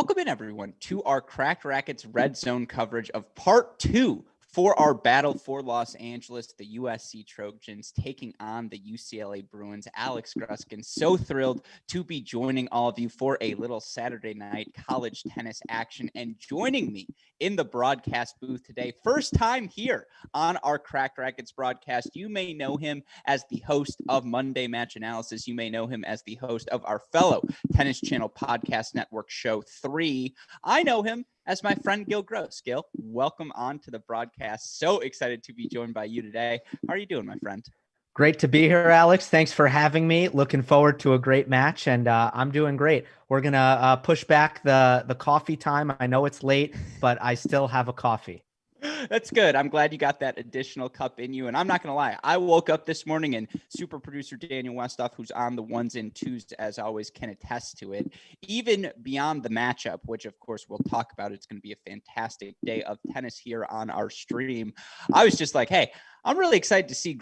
Welcome in, everyone, to our Cracked Rackets Red Zone coverage of part 2 for our battle for Los Angeles, the USC Trojans taking on the UCLA Bruins. Alex Gruskin, so thrilled to be joining all of you for a little Saturday night college tennis action. And joining me in the broadcast booth today, first time here on our Cracked Rackets broadcast, you may know him as the host of Monday Match Analysis. You may know him as the host of our fellow Tennis Channel Podcast Network show 3. I know him as my friend Gil Gross. Gil, welcome on to the broadcast. So excited to be joined by you today. How are you doing, my friend? Great to be here, Alex. Thanks for having me. Looking forward to a great match, and I'm doing great. We're going to push back the coffee time. I know it's late, but I still have a coffee. That's good. I'm glad you got that additional cup in you. And I'm not going to lie, I woke up this morning and super producer Daniel Westoff, who's on the ones and twos, as always, can attest to it. Even beyond the matchup, which of course we'll talk about, it's going to be a fantastic day of tennis here on our stream. I was just like, hey, I'm really excited to see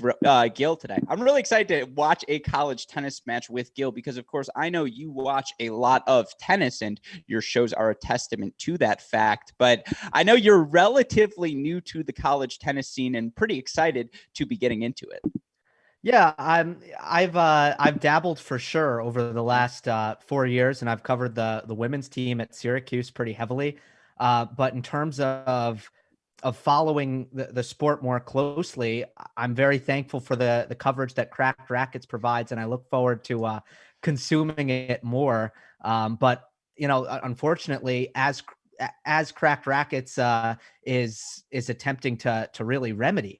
Gil today. I'm really excited to watch a college tennis match with Gil because, of course, I know you watch a lot of tennis and your shows are a testament to that fact. But I know you're relatively new to the college tennis scene and pretty excited to be getting into it. Yeah, I've dabbled for sure over the last 4 years, and I've covered the women's team at Syracuse pretty heavily. But in terms of following the sport more closely, I'm very thankful for the coverage that Cracked Rackets provides, and I look forward to consuming it more. But unfortunately, as Cracked Rackets is attempting to really remedy,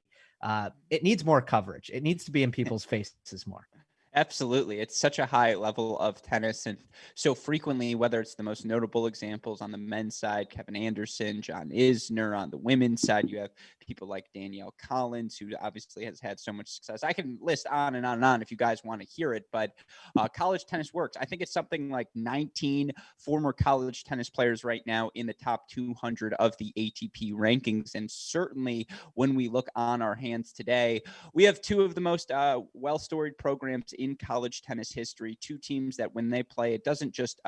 it needs more coverage. It needs to be in people's faces more. Absolutely. It's such a high level of tennis. And so frequently, whether it's the most notable examples on the men's side, Kevin Anderson, John Isner, on the women's side, you have people like Danielle Collins, who obviously has had so much success. I can list on and on and on if you guys want to hear it, but college tennis works. I think it's something like 19 former college tennis players right now in the top 200 of the ATP rankings. And certainly when we look on our hands today, we have two of the most well-storied programs in college tennis history, two teams that when they play, it doesn't just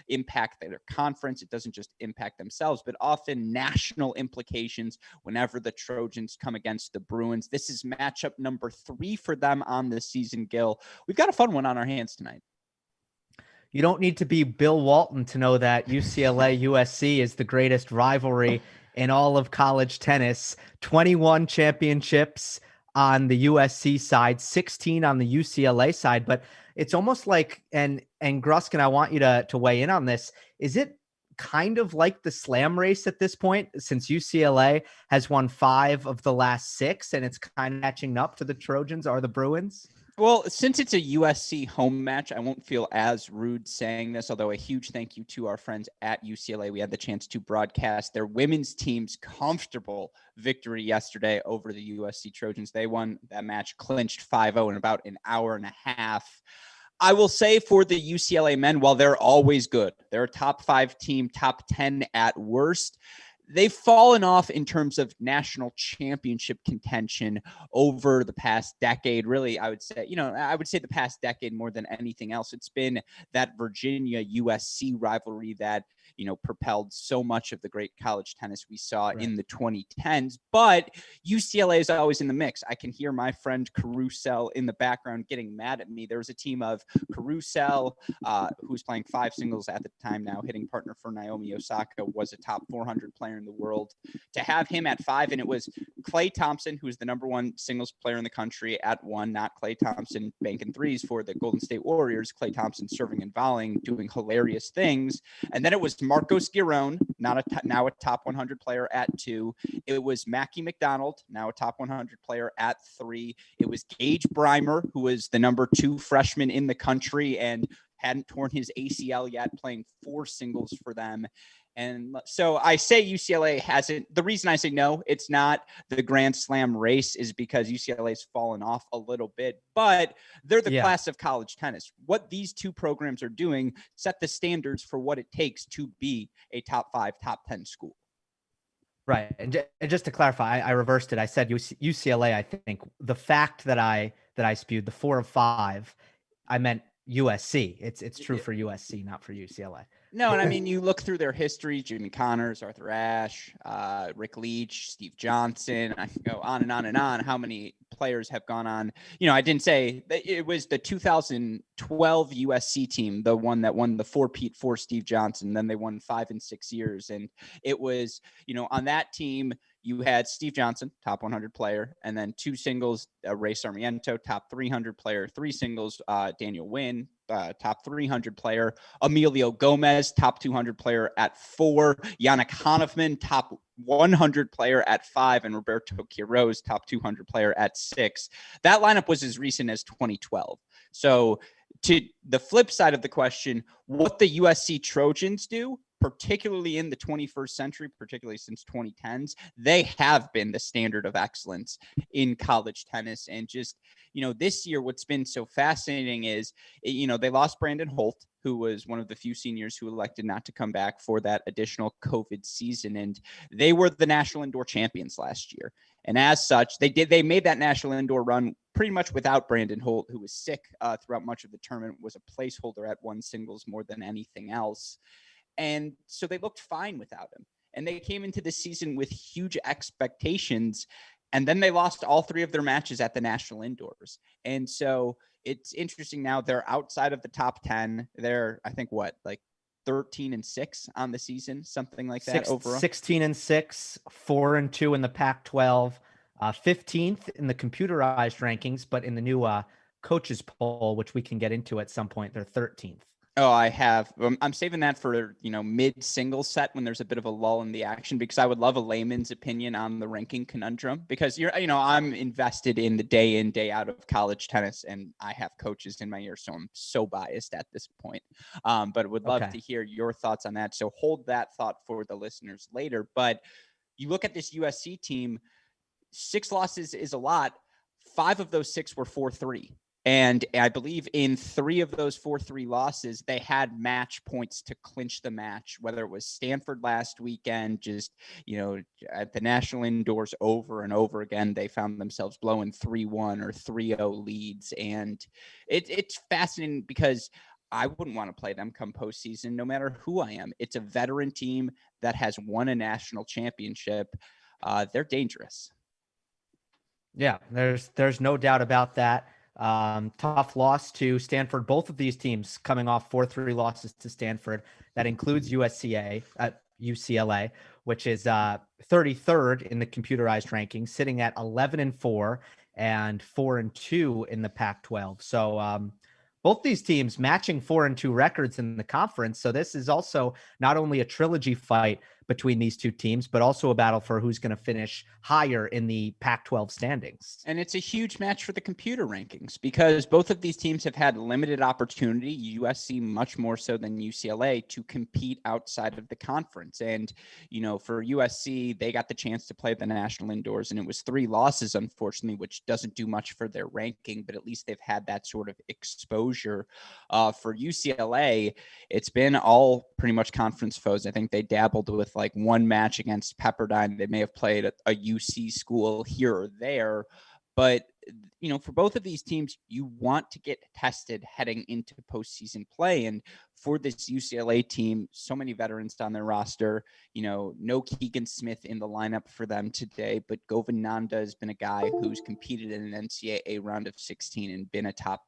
impact their conference, it doesn't just impact themselves, but often national implications whenever the Trojans come against the Bruins. This is matchup number 3 for them on the season, Gil. We've got a fun one on our hands tonight. You don't need to be Bill Walton to know that UCLA USC is the greatest rivalry in all of college tennis. 21 championships on the USC side, 16 on the UCLA side, but it's almost like, and Gruskin, I want you to weigh in on this. Is it kind of like the slam race at this point, since UCLA has won 5 of the last 6 and it's kind of catching up to the Trojans or the Bruins? Well, since it's a USC home match, I won't feel as rude saying this, although a huge thank you to our friends at UCLA. We had the chance to broadcast their women's team's comfortable victory yesterday over the USC Trojans. They won that match, clinched 5-0 in about an hour and a half. I will say for the UCLA men, while they're always good, they're a top 5 team, top 10 at worst, they've fallen off in terms of national championship contention over the past decade. Really, I would say the past decade more than anything else. It's been that Virginia USC rivalry that, propelled so much of the great college tennis we saw in the 2010s. But UCLA is always in the mix. I can hear my friend Carousel in the background getting mad at me. There was a team of Carousel, who was playing 5 singles at the time now, hitting partner for Naomi Osaka, was a top 400 player in the world. To have him at 5, and it was Clay Thompson, who is the number 1 singles player in the country, at 1, not Clay Thompson banking threes for the Golden State Warriors. Clay Thompson serving and volleying, doing hilarious things. And then it was Marcos Giron, now a top 100 player, at 2. It was Mackie McDonald, now a top 100 player, at 3. It was Gage Breimer, who was the number 2 freshman in the country and hadn't torn his ACL yet, playing 4 singles for them. And so I say UCLA hasn't. The reason I say no, it's not the Grand Slam race, is because UCLA's fallen off a little bit, but they're the class of college tennis. What these two programs are doing set the standards for what it takes to be a top 5, top 10 school. Right. And just to clarify, I reversed it. I said UCLA. I think the fact that I spewed the 4 of 5, I meant USC. It's true for USC, not for UCLA. No, and I mean, you look through their history: Jimmy Connors, Arthur Ashe, Rick Leach, Steve Johnson. I can go on and on and on. How many players have gone on? I didn't say that it was the 2012 USC team, the one that won the four-peat for Steve Johnson. Then they won 5 and 6 years, and it was, on that team, you had Steve Johnson, top 100 player, and then 2 singles, Ray Sarmiento, top 300 player, 3 singles, Daniel Wynn, top 300 player, Emilio Gomez, top 200 player at 4, Yannick Hanifman, top 100 player at 5, and Roberto Quiroz, top 200 player at 6. That lineup was as recent as 2012. So to the flip side of the question, what the USC Trojans do, particularly in the 21st century, particularly since 2010s, they have been the standard of excellence in college tennis. And just, this year, what's been so fascinating is, they lost Brandon Holt, who was one of the few seniors who elected not to come back for that additional COVID season. And they were the national indoor champions last year. And as such, they made that national indoor run pretty much without Brandon Holt, who was sick throughout much of the tournament, was a placeholder at one singles more than anything else. And so they looked fine without him. And they came into the season with huge expectations. And then they lost all 3 of their matches at the national indoors. And so it's interesting now they're outside of the top 10. They're, I think, 13 and 6 on the season, something like that overall. 16 and 6, 4 and 2 in the Pac-12, 15th in the computerized rankings, but in the new coaches poll, which we can get into at some point, they're 13th. Oh, I have. I'm saving that for, mid single set when there's a bit of a lull in the action, because I would love a layman's opinion on the ranking conundrum, because I'm invested in the day in, day out of college tennis, and I have coaches in my ear. So I'm so biased at this point. But would love to hear your thoughts on that. So hold that thought for the listeners later. But you look at this USC team, 6 losses is a lot. 5 of those 6 were 4-3. And I believe in 3 of those 4-3 losses, they had match points to clinch the match, whether it was Stanford last weekend, just, at the national indoors over and over again, they found themselves blowing 3-1 or 3-0 leads. And it's fascinating because I wouldn't want to play them come postseason, no matter who I am. It's a veteran team that has won a national championship. They're dangerous. Yeah, there's no doubt about that. Tough loss to Stanford. Both of these teams coming off 4-3 losses to Stanford. That includes UCLA, which is 33rd in the computerized rankings, sitting at 11-4 and 4-2 in the Pac-12. So both these teams matching 4-2 records in the conference. So this is also not only a trilogy fight between these two teams, but also a battle for who's going to finish higher in the Pac-12 standings. And it's a huge match for the computer rankings, because both of these teams have had limited opportunity, USC much more so than UCLA, to compete outside of the conference. And, for USC, they got the chance to play the national indoors, and it was 3 losses, unfortunately, which doesn't do much for their ranking, but at least they've had that sort of exposure. For UCLA, it's been all pretty much conference foes. I think they dabbled with one match against Pepperdine. They may have played a UC school here or there, but for both of these teams, you want to get tested heading into postseason play. And for this UCLA team, so many veterans on their roster, no Keegan Smith in the lineup for them today, but Govind Nanda has been a guy who's competed in an NCAA round of 16 and been a top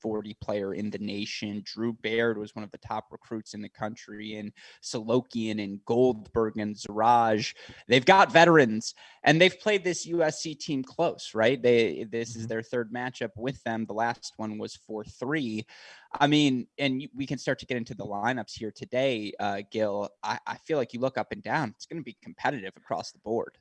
40 player in the nation. Drew Baird was one of the top recruits in the country, and Solokian and Goldberg and Zaraj. They've got veterans, and they've played this USC team close, right? This is their 3rd matchup with them. The last one was 4-3. I mean, and we can start to get into the lineups here today, Gil. I feel like you look up and down, it's going to be competitive across the board.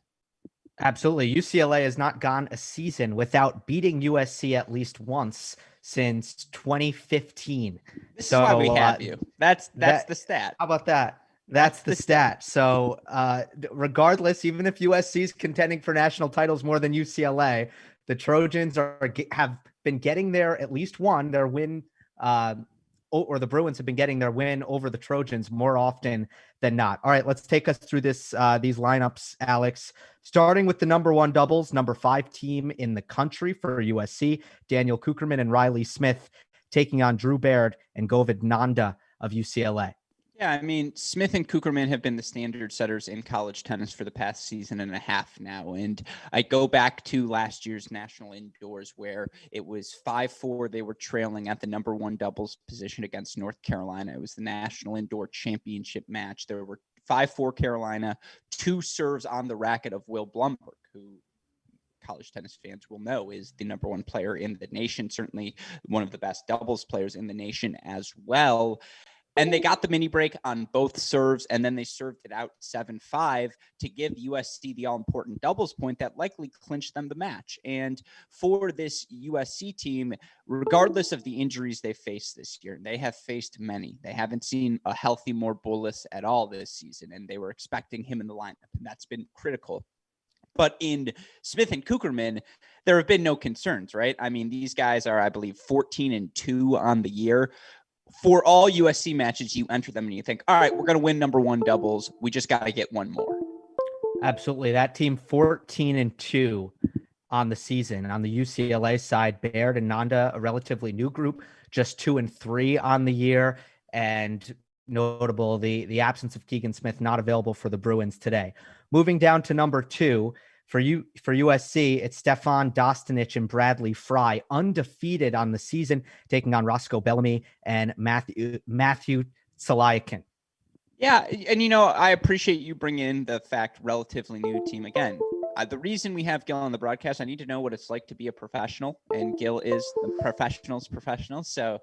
Absolutely. UCLA has not gone a season without beating USC at least once since 2015. This is why we have you. That's the stat. How about that? That's the stat. So regardless, even if USC is contending for national titles more than UCLA, the Trojans have been getting at least their win, or the Bruins have been getting their win over the Trojans more often than not. All right, let's take us through these lineups, Alex. Starting with the number 1 doubles, number 5 team in the country for USC, Daniel Kucherman and Riley Smith, taking on Drew Baird and Govind Nanda of UCLA. Yeah, I mean, Smith and Kucherman have been the standard setters in college tennis for the past season and a half now. And I go back to last year's national indoors where it was 5-4. They were trailing at the number one doubles position against North Carolina. It was the national indoor championship match. There were 5-4 Carolina, 2 serves on the racket of Will Blumberg, who college tennis fans will know is the number one player in the nation, certainly one of the best doubles players in the nation as well. And they got the mini break on both serves, and then they served it out 7-5 to give USC the all-important doubles point that likely clinched them the match. And for this USC team, regardless of the injuries they faced this year, they have faced many. They haven't seen a healthy Morbulis at all this season, and they were expecting him in the lineup, and that's been critical. But in Smith and Kucherman, there have been no concerns, right? I mean, these guys are, I believe, 14-2 on the year. For all USC matches, you enter them and you think, all right, we're going to win number one doubles. We just got to get one more. Absolutely. That team 14-2 on the season. On the UCLA side, Baird and Nanda, a relatively new group, just 2-3 on the year. And notable, the absence of Keegan Smith not available for the Bruins today. Moving down to number 2 for USC, it's Stefan Dostanic and Bradley Fry, undefeated on the season, taking on Roscoe Bellamy and Matthew Tsalayakin. Yeah, and I appreciate you bringing in the fact relatively new team again. The reason we have Gil on the broadcast, I need to know what it's like to be a professional, and Gil is the professional's professional. So,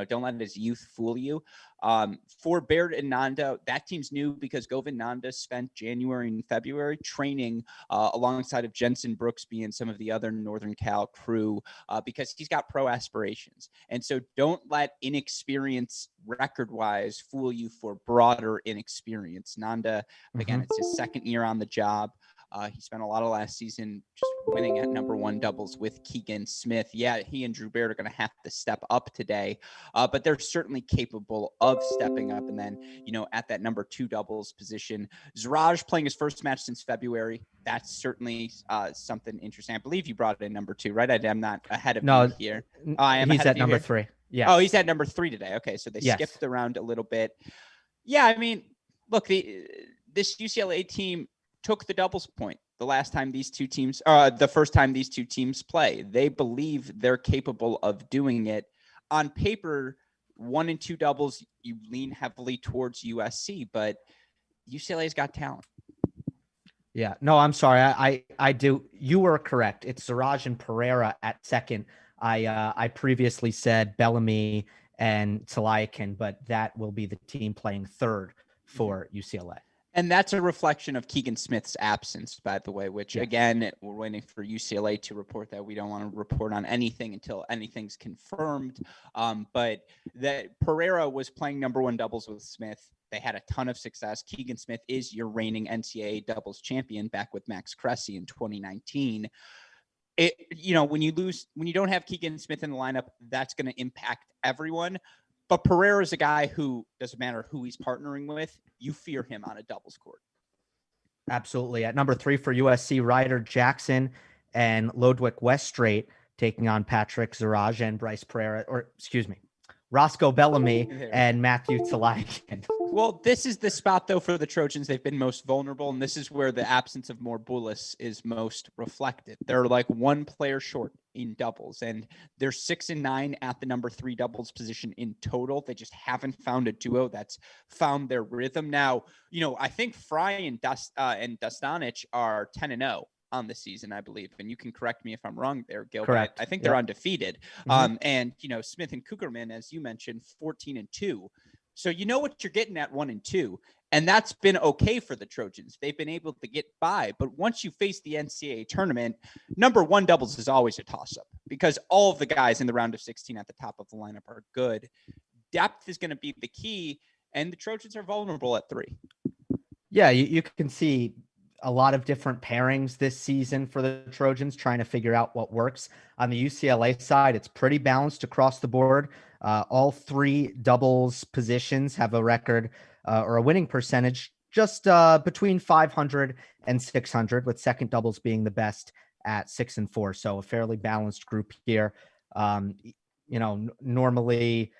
don't let his youth fool you. For Baird and Nanda, that team's new because Govind Nanda spent January and February training alongside of Jensen Brooksby and some of the other Northern Cal crew because he's got pro aspirations. And so don't let inexperience record-wise fool you for broader inexperience. Nanda, again, it's his second year on the job. He spent a lot of last season just winning at number one doubles with Keegan Smith. Yeah, he and Drew Baird are going to have to step up today, but they're certainly capable of stepping up. And then, at that number 2 doubles position, Zuraj playing his first match since February. That's certainly something interesting. I believe you brought in number 2, right? I'm not ahead of you here. I am. He's at number 3. Yeah. Oh, he's at number 3 today. Okay, so they skipped around a little bit. Yeah, I mean, look, this UCLA team took the doubles point the first time these two teams play. They believe they're capable of doing it. On paper, 1 and 2 doubles, you lean heavily towards USC, but UCLA's got talent. Yeah, no, I'm sorry. I do. You were correct. It's Siraj and Pereira at second. I previously said Bellamy and Tsalayakin, but that will be the team playing third for UCLA. And that's a reflection of Keegan Smith's absence, by the way, which, again, we're waiting for UCLA to report that. We don't want to report on anything until anything's confirmed. But that Pereira was playing number 1 doubles with Smith. They had a ton of success. Keegan Smith is your reigning NCAA doubles champion back with Max Cressy in 2019. When you don't have Keegan Smith in the lineup, that's going to impact everyone. But Pereira is a guy who, doesn't matter who he's partnering with, you fear him on a doubles court. Absolutely. At number 3 for USC, Ryder Jackson and Lodwick Weststraight taking on Patrick Zuraj and Roscoe Bellamy and Matthew Tsalayakin. Well, this is the spot, though, for the Trojans. They've been most vulnerable, and this is where the absence of Morbulis is most reflected. They're like 1 player short in doubles, and they're 6-9 at the number 3 doubles position in total. They just haven't found a duo that's found their rhythm. Now, I think Fry and Dostanic are 10-0 on the season, I believe. And you can correct me if I'm wrong there, Gil. Correct. I think they're undefeated. And, Smith and Kucherman, as you mentioned, 14-2. So you know what you're getting at 1 and 2. And that's been okay for the Trojans. They've been able to get by. But once you face the NCAA tournament, number 1 doubles is always a toss-up because all of the guys in the round of 16 at the top of the lineup are good. Depth is going to be the key, and the Trojans are vulnerable at 3. Yeah, you can see a lot of different pairings this season for the Trojans, trying to figure out what works. On the UCLA side, it's pretty balanced across the board. All 3 doubles positions have a record or a winning percentage just between 500 and 600, with second doubles being the best at 6-4. So a fairly balanced group here. normally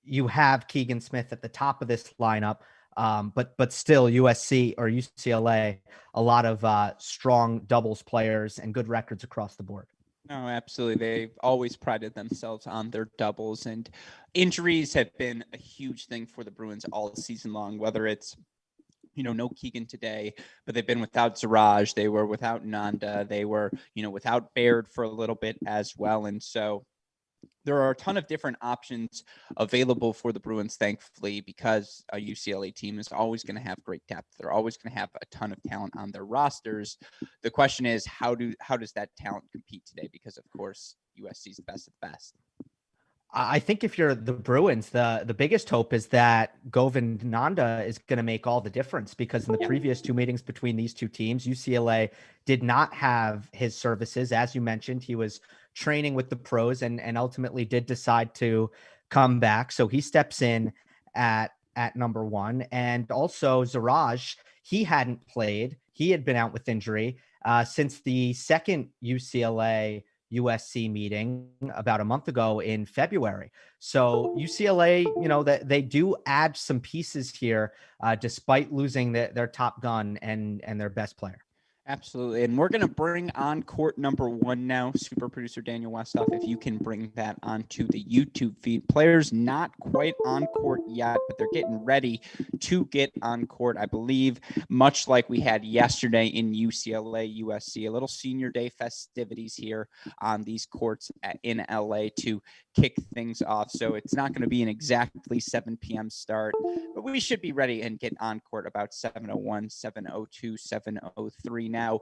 you have Keegan Smith at the top of this lineup. But still USC or UCLA, a lot of strong doubles players and good records across the board. No, absolutely. They've always prided themselves on their doubles, and injuries have been a huge thing for the Bruins all season long, whether it's, no Keegan today, but they've been without Zaraj. They were without Nanda. They were, without Baird for a little bit as well. And so there are a ton of different options available for the Bruins, thankfully, because a UCLA team is always going to have great depth. They're always going to have a ton of talent on their rosters. The question is, how does that talent compete today? Because, of course, USC is the best of the best. I think if you're the Bruins, the biggest hope is that Govind Nanda is going to make all the difference, because in the previous two meetings between these two teams, UCLA did not have his services. As you mentioned, he was training with the pros and ultimately did decide to come back. So he steps in at number one. And also Zaraj, he hadn't played. He had been out with injury since the second UCLA USC meeting about a month ago in February. So UCLA, that they do add some pieces here, despite losing their top gun and their best player. Absolutely. And we're going to bring on court number one now. Super producer Daniel Westoff, if you can bring that onto the YouTube feed. Players not quite on court yet, but they're getting ready to get on court, I believe, much like we had yesterday in UCLA, USC, a little senior day festivities here on these courts in LA to kick things off. So it's not going to be an exactly 7 p.m. start, but we should be ready and get on court about 7:01, 7:02, 7:03. Now,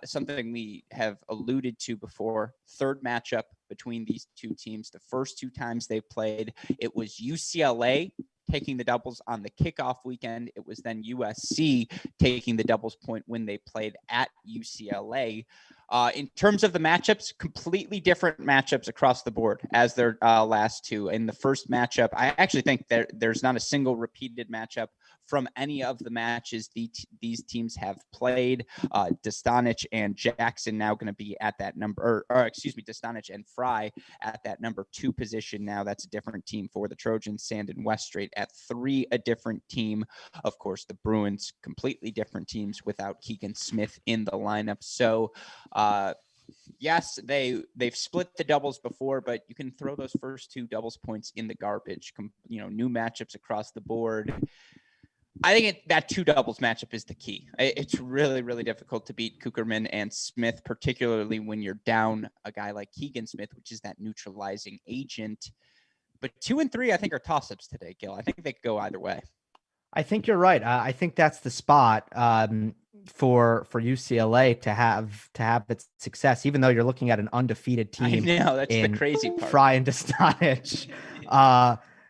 something we have alluded to before, third matchup between these two teams. The first two times they played, it was UCLA taking the doubles on the kickoff weekend. It was then USC taking the doubles point when they played at UCLA. In terms of the matchups, completely different matchups across the board as their last two. In the first matchup, I actually think there's not a single repeated matchup from any of the matches these teams have played. Dostanich and Jackson now going to be at that number, Dostanich and Fry at that number 2 position now. That's a different team for the Trojans. Sand and Weststrait at 3, a different team. Of course, the Bruins, completely different teams without Keegan Smith in the lineup. So, yes, they've split the doubles before, but you can throw those first 2 doubles points in the garbage. New matchups across the board. I think that 2 doubles matchup is the key. It's really, really difficult to beat Kucherman and Smith, particularly when you're down a guy like Keegan Smith, which is that neutralizing agent. But 2 and 3, I think, are toss-ups today, Gil. I think they could go either way. I think you're right. I think that's the spot for UCLA to have its success, even though you're looking at an undefeated team. I know, that's the crazy part. Fry and Dostanich.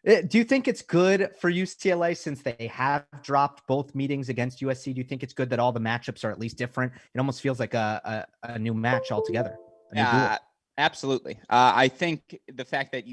Do you think it's good for UCLA, since they have dropped both meetings against USC? Do you think it's good that all the matchups are at least different? It almost feels like a new match altogether. Absolutely. I think the fact that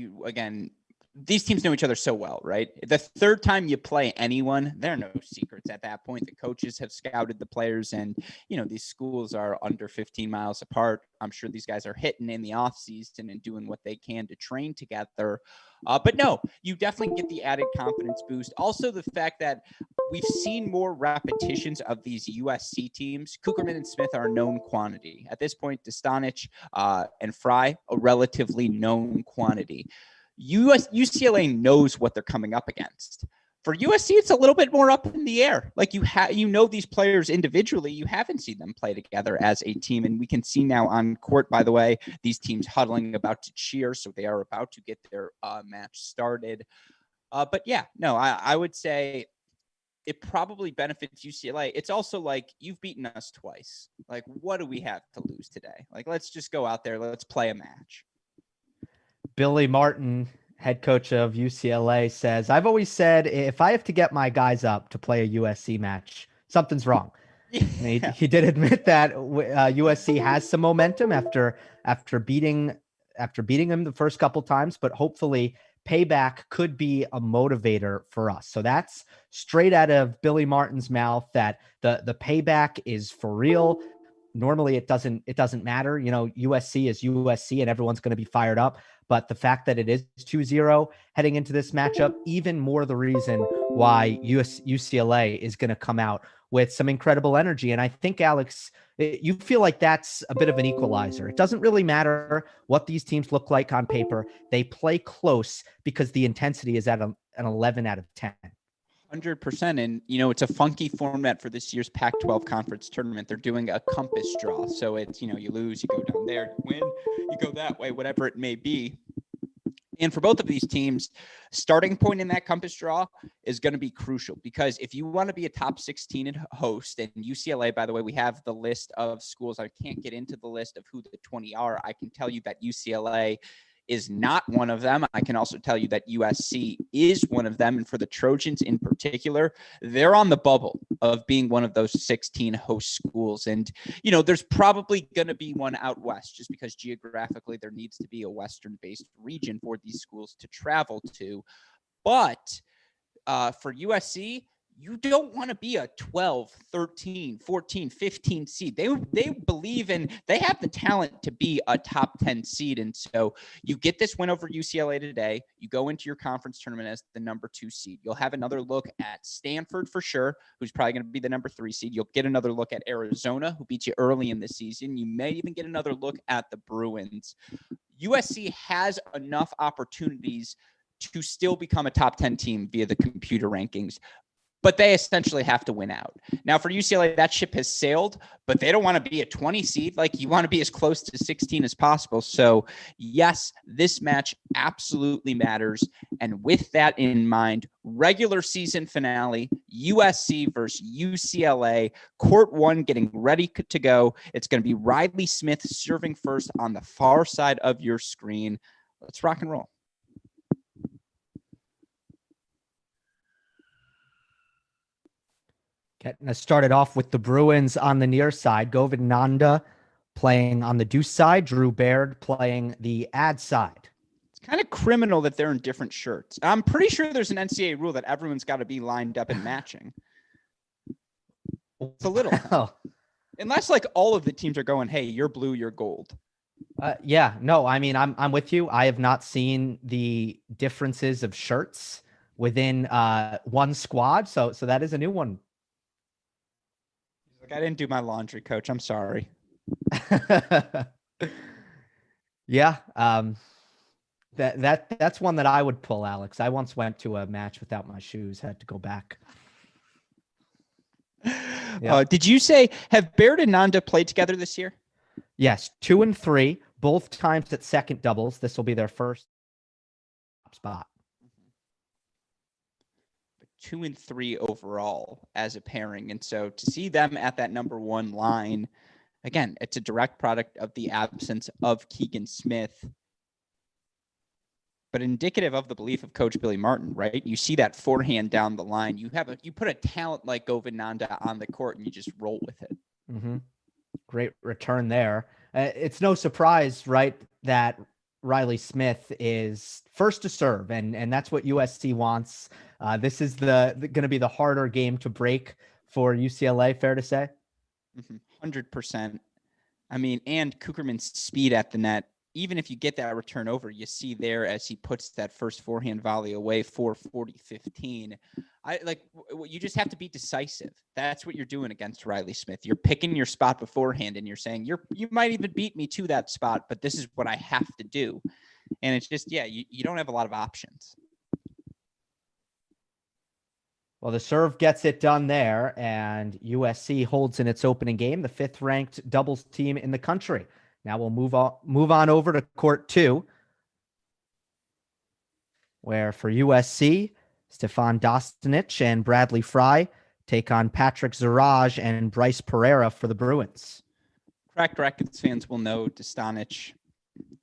these teams know each other so well, right? The third time you play anyone, there are no secrets at that point. The coaches have scouted the players, and, these schools are under 15 miles apart. I'm sure these guys are hitting in the offseason and doing what they can to train together. But no, you definitely get the added confidence boost. Also, the fact that we've seen more repetitions of these USC teams. Kucherman and Smith are a known quantity. At this point, Dostanich and Fry, a relatively known quantity. UCLA knows what they're coming up against. For USC, it's a little bit more up in the air. Like these players individually, you haven't seen them play together as a team. And we can see now on court, by the way, these teams huddling about to cheer. So they are about to get their match started. But yeah, no, I would say it probably benefits UCLA. It's also like, you've beaten us twice. Like, what do we have to lose today? Like, let's just go out there. Let's play a match. Billy Martin, head coach of UCLA, says, "I've always said if I have to get my guys up to play a USC match, something's wrong." Yeah. He did admit that USC has some momentum after beating them the first couple times, but hopefully payback could be a motivator for us. So that's straight out of Billy Martin's mouth, that the payback is for real. normally it doesn't matter. USC is USC and everyone's going to be fired up. But the fact that it is 2-0 heading into this matchup, even more the reason why UCLA is going to come out with some incredible energy. And I think, Alex, you feel like that's a bit of an equalizer. It doesn't really matter what these teams look like on paper. They play close because the intensity is at an 11 out of 10. 100%. And, it's a funky format for this year's Pac-12 conference tournament. They're doing a compass draw. So it's, you lose, you go down there, you win, you go that way, whatever it may be. And for both of these teams, starting point in that compass draw is going to be crucial, because if you want to be a top 16 host, and UCLA, by the way, we have the list of schools. I can't get into the list of who the 20 are. I can tell you that UCLA is not one of them. I can also tell you that USC is one of them. And for the Trojans in particular, they're on the bubble of being one of those 16 host schools. And, there's probably going to be one out west, just because geographically there needs to be a Western-based region for these schools to travel to. But for USC, you don't want to be a 12, 13, 14, 15 seed. They believe in, they have the talent to be a top 10 seed. And so you get this win over UCLA today. You go into your conference tournament as the number 2 seed. You'll have another look at Stanford for sure, who's probably going to be the number 3 seed. You'll get another look at Arizona, who beat you early in the season. You may even get another look at the Bruins. USC has enough opportunities to still become a top 10 team via the computer rankings, but they essentially have to win out. Now for UCLA, that ship has sailed, but they don't want to be a 20 seed. Like, you want to be as close to 16 as possible. So yes, this match absolutely matters. And with that in mind, regular season finale, USC versus UCLA, court 1 getting ready to go. It's going to be Riley Smith serving first on the far side of your screen. Let's rock and roll. Getting us started off with the Bruins on the near side. Govind Nanda playing on the deuce side. Drew Baird playing the ad side. It's kind of criminal that they're in different shirts. I'm pretty sure there's an NCAA rule that everyone's got to be lined up and matching. It's a little. Unless like all of the teams are going, hey, you're blue, you're gold. Yeah, no, I mean, I'm with you. I have not seen the differences of shirts within one squad. So that is a new one. Like, I didn't do my laundry, coach. I'm sorry. Yeah. That's one that I would pull, Alex. I once went to a match without my shoes, had to go back. Yeah. Did you say, have Baird and Nanda played together this year? Yes. 2 and 3, both times at second doubles. This will be their first spot. 2 and 3 overall as a pairing. And so to see them at that number 1 line, again, it's a direct product of the absence of Keegan Smith, but indicative of the belief of Coach Billy Martin, right? You see that forehand down the line. You put a talent like Govind Nanda on the court and you just roll with it. Mm-hmm. Great return there. It's no surprise, right, that Riley Smith is first to serve, and that's what USC wants. This is going to be the harder game to break for UCLA, fair to say? 100%. I mean, and Kucherman's speed at the net, even if you get that return over, you see there as he puts that first forehand volley away, 440-15. You just have to be decisive. That's what you're doing against Riley Smith. You're picking your spot beforehand and you're saying you might even beat me to that spot, but this is what I have to do. And it's just, you don't have a lot of options. Well, the serve gets it done there, and USC holds in its opening game, the 5th-ranked doubles team in the country. Now we'll move on over to court 2, where for USC, Stefan Dostanic and Bradley Fry take on Patrick Zaraj and Bryce Pereira for the Bruins. Cracked Rackets fans will know Dostanic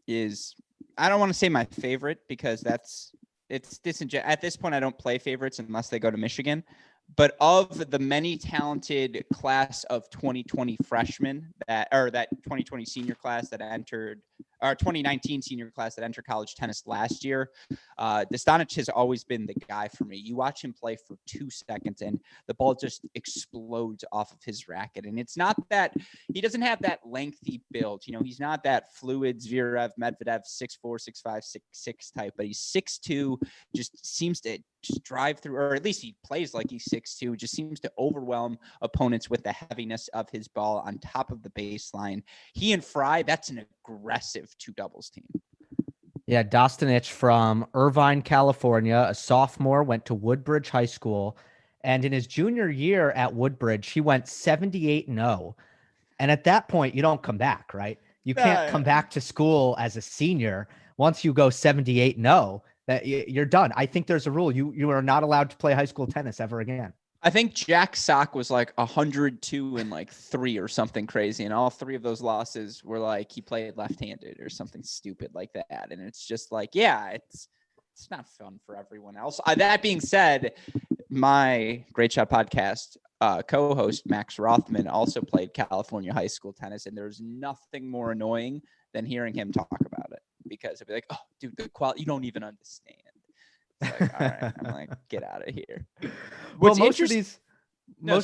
is, I don't want to say my favorite, because it's disingenuous. At this point, I don't play favorites unless they go to Michigan. But of the many talented class of 2020 freshmen that 2020 senior class that entered our 2019 senior class that entered college tennis last year. Dostanic has always been the guy for me. You watch him play for 2 seconds and the ball just explodes off of his racket. And it's not that he doesn't have that lengthy build. You know, he's not that fluid Zverev, Medvedev, 6'4", 6'5", 6'6" type, but he's 6'2", just seems to just drive through, or at least he plays like he's 6'2", just seems to overwhelm opponents with the heaviness of his ball on top of the baseline. He and Fry, that's an aggressive 2 doubles team. Yeah, Dostanic from Irvine, California, a sophomore, went to Woodbridge High School. And in his junior year at Woodbridge, he went 78-0. And at that point, you don't come back, right? You can't come back to school as a senior. Once you go 78-0, that you're done. I think there's a rule. You are not allowed to play high school tennis ever again. I think Jack Sock was like 102 and like 3 or something crazy. And all 3 of those losses were like he played left-handed or something stupid like that. And it's just like, yeah, it's not fun for everyone else. That being said, my Great Shot podcast co-host Max Rothman also played California high school tennis. And there's nothing more annoying than hearing him talk about it, because it'd be like, oh, dude, the quality, you don't even understand. Like, all right, I'm like, get out of here. Well, most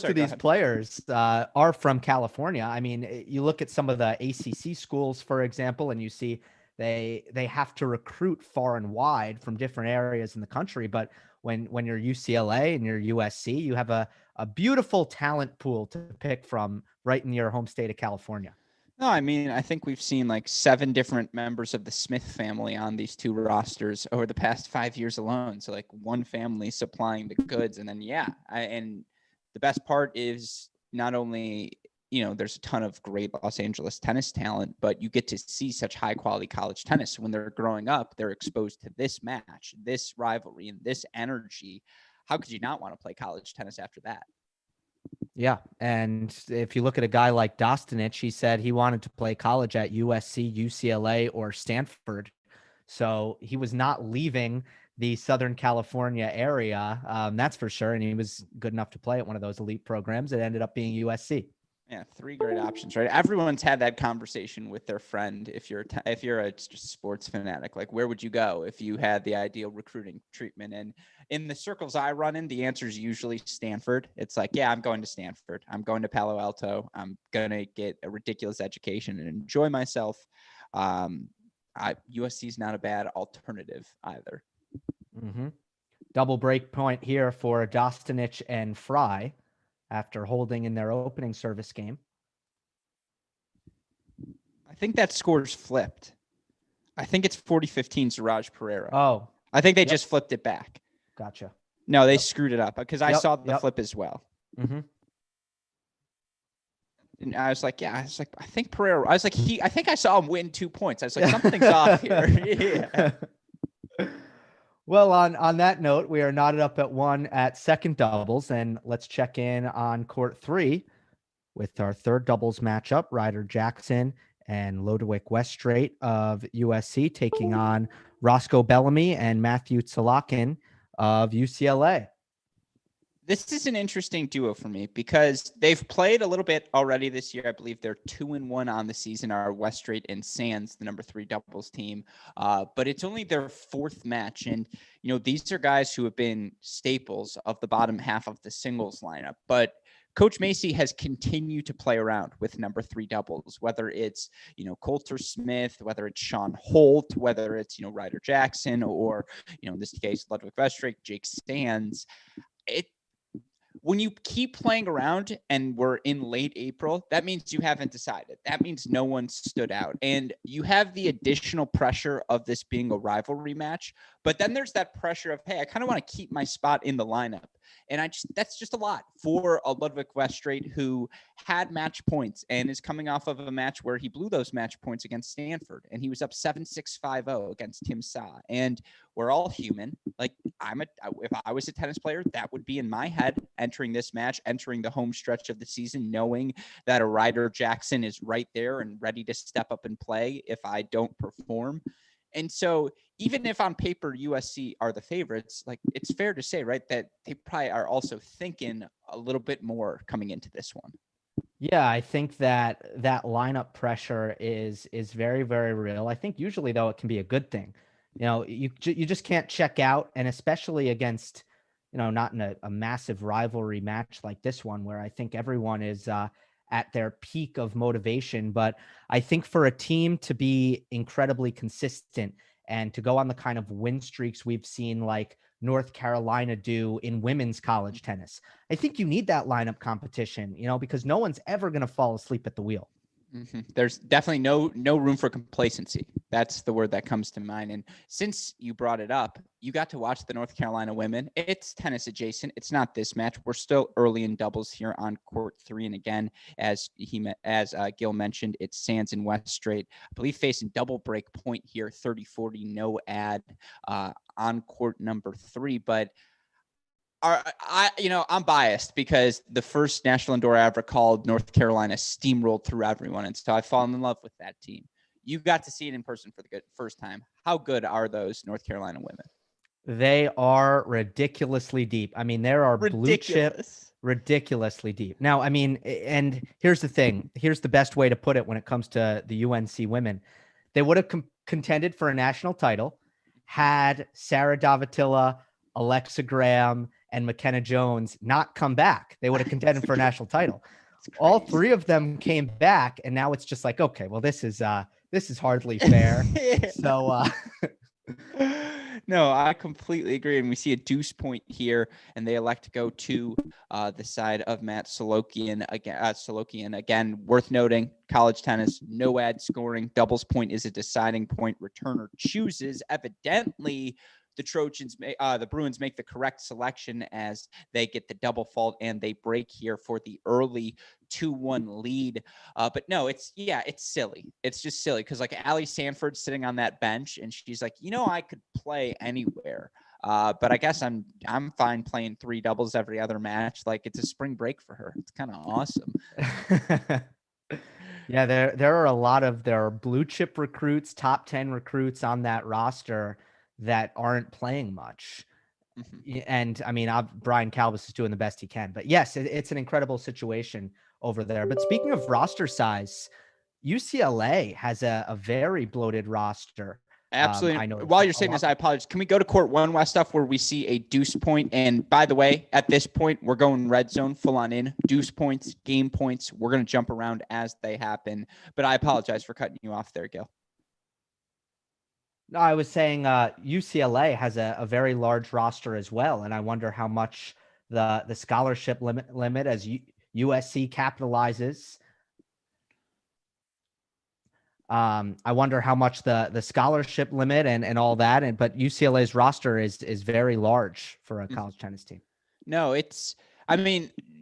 of these players are from California. I mean, you look at some of the ACC schools, for example, and you see they have to recruit far and wide from different areas in the country. But when you're UCLA and you're USC, you have a beautiful talent pool to pick from right in your home state of California. No, I mean, I think we've seen like 7 different members of the Smith family on these 2 rosters over the past 5 years alone. So like one family supplying the goods. And then, and the best part is not only, you know, there's a ton of great Los Angeles tennis talent, but you get to see such high quality college tennis. When they're growing up, they're exposed to this match, this rivalry, and this energy. How could you not want to play college tennis after that? Yeah. And if you look at a guy like Dostanic, he said he wanted to play college at USC, UCLA, or Stanford. So he was not leaving the Southern California area. That's for sure. And he was good enough to play at one of those elite programs. It ended up being USC. Yeah, 3 great options, right? Everyone's had that conversation with their friend. If you're a sports fanatic, like where would you go if you had the ideal recruiting treatment? And in the circles I run in, the answer is usually Stanford. It's like, yeah, I'm going to Stanford. I'm going to Palo Alto. I'm gonna get a ridiculous education and enjoy myself. USC is not a bad alternative either. Mm-hmm. Double break point here for Dostanic and Fry after holding in their opening service game. I think that score's flipped. I think it's 40-15 Siraj Pereira. Oh. I think they just flipped it back. Gotcha. No, they screwed it up because I saw the flip as well. Mm-hmm. And I was like, I think Pereira. I think I saw him win 2 points. I was like, something's off here. Yeah. Well, on that note, we are knotted up at 1 at second doubles, and let's check in on court 3 with our third doubles matchup. Ryder Jackson and Lodowick Weststraight of USC taking on Roscoe Bellamy and Matthew Tsalakin of UCLA. This is an interesting duo for me because they've played a little bit already this year. I believe they're 2-1 on the season, are Weststraight and Sands, the number 3 doubles team. But it's only their 4th match. And, you know, these are guys who have been staples of the bottom half of the singles lineup. But Coach Macy has continued to play around with number 3 doubles, whether it's, you know, Coulter Smith, whether it's Sean Holt, whether it's, you know, Ryder Jackson, or, you know, in this case, Ludwig Weststraight, Jake Sands. When you keep playing around and we're in late April, that means you haven't decided. That means no one stood out. And you have the additional pressure of this being a rivalry match. But then there's that pressure of, hey, I kind of want to keep my spot in the lineup. And that's just a lot for a Ludwig Weststraight who had match points and is coming off of a match where he blew those match points against Stanford. And he was up 7-6, 5-0 against Tim Sa. And we're all human. Like if I was a tennis player, that would be in my head entering this match, entering the home stretch of the season, knowing that a Ryder Jackson is right there and ready to step up and play if I don't perform. And so even if on paper USC are the favorites, like it's fair to say, right, that they probably are also thinking a little bit more coming into this one. Yeah, I think that that lineup pressure is very, very real. I think usually though it can be a good thing. You just can't check out, and especially against, not in a massive rivalry match like this one where I think everyone is at their peak of motivation. But I think for a team to be incredibly consistent and to go on the kind of win streaks we've seen like North Carolina do in women's college tennis, I think you need that lineup competition, because no one's ever going to fall asleep at the wheel. There's definitely no room for complacency. That's the word that comes to mind. And since you brought it up, you got to watch the North Carolina women. It's tennis adjacent. It's not this match. We're still early in doubles here on court 3. And again, as Gil mentioned, it's Sands and West Straight, I believe, facing double break point here, 30-40, no ad on court number 3. But I'm biased because the first National Indoor Ever called North Carolina steamrolled through everyone. And so I've fallen in love with that team. You got to see it in person for the first time. How good are those North Carolina women? They are ridiculously deep. I mean, there are blue chip, Ridiculous. ridiculously deep. Now, I mean, and here's the thing. Here's the best way to put it when it comes to the UNC women. They would have contended for a national title had Sarah Davatilla, Alexa Graham, and McKenna Jones not come back. They would have contended for a national title. All 3 of them came back, and now it's just like, okay, well, this is hardly fair. So No, I completely agree. And we see a deuce point here, and they elect to go to the side of Matt Solokian again. Again, worth noting, college tennis, no ad scoring. Doubles point is a deciding point. Returner chooses. Evidently, the Bruins make the correct selection as they get the double fault and they break here for the early 2-1 lead. But no, it's silly. It's just silly because like Allie Sanford's sitting on that bench and she's like, I could play anywhere. But I guess I'm fine playing 3 doubles every other match. Like it's a spring break for her. It's kind of awesome. Yeah, there are a lot of their blue chip recruits, top 10 recruits on that roster that aren't playing much. And I mean, Brian Calvis is doing the best he can. But yes, it's an incredible situation over there. But speaking of roster size, UCLA has a very bloated roster. Absolutely. I know While you're saying this, I apologize. Can we go to court 1 West stuff where we see a deuce point? And by the way, at this point, we're going red zone full on in. Deuce points, game points. We're going to jump around as they happen. But I apologize for cutting you off there, Gil. No, I was saying UCLA has a very large roster as well, and I wonder how much the scholarship limit as USC capitalizes. I wonder how much the scholarship limit and all that, but UCLA's roster is very large for a college tennis team. No,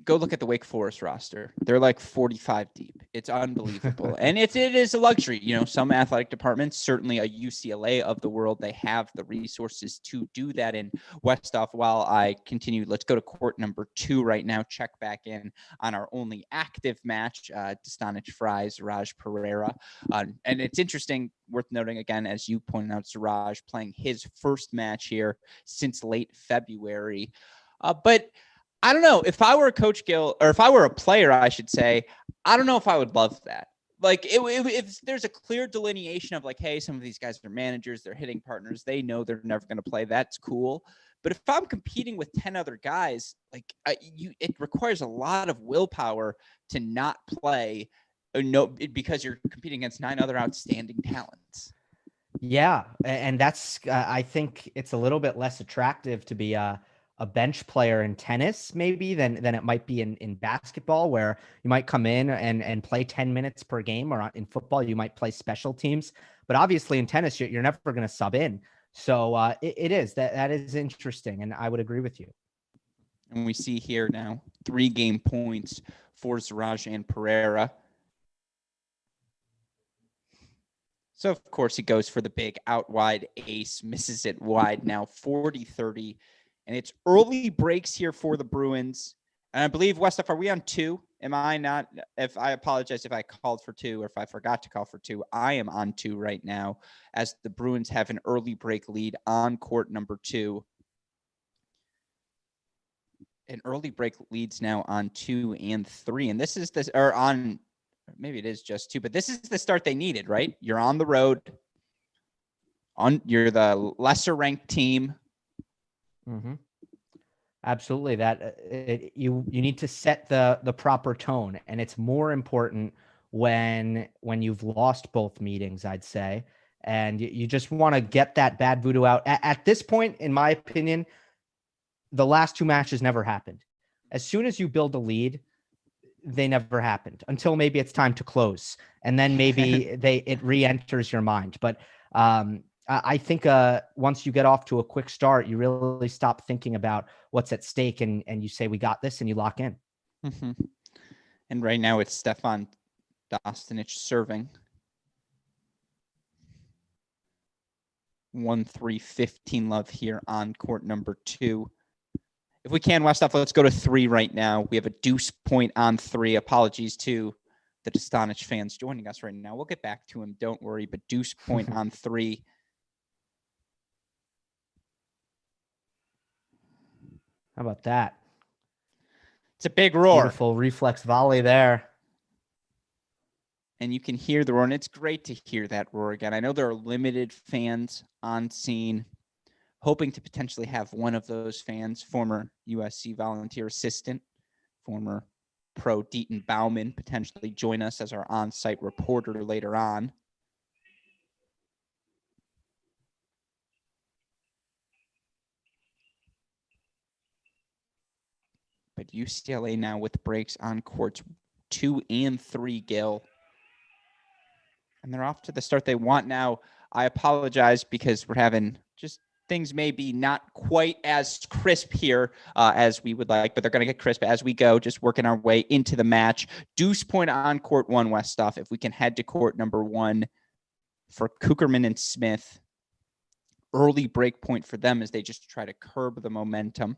go look at the Wake Forest roster. They're like 45 deep. It's unbelievable. And it is a luxury. Some athletic departments, certainly a UCLA of the world, they have the resources to do that. In Westoff, while I continue, let's go to court number 2 right now. Check back in on our only active match, Dostanic Fries, Raj Pereira. And it's interesting, worth noting again, as you pointed out, Siraj playing his first match here since late February. But I don't know if I were a coach, Gil, or if I were a player, I should say, I don't know if I would love that. Like if there's a clear delineation of like, hey, some of these guys are managers, they're hitting partners, they know they're never going to play. That's cool. But if I'm competing with 10 other guys, like it requires a lot of willpower to not play, because you're competing against 9 other outstanding talents. Yeah, and that's I think it's a little bit less attractive to be a bench player in tennis maybe than it might be in basketball, where you might come in and play 10 minutes per game, or in football you might play special teams. But obviously in tennis you're never going to sub in. So it is that is interesting, and I would agree with you. And we see here now 3 game points for Siraj and Pereira. So, of course, he goes for the big out wide ace, misses it wide now 40-30. And it's early breaks here for the Bruins. And I believe, Westhoff, are we on 2? Am I not? If I apologize if I called for 2 or if I forgot to call for 2. I am on 2 right now as the Bruins have an early break lead on court number 2. an early break leads now on 2 and 3. And this is this, or on, maybe it is just 2, but this is the start they needed, right? You're on the road. You're the lesser ranked team. Mm-hmm. Absolutely. That you need to set the proper tone, and it's more important when you've lost both meetings, I'd say, and you just want to get that bad voodoo out. At this point, in my opinion, the last 2 matches never happened. As soon as you build a lead, they never happened until maybe it's time to close, and then maybe it re-enters your mind. But I think once you get off to a quick start, you really stop thinking about what's at stake, and you say, we got this, and you lock in. Mm-hmm. And right now it's Stefan Dostanic serving. 1-3-15 love here on court number 2. If we can, Westhoff, let's go to 3 right now. We have a deuce point on 3. Apologies to the Dostanic fans joining us right now. We'll get back to him, don't worry, but deuce point on 3. How about that? It's a big roar. Beautiful reflex volley there. And you can hear the roar, and it's great to hear that roar again. I know there are limited fans on scene, hoping to potentially have one of those fans, former USC volunteer assistant, former pro Deaton Bauman, potentially join us as our on-site reporter later on. But UCLA now with breaks on courts 2 and 3, Gil. And they're off to the start they want now. I apologize because we're having just things may be not quite as crisp here as we would like, but they're going to get crisp as we go, just working our way into the match. Deuce point on court 1, Westhoff. If we can head to court number 1 for Kucherman and Smith. Early break point for them as they just try to curb the momentum.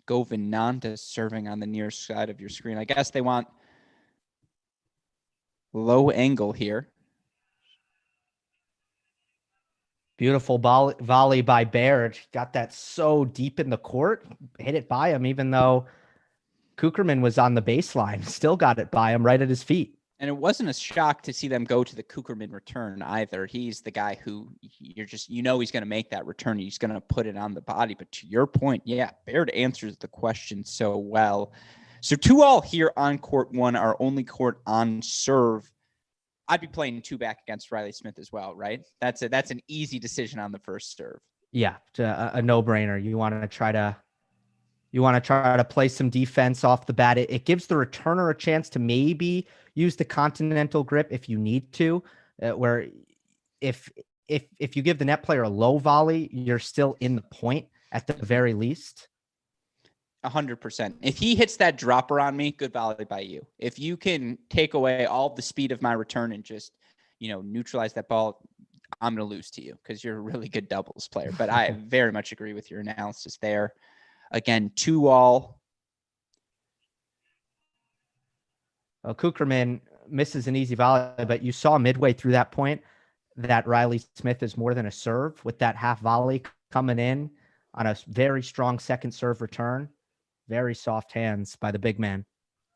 Govinanda serving on the near side of your screen. I guess they want low angle here. Beautiful volley by Baird. Got that so deep in the court. Hit it by him, even though Kucherman was on the baseline. Still got it by him right at his feet. And it wasn't a shock to see them go to the Kucherman return either. He's the guy who you're just, he's going to make that return. He's going to put it on the body. But to your point, yeah, Baird answers the question so well. So 2-all here on court 1, our only court on serve. I'd be playing 2 back against Riley Smith as well, right? That's an easy decision on the first serve. Yeah, a no-brainer. You want to try to play some defense off the bat. It gives the returner a chance to maybe use the continental grip if you need to, where if you give the net player a low volley, you're still in the point at the very least. 100%. If he hits that dropper on me, good volley by you. If you can take away all the speed of my return and just, neutralize that ball, I'm going to lose to you because you're a really good doubles player. But I very much agree with your analysis there. Again, 2-all. Well, Kucherman misses an easy volley, but you saw midway through that point that Riley Smith is more than a serve with that half volley coming in on a very strong second serve return. Very soft hands by the big man.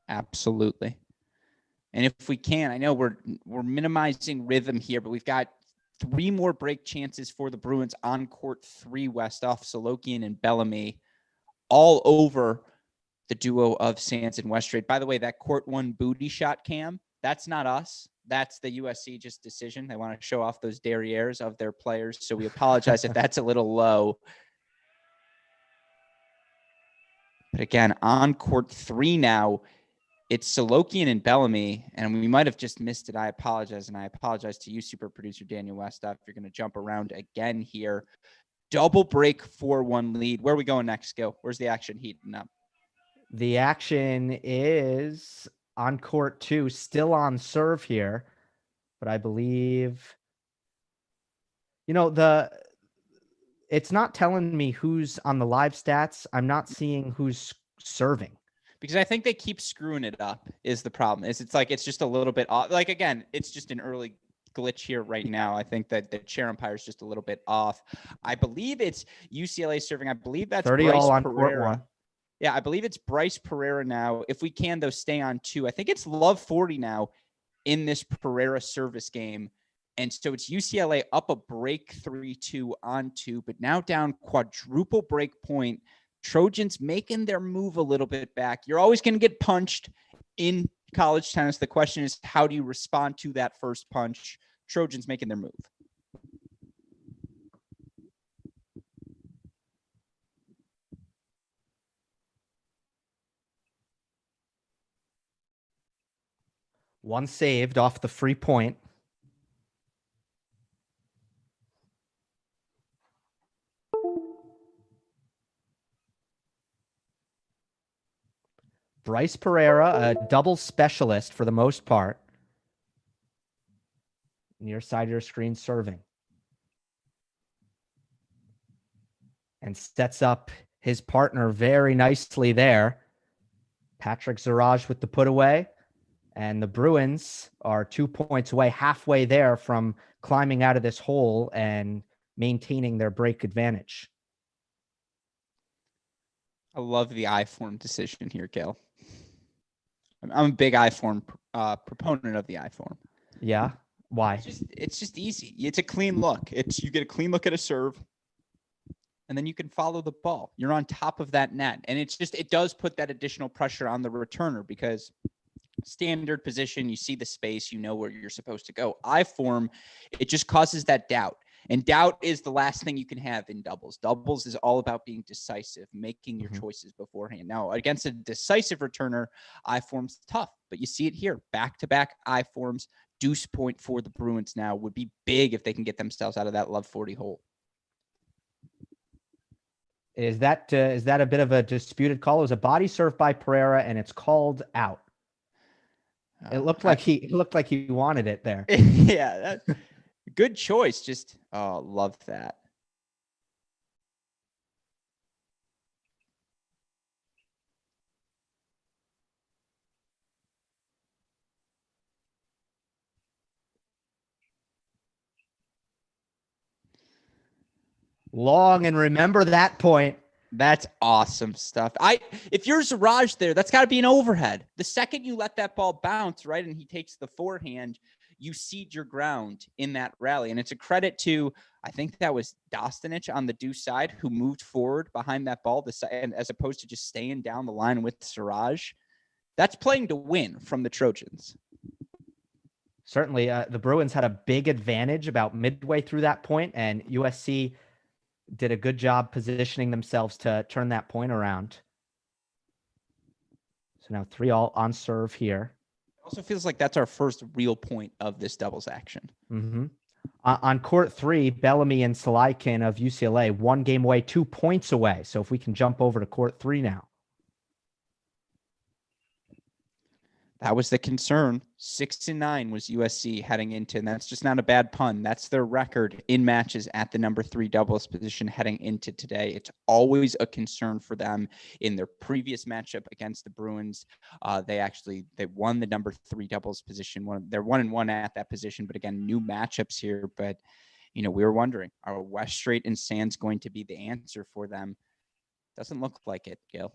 Absolutely. And if we can, I know we're minimizing rhythm here, but we've got 3 more break chances for the Bruins on court 3, Westhoff, Solokian, and Bellamy, all over the duo of Sands and Westrade. By the way, that court 1 booty shot cam, that's not us. That's the USC just decision. They want to show off those derrieres of their players. So we apologize if that's a little low. But again, on court 3 now, it's Solokian and Bellamy, and we might have just missed it. I apologize, and I apologize to you, super producer Daniel Westhoff. You're going to jump around again here. Double break 4-1 lead. Where are we going next, Gil? Where's the action heating up? The action is on court 2, still on serve here, but I believe, it's not telling me who's on the live stats. I'm not seeing who's serving. because I think they keep screwing it up is the problem. It's like it's just a little bit off. Like, again, it's just an early glitch here right now. I think that the chair umpire is just a little bit off. I believe it's UCLA serving. I believe that's 30 Bryce all on Pereira. court one. Yeah, I believe it's Bryce Pereira now. If we can, though, stay on 2. I think it's Love 40 now in this Pereira service game. And so it's UCLA up a break 3-2 on 2, but now down quadruple break point. Trojans making their move a little bit back. You're always going to get punched in college tennis. The question is, how do you respond to that first punch? Trojans making their move. One saved off the free point. Bryce Pereira, a double specialist for the most part. Near side of your screen serving. And sets up his partner very nicely there. Patrick Zaraj with the put away. And the Bruins are 2 points away, halfway there from climbing out of this hole and maintaining their break advantage. I love the I-form decision here, Gil. I'm a big I-form proponent of the I-form. Yeah. Why? It's just easy. It's a clean look. You get a clean look at a serve, and then you can follow the ball. You're on top of that net, and it does put that additional pressure on the returner because standard position, you see the space, you know where you're supposed to go. I-form, it just causes that doubt. And doubt is the last thing you can have in doubles. Doubles is all about being decisive, making your choices beforehand. Now, against a decisive returner, I-form's tough, but you see it here. Back-to-back I-forms, deuce point for the Bruins now would be big if they can get themselves out of that Love 40 hole. Is that a bit of a disputed call? It was a body serve by Pereira, and it's called out. It looked like he wanted it there. Yeah, good choice. Just love that. Long, and remember that point. That's awesome stuff. If you're Zaraj there, that's got to be an overhead. The second you let that ball bounce, right, and he takes the forehand, you cede your ground in that rally. And it's a credit to, I think that was Dostanic on the deuce side who moved forward behind that ball, as opposed to just staying down the line with Zaraj. That's playing to win from the Trojans. Certainly, the Bruins had a big advantage about midway through that point, and USC did a good job positioning themselves to turn that point around. So now 3-all on serve here. It also feels like that's our first real point of this doubles action. Mm-hmm. On court 3, Bellamy and Salaikin of UCLA, 1 game away, 2 points away. So if we can jump over to court 3 now. That was the concern. 6-9 was USC heading into, and that's just not a bad pun. That's their record in matches at the number 3 doubles position heading into today. It's always a concern for them. In their previous matchup against the Bruins, they won the number 3 doubles position. They're 1-1 at that position, but again, new matchups here. But we were wondering, are West Strait and Sands going to be the answer for them? Doesn't look like it, Gil.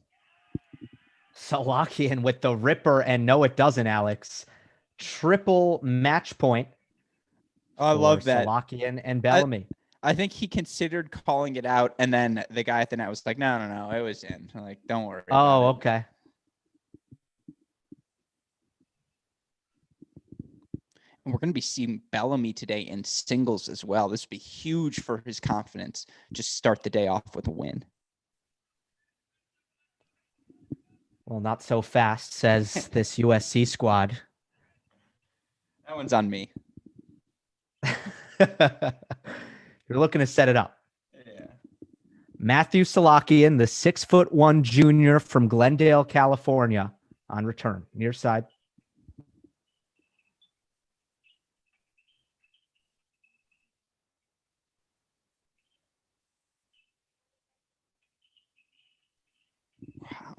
Salakian with the ripper, and no, it doesn't, Alex. Triple match point. I love that. Salakian and Bellamy. I think he considered calling it out, and then the guy at the net was like, no, it was in. I'm like, don't worry. Oh, okay. And we're going to be seeing Bellamy today in singles as well. This would be huge for his confidence. Just start the day off with a win. Well, not so fast, says this USC squad. That one's on me. You're looking to set it up. Yeah. Matthew Salakian, the 6'1" junior from Glendale, California, on return, near side. Wow.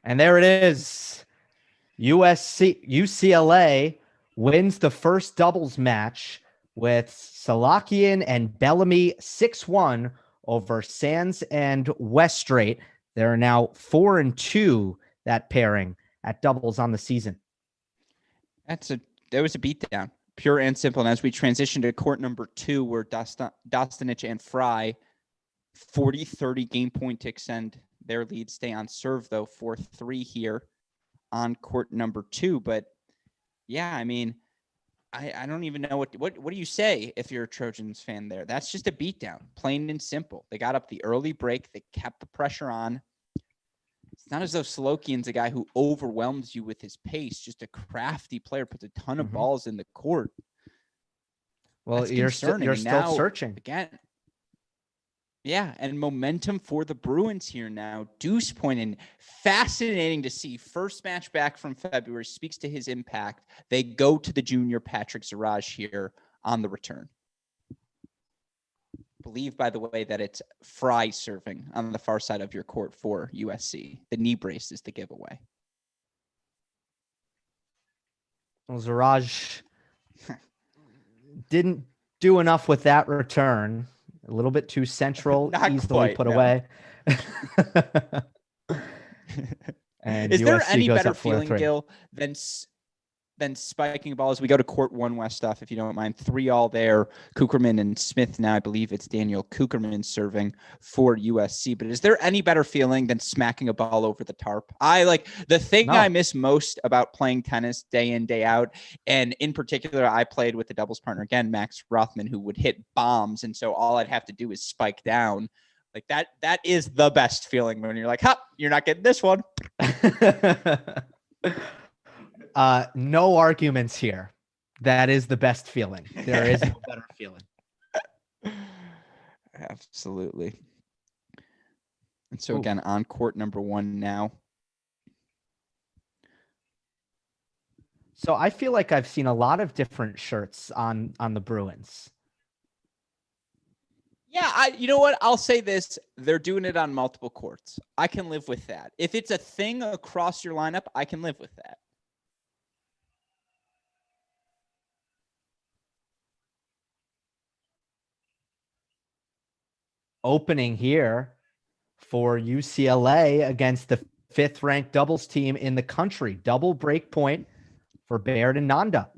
And there it is. UCLA wins the first doubles match with Salakian and Bellamy 6-1 over Sands and Westrate. They're now 4-2, that pairing at doubles on the season. There was a beatdown, pure and simple. And as we transition to court number 2, where Dostanic and Fry 40-30 game point to extend their lead, stay on serve though 4-3 here on court number 2. But yeah, I mean, I don't even know what do you say if you're a Trojans fan there? That's just a beatdown, plain and simple. They got up the early break. They kept the pressure on. It's not as though Solokian's a guy who overwhelms you with his pace, just a crafty player, puts a ton of balls in the court. Well, that's you're concerning. still searching. Again, yeah, and momentum for the Bruins here now. Deuce point in. Fascinating to see. First match back from February speaks to his impact. They go to the junior Patrick Zaraj here on the return. Believe, by the way, that it's Fry serving on the far side of your court for USC. The knee brace is the giveaway. Well, Zaraj didn't do enough with that return. A little bit too central, easily put away. And is there USC any goes better feeling, Gil, than spiking balls? We go to court 1 West stuff, if you don't mind. 3-all there. Kucherman and Smith now. I believe it's Daniel Kucherman serving for USC. But is there any better feeling than smacking a ball over the tarp? The thing I miss most about playing tennis day in, day out, and in particular, I played with the doubles partner, again, Max Rothman, who would hit bombs. And so all I'd have to do is spike down. Like that is the best feeling when you're like, you're not getting this one. No arguments here. That is the best feeling. There is no better feeling. Absolutely. And so again, on court number 1 now. So I feel like I've seen a lot of different shirts on the Bruins. Yeah, you know what? I'll say this. They're doing it on multiple courts. I can live with that. If it's a thing across your lineup, I can live with that. Opening here for UCLA against the 5th-ranked doubles team in the country. Double break point for Baird and Nanda.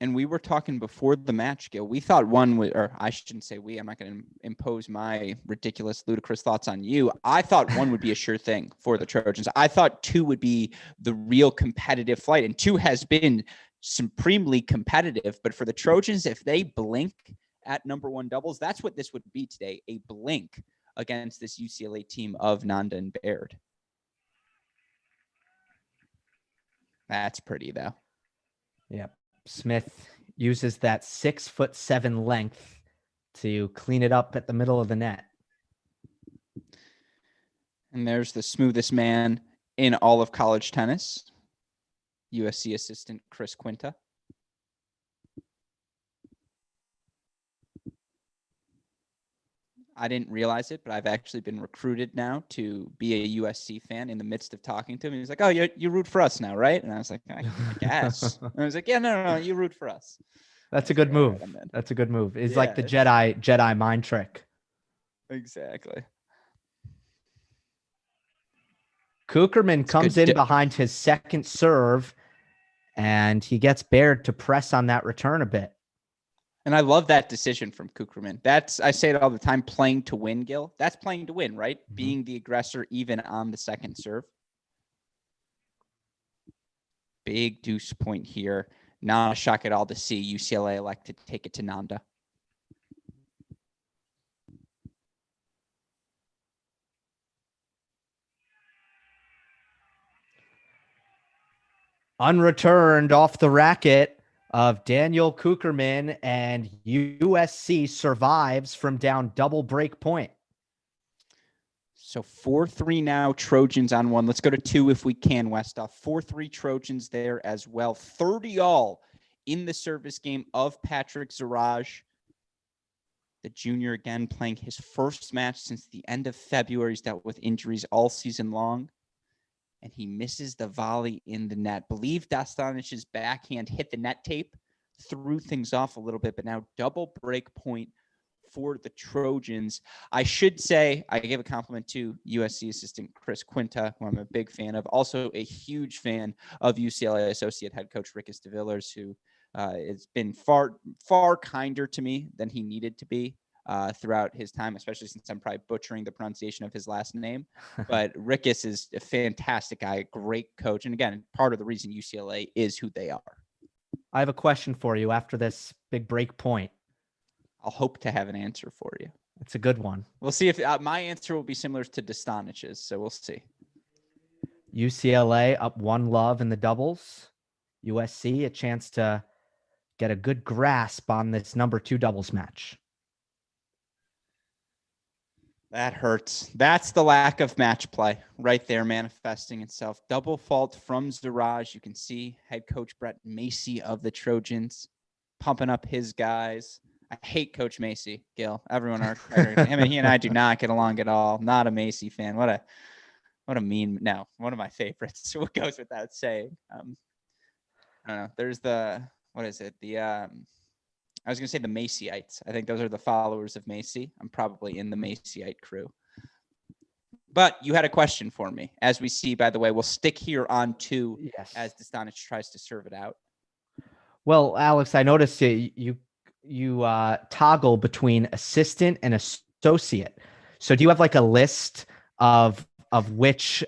And we were talking before the match, Gil. We thought one would, or I shouldn't say we, I'm not going to impose my ridiculous, ludicrous thoughts on you. I thought 1 would be a sure thing for the Trojans. I thought 2 would be the real competitive flight. And 2 has been supremely competitive. But for the Trojans, if they blink at number 1 doubles, that's what this would be today, a blink against this UCLA team of Nanda and Baird. That's pretty, though. Yep. Smith uses that 6'7" length to clean it up at the middle of the net. And there's the smoothest man in all of college tennis, USC assistant Chris Quinta. I didn't realize it, but I've actually been recruited now to be a USC fan in the midst of talking to him. He was like, "Oh, you root for us now, right?" And I was like, I guess. And I was like, "Yeah, no, you root for us." That's a good move. That's a good move. It's like the Jedi mind trick. Exactly. Kucherman comes in behind his second serve, and he gets Baird to press on that return a bit. And I love that decision from Kucherman. I say it all the time, playing to win, Gil. That's playing to win, right? Mm-hmm. Being the aggressor even on the second serve. Big deuce point here. Not a shock at all to see UCLA elect to take it to Nanda. Unreturned off the racket of Daniel Kucherman, and USC survives from down double break point. So 4-3 now, Trojans on 1. Let's go to 2 if we can, Westoff. 4-3 Trojans there as well. 30-all in the service game of Patrick Zaraj. The junior again playing his first match since the end of February. He's dealt with injuries all season long. and he misses the volley in the net. Believe Dostanich's backhand hit the net tape, threw things off a little bit, but now double break point for the Trojans. I should say I gave a compliment to USC assistant Chris Quinta, who I'm a big fan of. Also a huge fan of UCLA associate head coach Rick DeVillers, who has been far kinder to me than he needed to be throughout his time, especially since I'm probably butchering the pronunciation of his last name. But Rickus is a fantastic guy, a great coach. And again, part of the reason UCLA is who they are. I have a question for you after this big break point. I'll hope to have an answer for you. It's a good one. We'll see if my answer will be similar to Dostanich's, so we'll see. UCLA up 1-0 in the doubles. USC a chance to get a good grasp on this number 2 doubles match. That hurts. That's the lack of match play right there manifesting itself. Double fault from Zaraj. You can see head coach Brett Macy of the Trojans pumping up his guys. I hate Coach Macy, Gil. Everyone are him, and he and I do not get along at all. Not a Macy fan. What a mean. No, one of my favorites. What goes without saying. I don't know. There's what is it? I was gonna say the Macyites. I think those are the followers of Macy. I'm probably in the Macyite crew. But you had a question for me. As we see, by the way, we'll stick here on 2 as Dostanic tries to serve it out. Well, Alex, I noticed you toggle between assistant and associate. So do you have like a list of which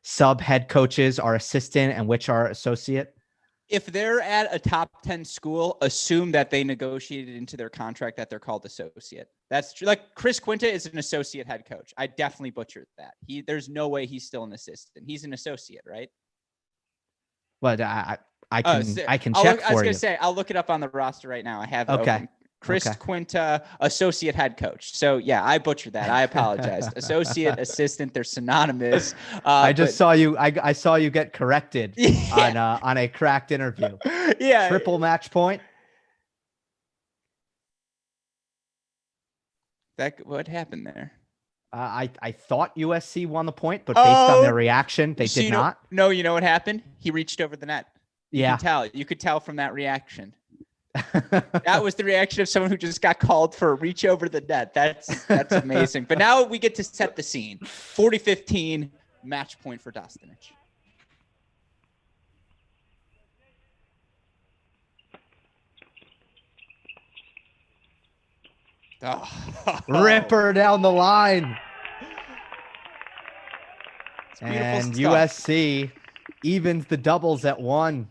sub head coaches are assistant and which are associate? If they're at a top 10 school, assume that they negotiated into their contract that they're called associate. That's true. Like Chris Quinta is an associate head coach. I definitely butchered that. There's no way he's still an assistant. He's an associate, right? But I can check for you. I was going to say, I'll look it up on the roster right now. I have it open. Chris Quinta, associate head coach. So yeah, I butchered that. I apologize. Associate, assistant, they're synonymous. I saw you get corrected on a cracked interview. Yeah. Triple match point. What happened there? I thought USC won the point, but based on their reaction, they did not. No, you know what happened? He reached over the net. You could tell from that reaction. That was the reaction of someone who just got called for a reach over the net. That's amazing. But now we get to set the scene. 40-15, match point for Dostanic. Oh. Ripper down the line. And stuff. USC evens the doubles at 1.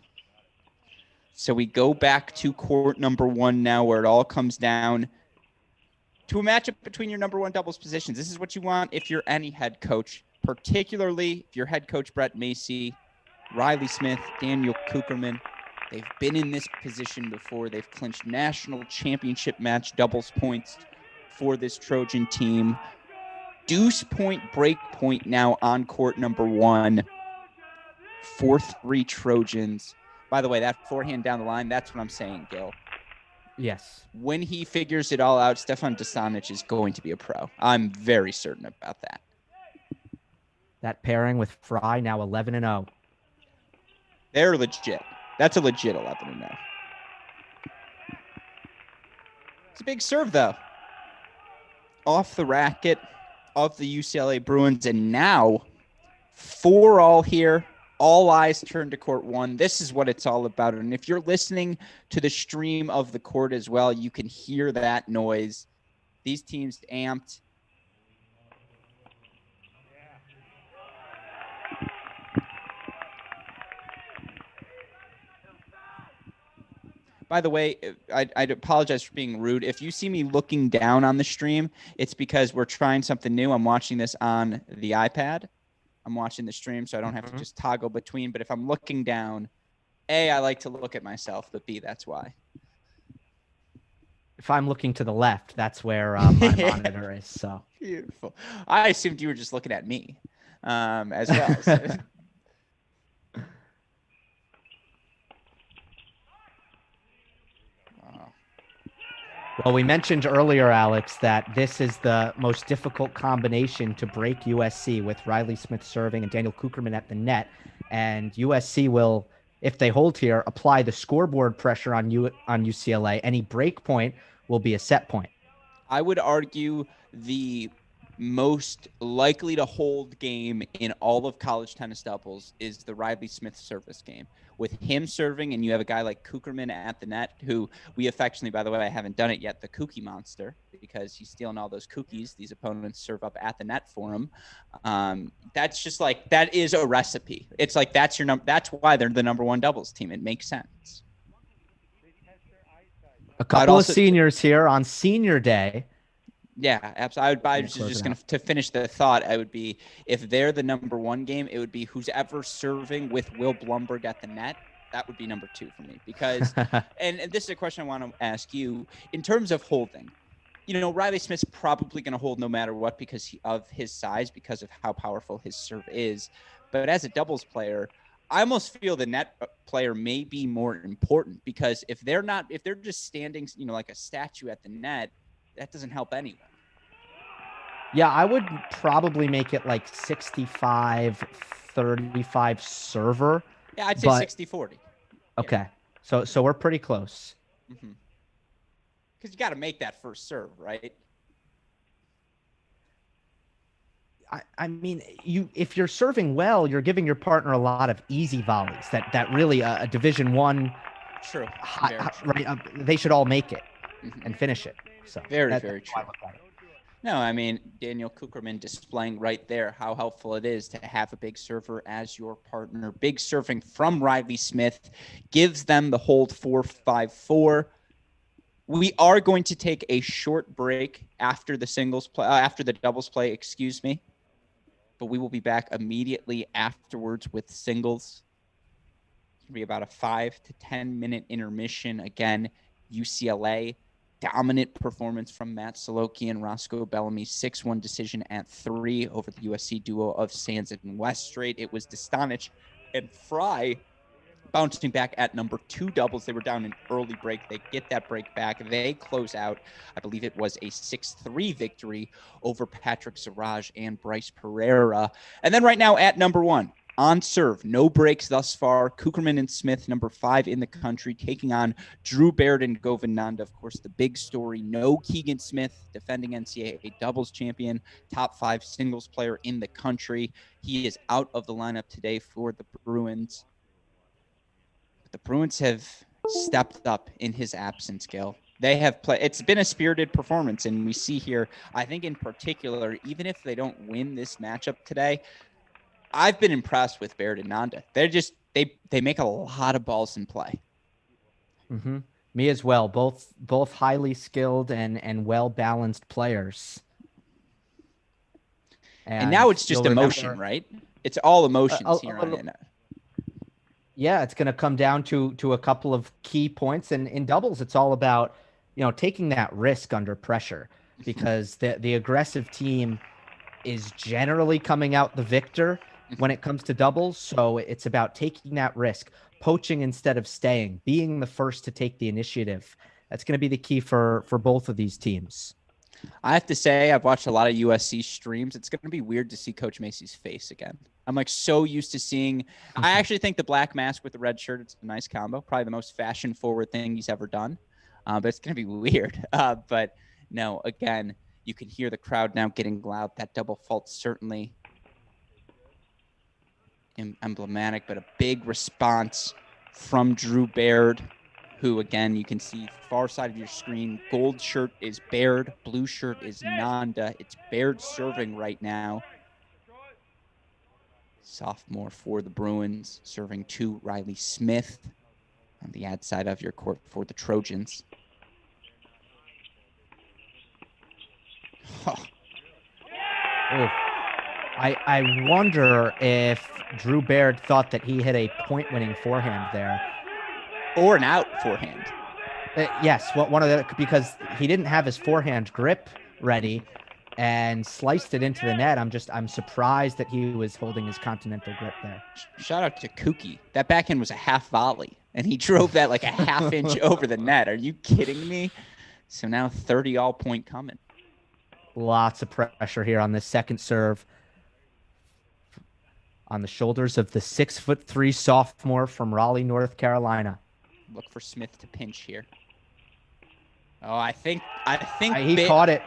So we go back to court number 1 now, where it all comes down to a matchup between your number 1 doubles positions. This is what you want if you're any head coach, particularly if you're head coach Brett Macy, Riley Smith, Daniel Kucherman. They've been in this position before. They've clinched national championship match doubles points for this Trojan team. Deuce point, break point now on court number 1. 4-3 Trojans. By the way, that forehand down the line, that's what I'm saying, Gil. Yes. When he figures it all out, Stefan Dostanic is going to be a pro. I'm very certain about that. That pairing with Fry, now 11-0. They're legit. That's a legit 11-0. It's a big serve, though. Off the racket of the UCLA Bruins, and now 4-all here. All eyes turn to court 1. This is what it's all about. And if you're listening to the stream of the court as well, you can hear that noise. These teams amped. By the way, I'd apologize for being rude. If you see me looking down on the stream, it's because we're trying something new. I'm watching this on the iPad. I'm watching the stream, so I don't have to just toggle between. But if I'm looking down, A, I like to look at myself, but B, that's why. If I'm looking to the left, that's where my monitor is. So beautiful. I assumed you were just looking at me as well. So. Well, we mentioned earlier, Alex, that this is the most difficult combination to break USC with Riley Smith serving and Daniel Kucherman at the net. And USC will, if they hold here, apply the scoreboard pressure on UCLA. Any break point will be a set point. I would argue the most likely to hold game in all of college tennis doubles is the Riley Smith service game. With him serving, and you have a guy like Kucherman at the net, who we affectionately, by the way, I haven't done it yet, the Kookie Monster, because he's stealing all those cookies these opponents serve up at the net for him. That's just like, that is a recipe. It's like, that's your number. That's why they're the number one doubles team. It makes sense. A couple of seniors here on senior day. Yeah, absolutely. I was just going to finish the thought. I would be, if they're the number one game, it would be who's ever serving with Will Blumberg at the net. That would be number two for me, because, and this is a question I want to ask you in terms of holding. You know, Riley Smith's probably going to hold no matter what because of his size, because of how powerful his serve is. But as a doubles player, I almost feel the net player may be more important, because if they're just standing, you know, like a statue at the net, that doesn't help anyone. Yeah, I would probably make it like 65-35 server. Yeah, I'd say 60-40. Okay. Yeah. So we're pretty close. Mm-hmm. Because you got to make that first serve, right? I mean, if you're serving well, you're giving your partner a lot of easy volleys. That really a Division I. True. Right. They should all make it and finish it. So very true. No, I mean, Daniel Kucherman displaying right there how helpful it is to have a big server as your partner. Big serving from Riley Smith gives them the hold 4-5-4. We are going to take a short break after the doubles play, excuse me. But we will be back immediately afterwards with singles. It's going to be about a 5 to 10 minute intermission. Again, UCLA. Dominant performance from Matt Soloki and Roscoe Bellamy. 6-1 decision at 3 over the USC duo of Sands and Weststrait. It was Dostanich and Fry bouncing back at number 2 doubles. They were down an early break. They get that break back. They close out. I believe it was a 6-3 victory over Patrick Zaraj and Bryce Pereira. And then right now at number 1. On serve, no breaks thus far. Kucherman and Smith, number 5 in the country, taking on Drew Baird and Govinanda. Of course, the big story, no Keegan Smith, defending NCAA doubles champion, top 5 singles player in the country. He is out of the lineup today for the Bruins. But the Bruins have stepped up in his absence, Gil. They have played. It's been a spirited performance, and we see here, I think in particular, even if they don't win this matchup today, I've been impressed with Baird and Nanda. They're just they make a lot of balls in play. Mm-hmm. Me as well. Both highly skilled and well balanced players. And now it's just emotion, right? It's all emotions here on it. Yeah, it's going to come down to a couple of key points, and in doubles, it's all about taking that risk under pressure, because the aggressive team is generally coming out the victor when it comes to doubles. So it's about taking that risk, poaching instead of staying, being the first to take the initiative. That's going to be the key for both of these teams. I have to say, I've watched a lot of USC streams. It's going to be weird to see Coach Macy's face again. I'm like so used to seeing, I actually think the black mask with the red shirt, it's a nice combo. Probably the most fashion forward thing he's ever done. But it's going to be weird. But no, again, you can hear the crowd now getting loud. That double fault certainly emblematic, but a big response from Drew Baird, who, again, you can see far side of your screen. Gold shirt is Baird. Blue shirt is Nanda. It's Baird serving right now. Sophomore for the Bruins, serving to Riley Smith on the ad side of your court for the Trojans. Oh. I wonder if Drew Baird thought that he hit a point-winning forehand there. Or an out forehand. Yes, one of the, because he didn't have his forehand grip ready and sliced it into the net. I'm surprised that he was holding his continental grip there. Shout out to Kookie. That backhand was a half volley, and he drove that like a half inch over the net. Are you kidding me? So now 30 all point coming. Lots of pressure here on this second serve. On the shoulders of the 6'3" sophomore from Raleigh, North Carolina. Look for Smith to pinch here. Oh, I think he caught it.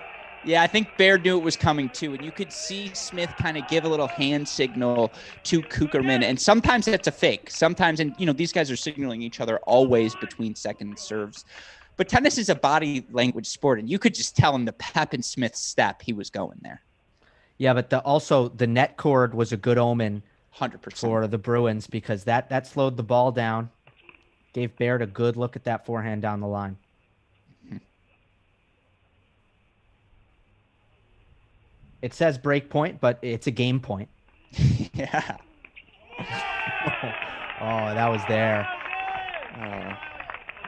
Yeah, I think Baird knew it was coming too, and you could see Smith kind of give a little hand signal to Kucherman, and sometimes that's a fake. Sometimes, and these guys are signaling each other always between second serves. But tennis is a body language sport, and you could just tell in the pep in Smith's step he was going there. Yeah, but also the net cord was a good omen 100% for the Bruins because that slowed the ball down, gave Baird a good look at that forehand down the line. It says break point, but it's a game point. Yeah. Oh, that was there.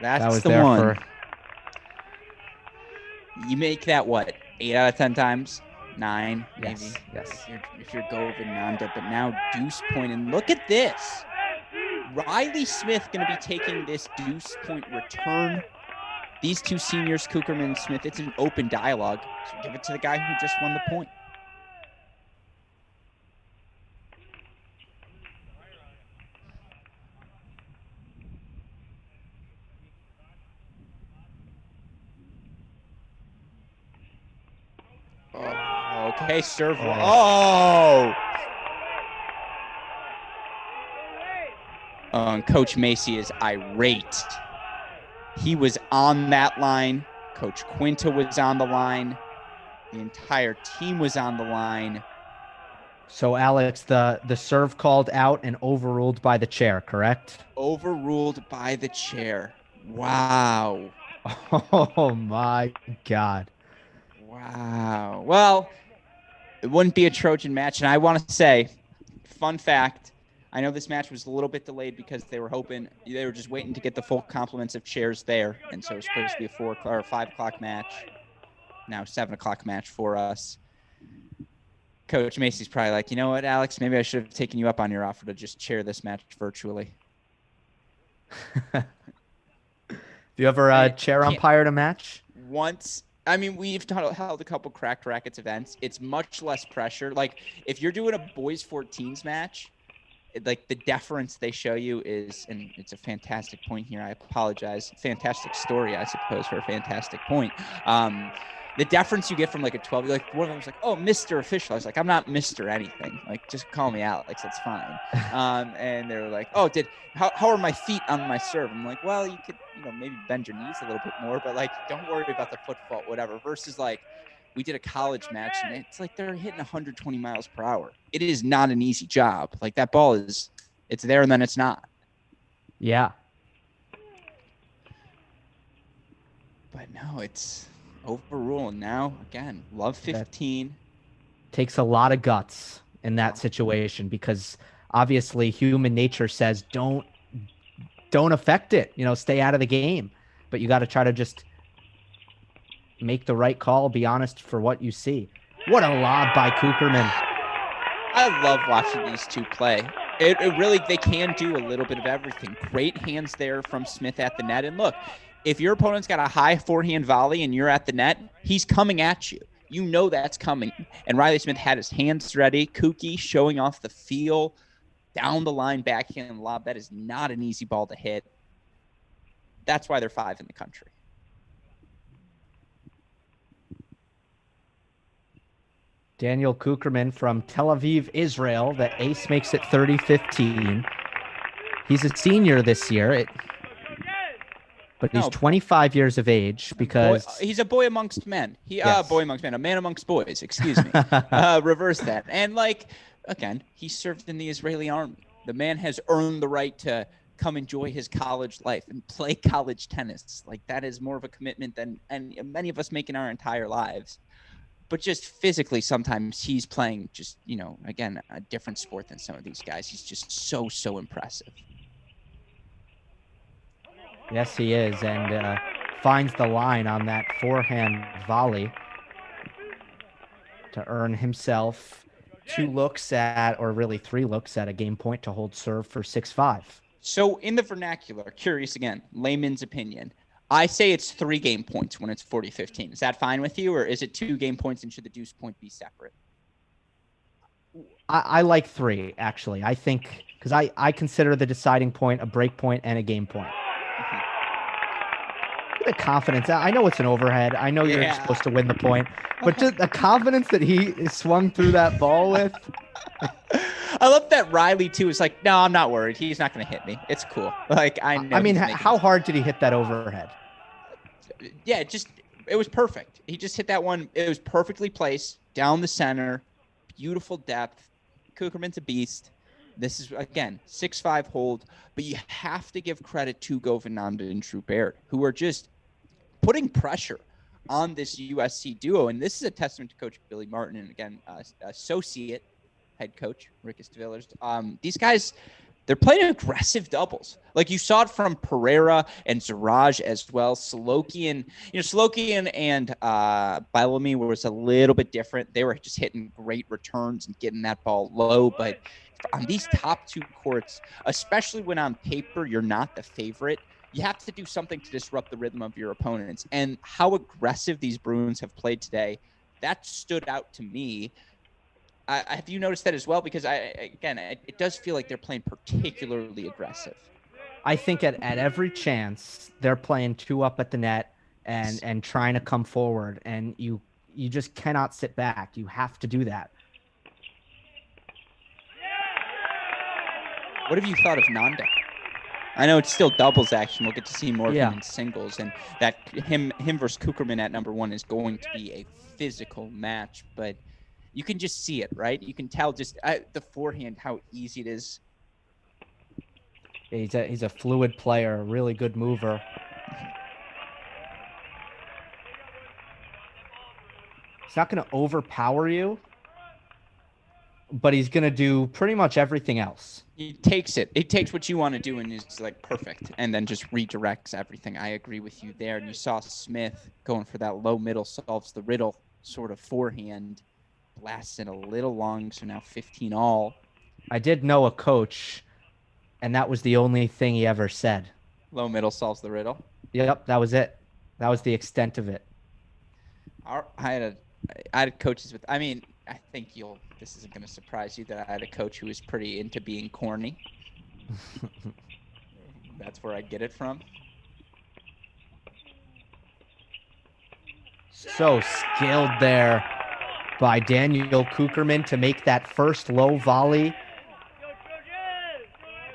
That's that was the there one. You make that, what, 8 out of 10 times? 9, maybe. Yes. If you're Govin Nanda, but now deuce point. And look at this. Riley Smith going to be taking this deuce point return. These two seniors, Kucherman and Smith, it's an open dialogue. So give it to the guy who just won the point. Okay, serve. Oh! And Coach Macy is irate. He was on that line. Coach Quinta was on the line. The entire team was on the line. So, Alex, the serve called out and overruled by the chair, correct? Overruled by the chair. Wow. Oh, my God. Wow. Well, it wouldn't be a Trojan match. And I want to say, fun fact, I know this match was a little bit delayed because they were just waiting to get the full complements of chairs there. And so it was supposed to be a 4 or 5 o'clock match. Now 7 o'clock match for us. Coach Macy's probably like, you know what, Alex, maybe I should have taken you up on your offer to just chair this match virtually. Have you ever chair umpired a match? Once. I mean, we've held a couple Cracked Rackets events. It's much less pressure. Like, if you're doing a boys 14s match, like the deference they show you is, and it's a fantastic point here. I apologize. Fantastic story, I suppose, for a fantastic point. The deference you get from like a 12, like one of them was like, "Oh, Mr. Official." I was like, "I'm not Mr. anything. Like, just call me Alex. That's fine." And they were like, "Oh, how are my feet on my serve?" I'm like, "Well, you could, maybe bend your knees a little bit more, but like, don't worry about the foot fault, whatever." Versus like, we did a college match and it's like they're hitting 120 miles per hour. It is not an easy job. Like that ball it's there and then it's not. Yeah. But no, it's overruled now. Again, love 15. That takes a lot of guts in that situation because obviously human nature says don't affect it, stay out of the game. But you got to try to just make the right call, be honest for what you see. What a lob by Kucherman. I love watching these two play. It really, they can do a little bit of everything. Great hands there from Smith at the net. And look, if your opponent's got a high forehand volley and you're at the net, he's coming at you. You know that's coming. And Riley Smith had his hands ready. Kookie showing off the feel. Down the line, backhand lob. That is not an easy ball to hit. That's why they're 5 in the country. Daniel Kucherman from Tel Aviv, Israel. The ace makes it 30-15. He's a senior this year. But he's 25 years of age because he's a boy amongst men. A man amongst boys. Excuse me. Reverse that. And again, he served in the Israeli army. The man has earned the right to come enjoy his college life and play college tennis. Like that is more of a commitment than many of us make in our entire lives. But just physically, sometimes he's playing just, again, a different sport than some of these guys. He's just so impressive. Yes, he is, and finds the line on that forehand volley to earn himself 3 looks at a game point to hold serve for 6-5. So in the vernacular, curious again, layman's opinion, I say it's 3 game points when it's 40-15. Is that fine with you, or is it 2 game points and should the deuce point be separate? I like 3, actually. I think because I consider the deciding point a break point and a game point. The confidence. I know it's an overhead. I know you're supposed to win the point, but just the confidence that he swung through that ball with. I love that Riley too is like, no, I'm not worried. He's not going to hit me. It's cool. Like I know. I mean, how hard did he hit that overhead? Yeah, it was perfect. He just hit that one. It was perfectly placed down the center. Beautiful depth. Kucherman's a beast. This is, again, 6'5" hold, but you have to give credit to Govananda and Drew Baird, who are just putting pressure on this USC duo. And this is a testament to Coach Billy Martin and, again, associate head coach Rick Villers. These guys, they're playing aggressive doubles. Like you saw it from Pereira and Zaraj as well. Solokian and Bellamy was a little bit different. They were just hitting great returns and getting that ball low. But on these top 2 courts, especially when on paper you're not the favorite, you have to do something to disrupt the rhythm of your opponents. And how aggressive these Bruins have played today, that stood out to me. Have you noticed that as well? Because it does feel like they're playing particularly aggressive. I think at every chance they're playing 2 up at the net and trying to come forward, and you just cannot sit back. You have to do that. What have you thought of Nanda? I know it's still doubles action. We'll get to see more of him in singles, and that him versus Kucherman at number 1 is going to be a physical match, but you can just see it, right? You can tell just the forehand, how easy it is. He's a fluid player, a really good mover. He's not going to overpower you, but he's going to do pretty much everything else. He takes it. He takes what you want to do and is like perfect, and then just redirects everything. I agree with you there. And you saw Smith going for that low middle solves the riddle sort of forehand. Lasted a little long, so now 15 all. I did know a coach, and that was the only thing he ever said. Low middle solves the riddle. Yep, that was it. That was the extent of it. I had coaches with. I mean, I think this isn't going to surprise you that I had a coach who was pretty into being corny. That's where I get it from. So skilled there by Daniel Kucherman to make that first low volley.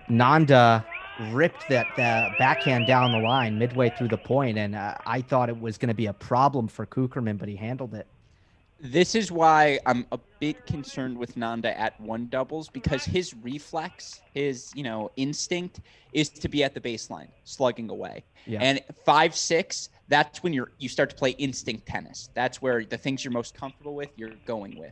Nanda ripped that backhand down the line midway through the point, and I thought it was going to be a problem for Kucherman, but he handled it. This is why I'm a bit concerned with Nanda at 1 doubles, because his reflex, his instinct is to be at the baseline, slugging away. Yeah. And 5-6, that's when you start to play instinct tennis. That's where the things you're most comfortable with, you're going with.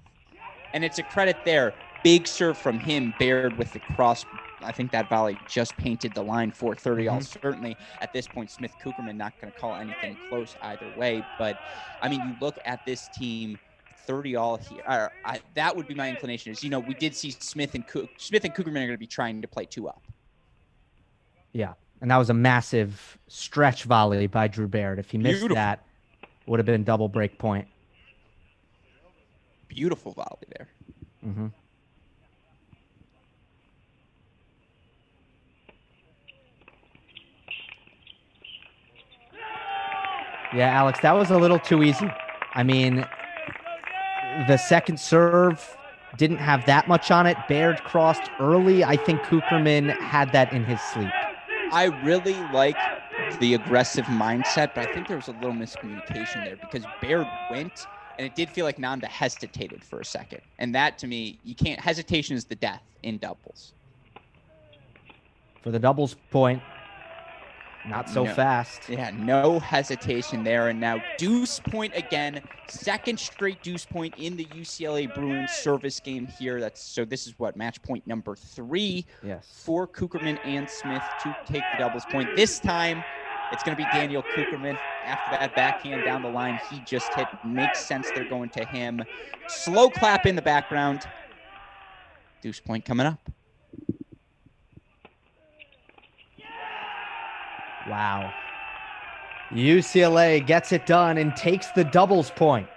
And it's a credit there. Big serve from him, Baird with the cross. I think that volley just painted the line for 30 all. Certainly at this point, Smith Kucherman not going to call anything close either way. But I mean, you look at this team, 30 all here. That would be my inclination. Is we did see Smith and Kucherman are going to be trying to play 2 up. Yeah, and that was a massive stretch volley by Drew Baird. If he missed that, would have been double break point. Beautiful volley there. Mm-hmm. Yeah, Alex, that was a little too easy. I mean, the second serve didn't have that much on it. Baird crossed early. I think Kucherman had that in his sleep. I really like the aggressive mindset, but I think there was a little miscommunication there because Baird went, and it did feel like Nanda hesitated for a second. And that, to me, hesitation is the death in doubles. For the doubles point, not so fast. Yeah, no hesitation there. And now deuce point again. Second straight deuce point in the UCLA Bruins service game here. So this is match point number 3 for Kucherman and Smith to take the doubles point. This time, it's going to be Daniel Kucherman. After that backhand down the line, he just hit. Makes sense they're going to him. Slow clap in the background. Deuce point coming up. Wow. UCLA gets it done and takes the doubles point.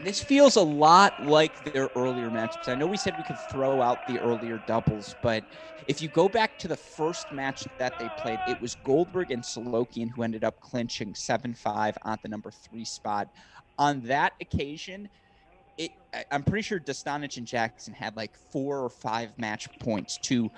This feels a lot like their earlier matchups. I know we said we could throw out the earlier doubles, but if you go back to the first match that they played, it was Goldberg and Solokian who ended up clinching 7-5 on the number 3 spot. On that occasion, I'm pretty sure Dostanic and Jackson had like 4 or 5 match points to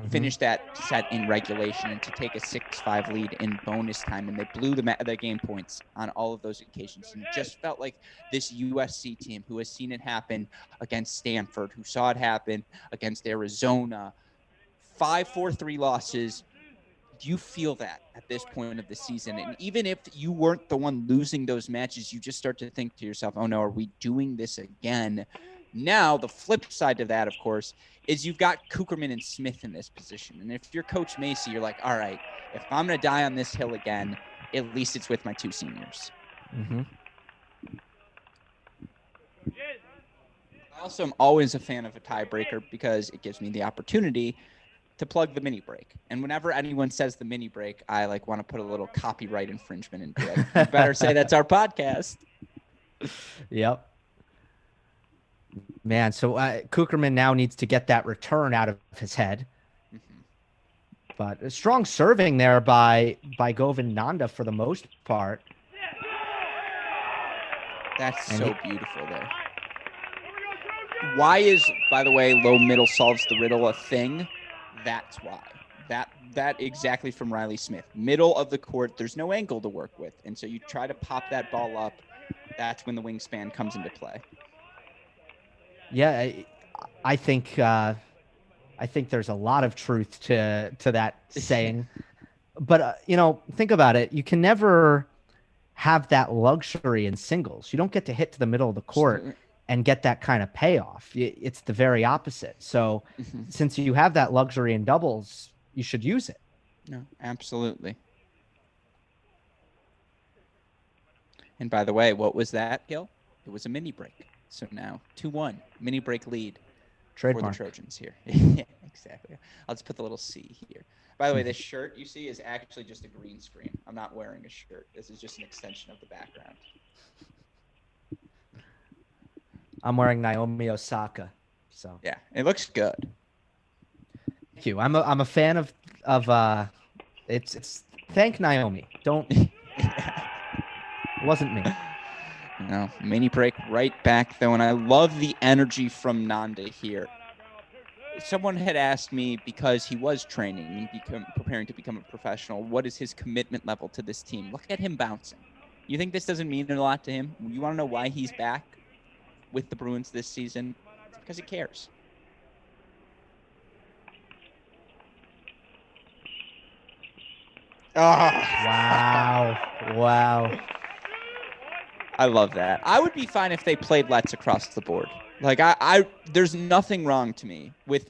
finish that set in regulation and to take a 6-5 lead in bonus time. And they blew the game points on all of those occasions. And just felt like this USC team who has seen it happen against Stanford, who saw it happen against Arizona, 5-4-3 losses. You feel that at this point of the season. And even if you weren't the one losing those matches, you just start to think to yourself, oh no, are we doing this again? Now, the flip side of that, of course, is you've got Kucherman and Smith in this position. And if you're Coach Macy, you're like, all right, if I'm going to die on this hill again, at least it's with my 2 seniors. I also am always a fan of a tiebreaker because it gives me the opportunity to plug the mini break. And whenever anyone says the mini break, I want to put a little copyright infringement into it. You better say that's our podcast. Yep. Man, so Kucherman now needs to get that return out of his head. But a strong serving there by Govind Nanda for the most part. That's so beautiful there. Why is, by the way, low middle solves the riddle a thing? That's why. That exactly from Riley Smith. Middle of the court, there's no angle to work with. And so you try to pop that ball up. That's when the wingspan comes into play. Yeah, I think there's a lot of truth to that saying. But, think about it. You can never have that luxury in singles. You don't get to hit to the middle of the court and get that kind of payoff. It's the very opposite. So since you have that luxury in doubles, you should use it. No, absolutely. And by the way, what was that, Gil? It was a mini break. So now 2-1 mini break lead for the Trojans here. Yeah, exactly. I'll just put the little C here. By the way, this shirt you see is actually just a green screen. I'm not wearing a shirt. This is just an extension of the background. I'm wearing Naomi Osaka. So yeah, it looks good. Thank you. I'm a fan of it's thank Naomi. Don't it wasn't me. No, mini break right back though, and I love the energy from Nanda here. Someone had asked me, because he was training and preparing to become a professional, what is his commitment level to this team? Look at him bouncing. You think this doesn't mean a lot to him? You want to know why he's back with the Bruins this season? It's because he cares. Oh. Wow. I love that. I would be fine if they played Let's across the board. There's nothing wrong to me with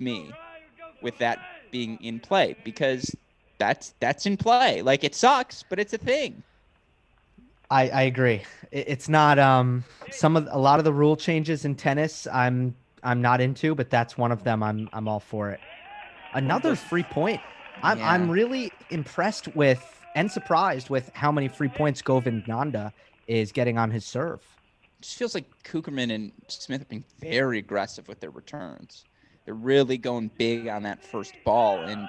that being in play, because that's in play. It sucks, but it's a thing. I agree. It's not a lot of the rule changes in tennis I'm not into, but that's one of them. I'm all for it. Another free point. I'm really impressed with and surprised with how many free points Govind Nanda is getting on his serve. It just feels like Kucherman and Smith have been very aggressive with their returns. They're really going big on that first ball. And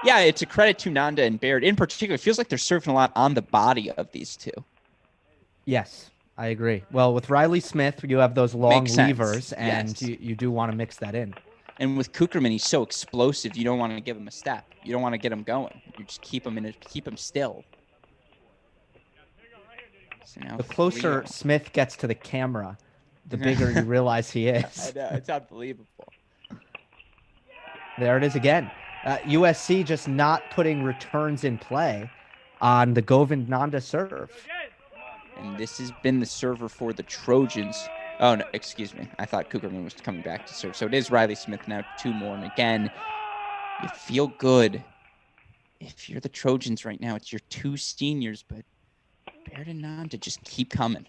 yeah, it's a credit to Nanda and Baird in particular. It feels like they're serving a lot on the body of these two. Yes, I agree. Well, with Riley Smith, you have those long levers, and you do want to mix that in. And with Kucherman, he's so explosive, you don't want to give him a step. You don't want to get him going. You just keep him still. So the closer Smith gets to the camera, the bigger you realize he is. I know, it's unbelievable. There it is again. USC just not putting returns in play on the Govind Nanda serve. And this has been the server for the Trojans. Oh, no, excuse me. I thought Kucherman was coming back to serve. So it is Riley Smith now, 2 more. And again, you feel good. If you're the Trojans right now, it's your 2 seniors, but Baird and Nanda just keep coming.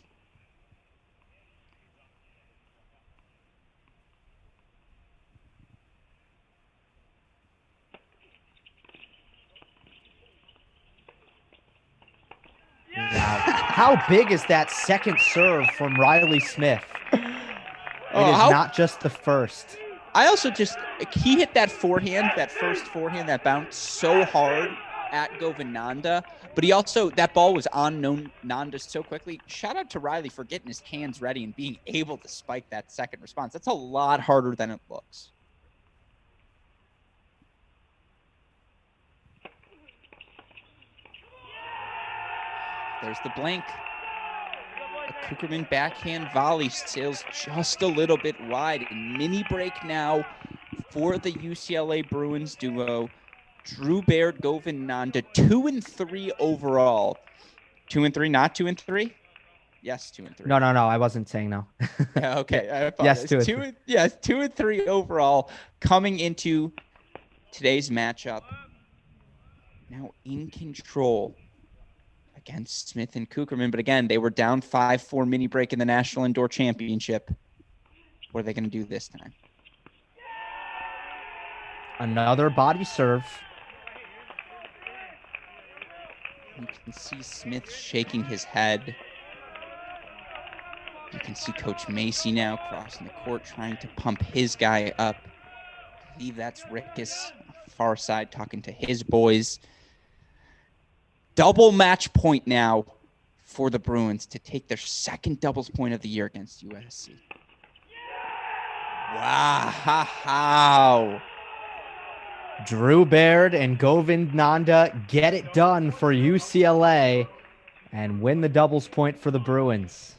How big is that second serve from Riley Smith? It is not just the first. I also he hit that first forehand that bounced so hard at Govinanda, but he also, that ball was on Nanda so quickly. Shout out to Riley for getting his hands ready and being able to spike that second response. That's a lot harder than it looks. There's the blank. A Kucherman backhand volley sails just a little bit wide. Mini break now for the UCLA Bruins duo. Drew Baird, Govinanda, 2-3 overall. 2-3, not 2-3? Yes, 2-3. No. I wasn't saying no. Yeah, okay. I apologize. Yes, 2-3. Yes, 2-3 overall coming into today's matchup. Now in control against Smith and Kucherman. But again, they were down 5-4 mini break in the National Indoor Championship. What are they going to do this time? Another body serve. You can see Smith shaking his head. You can see Coach Macy now crossing the court, trying to pump his guy up. I believe that's Rickus on the far side talking to his boys. Double match point now for the Bruins to take their second doubles point of the year against USC. Wow. Drew Baird and Govinanda get it done for UCLA and win the doubles point for the Bruins.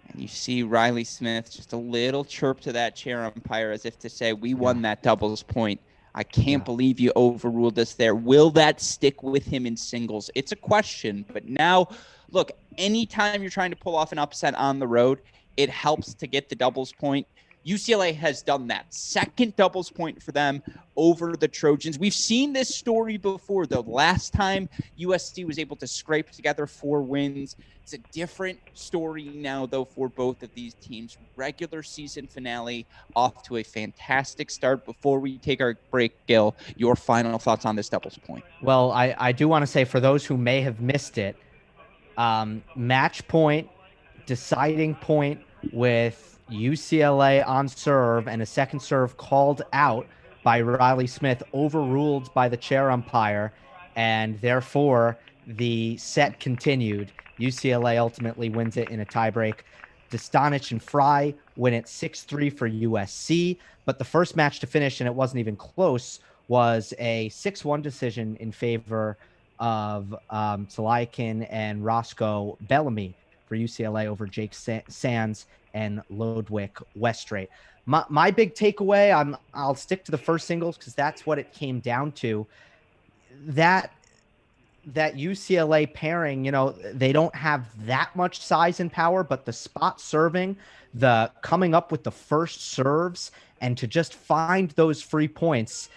And you see Riley Smith, just a little chirp to that chair umpire as if to say, we won that doubles point. I can't believe you overruled us there. Will that stick with him in singles? It's a question. But now, look, anytime you're trying to pull off an upset on the road, it helps to get the doubles point. UCLA has done that. Second doubles point for them over the Trojans. We've seen this story before, though. Last time USC was able to scrape together 4 wins. It's a different story now, though, for both of these teams. Regular season finale off to a fantastic start. Before we take our break, Gil, your final thoughts on this doubles point? Well, I do want to say, for those who may have missed it, match point, deciding point with UCLA on serve and a second serve called out by Riley Smith, overruled by the chair umpire, and therefore the set continued. UCLA ultimately wins it in a tiebreak. Dostanic and Fry win it 6-3 for USC, but the first match to finish, and it wasn't even close, was a 6-1 decision in favor of Tsalakin and Roscoe Bellamy for UCLA over Jake Sands and Lodwick Westrate. My big takeaway, I'll stick to the first singles because that's what it came down to. That UCLA pairing, they don't have that much size and power, but the spot serving, the coming up with the first serves, and to just find those free points,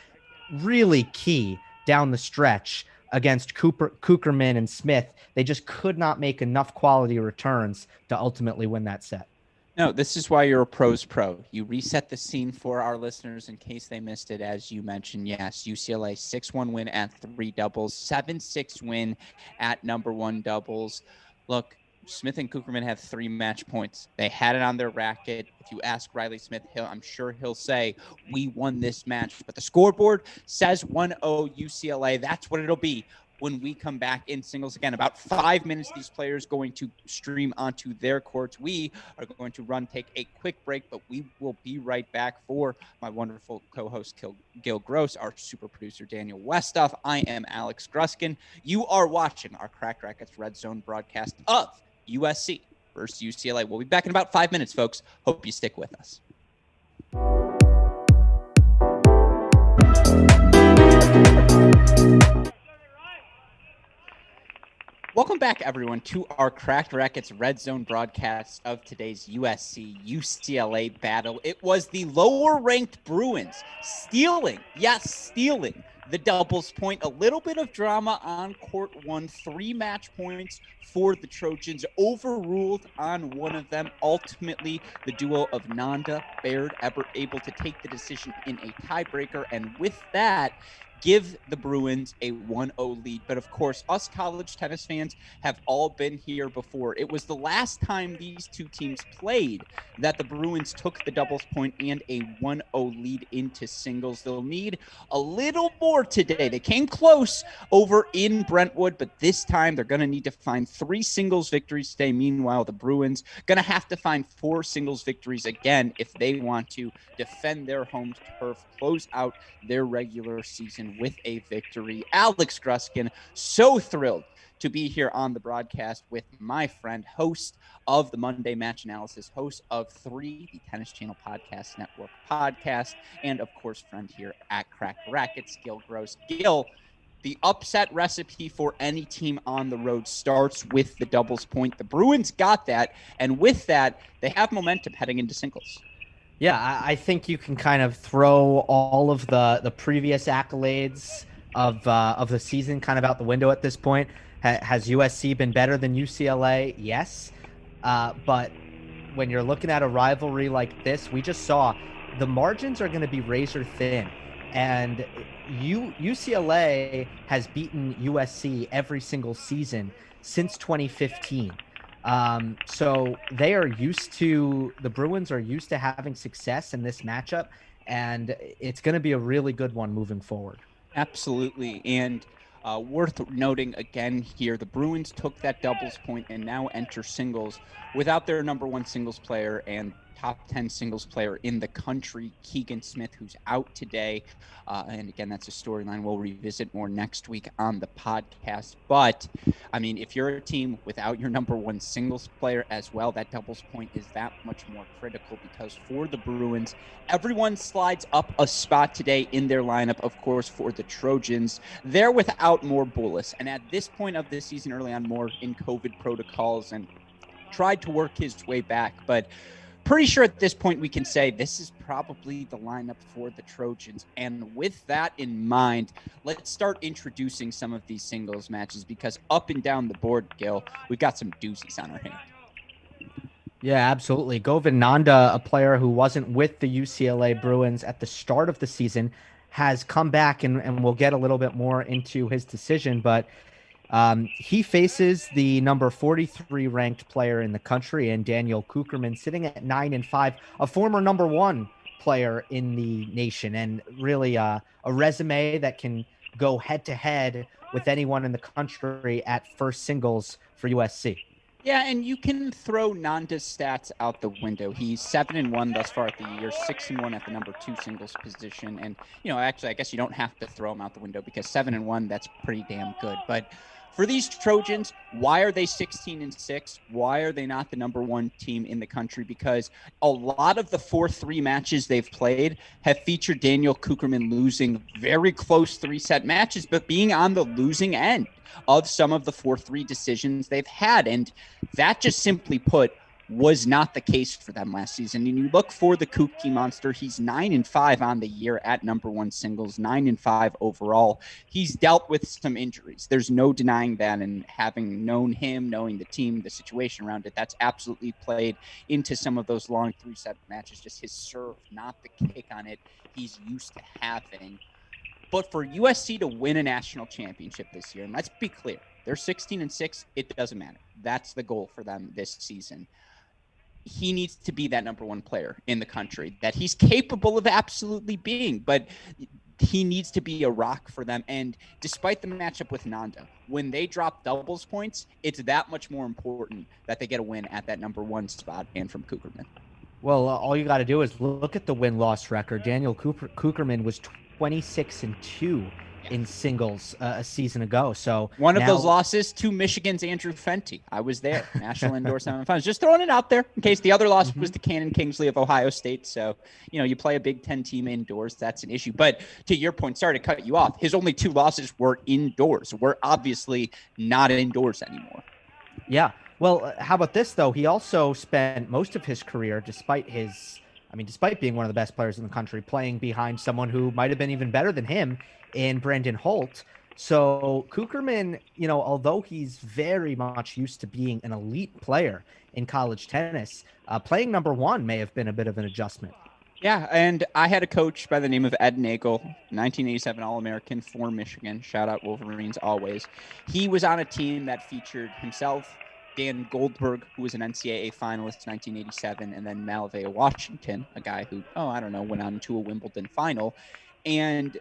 really key down the stretch against Kucherman and Smith. They just could not make enough quality returns to ultimately win that set. No, this is why you're a pro's pro. You reset the scene for our listeners in case they missed it. As you mentioned, yes, UCLA 6-1 win at 3 doubles, 7-6 win at number 1 doubles. Look, Smith and Kucherman have 3 match points. They had it on their racket. If you ask Riley Smith, I'm sure he'll say, we won this match. But the scoreboard says 1-0 UCLA. That's what it'll be when we come back in singles again. About 5 minutes, these players going to stream onto their courts. We are going to take a quick break, but we will be right back for my wonderful co-host, Gil Gross, our super producer, Daniel Westoff. I am Alex Gruskin. You are watching our Cracked Racquets Redzone broadcast of USC versus UCLA. We'll be back in about 5 minutes, folks. Hope you stick with us. Welcome back, everyone, to our Cracked Racquets Redzone broadcast of today's USC-UCLA battle. It was the lower-ranked Bruins stealing the doubles point. A little bit of drama on court 1, 3 match points for the Trojans, overruled on one of them. Ultimately, the duo of Nanda, Baird, able to take the decision in a tiebreaker, and with that, give the Bruins a 1-0 lead. But of course, us college tennis fans have all been here before. It was the last time these two teams played that the Bruins took the doubles point and a 1-0 lead into singles. They'll need a little more today. They came close over in Brentwood, but this time they're going to need to find 3 singles victories today. Meanwhile, the Bruins going to have to find 4 singles victories again if they want to defend their home turf, close out their regular season with a victory. Alex Gruskin, so thrilled to be here on the broadcast with my friend, host of the Monday Match Analysis, host of 3, the Tennis Channel Podcast Network podcast, and of course, friend here at Crack Rackets, Gil Gross. Gil, the upset recipe for any team on the road starts with the doubles point. The Bruins got that, and with that, they have momentum heading into singles. Yeah, I think you can kind of throw all of the previous accolades of the season kind of out the window at this point. Has USC been better than UCLA? Yes, but when you're looking at a rivalry like this, we just saw the margins are going to be razor thin, and UCLA has beaten USC every single season since 2015. So the Bruins are used to having success in this matchup, and it's going to be a really good one moving forward. Absolutely. And worth noting again here, the Bruins took that doubles point and now enter singles without their number 1 singles player and top 10 singles player in the country, Keegan Smith, who's out today. And again, that's a storyline we'll revisit more next week on the podcast. But I mean, if you're a team without your number 1 singles player as well, that doubles point is that much more critical, because for the Bruins, everyone slides up a spot today in their lineup. Of course, for the Trojans, they're without Moore Bullis. And at this point of the season, early on, Moore in COVID protocols and tried to work his way back. But pretty sure at this point we can say this is probably the lineup for the Trojans. And with that in mind, let's start introducing some of these singles matches, because up and down the board, Gil, we've got some doozies on our hand. Yeah, absolutely. Govind Nanda, a player who wasn't with the UCLA Bruins at the start of the season, has come back, and we'll get a little bit more into his decision, but he faces the number 43 ranked player in the country, and Daniel Kucherman, sitting at 9-5, a former number 1 player in the nation, and really a resume that can go head to head with anyone in the country at first singles for USC. Yeah, and you can throw Nanda's stats out the window. He's 7-1 thus far at the year, 6-1 at the number 2 singles position. And, actually, I guess you don't have to throw him out the window, because 7-1, that's pretty damn good. But for these Trojans, why are they 16-6? Why are they not the number 1 team in the country? Because a lot of the 4-3 matches they've played have featured Daniel Kucherman losing very close 3-set matches, but being on the losing end of some of the 4-3 decisions they've had. And that, just simply put, was not the case for them last season. And you look for the Kookie Monster, he's 9-5 on the year at number 1 singles, 9-5 overall. He's dealt with some injuries. There's no denying that. And having known him, knowing the team, the situation around it, that's absolutely played into some of those long 3-set matches. Just his serve, not the kick on it he's used to having. But for USC to win a national championship this year, and let's be clear, they're 16-6, it doesn't matter. That's the goal for them this season. He needs to be that number 1 player in the country that he's capable of absolutely being, but he needs to be a rock for them. And despite the matchup with Nanda, when they drop doubles points, it's that much more important that they get a win at that number 1 spot and from Kucherman. Well, all you got to do is look at the win-loss record. Daniel Kucherman was 26-2 in singles a season ago. So one of those losses to Michigan's Andrew Fenty. I was there. National Indoor Semifinals. Just throwing it out there in case the other loss was to Cannon Kingsley of Ohio State. So, you play a Big Ten team indoors. That's an issue. But to your point, sorry to cut you off, his only 2 losses were indoors. We're obviously not indoors anymore. Yeah. Well, how about this, though? He also spent most of his career, despite being one of the best players in the country, playing behind someone who might have been even better than him in Brendan Holt. So Kucherman, although he's very much used to being an elite player in college tennis, playing number 1 may have been a bit of an adjustment. Yeah, and I had a coach by the name of Ed Nagel, 1987 All-American for Michigan. Shout out Wolverines always. He was on a team that featured himself, Dan Goldberg, who was an NCAA finalist 1987, and then Malavea Washington, a guy who, I don't know, went on to a Wimbledon final. And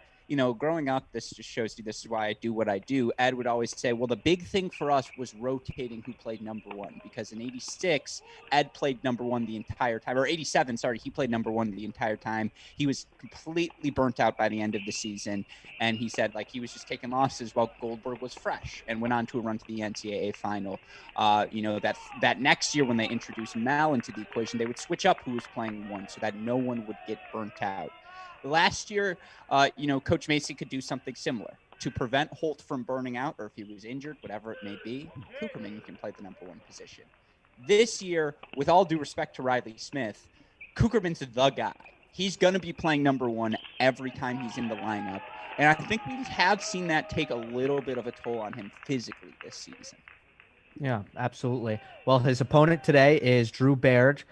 growing up, this just shows you this is why I do what I do. Ed would always say, well, the big thing for us was rotating who played number one, because in 86, Ed played number one the entire time, or 87, sorry, he played number one the entire time. He was completely burnt out by the end of the season. And he said, like, he was just taking losses while Goldberg was fresh and went on to a run to the NCAA final. That next year when they introduced Mal into the equation, they would switch up who was playing one so that no one would get burnt out. Last year, Coach Macy could do something similar to prevent Holt from burning out, or if he was injured, whatever it may be. Kucherman can play the number one position. This year, with all due respect to Riley Smith, Kucherman's the guy. He's going to be playing number one every time he's in the lineup. And I think we have seen that take a little bit of a toll on him physically this season. Yeah, absolutely. Well, his opponent today is Drew Baird,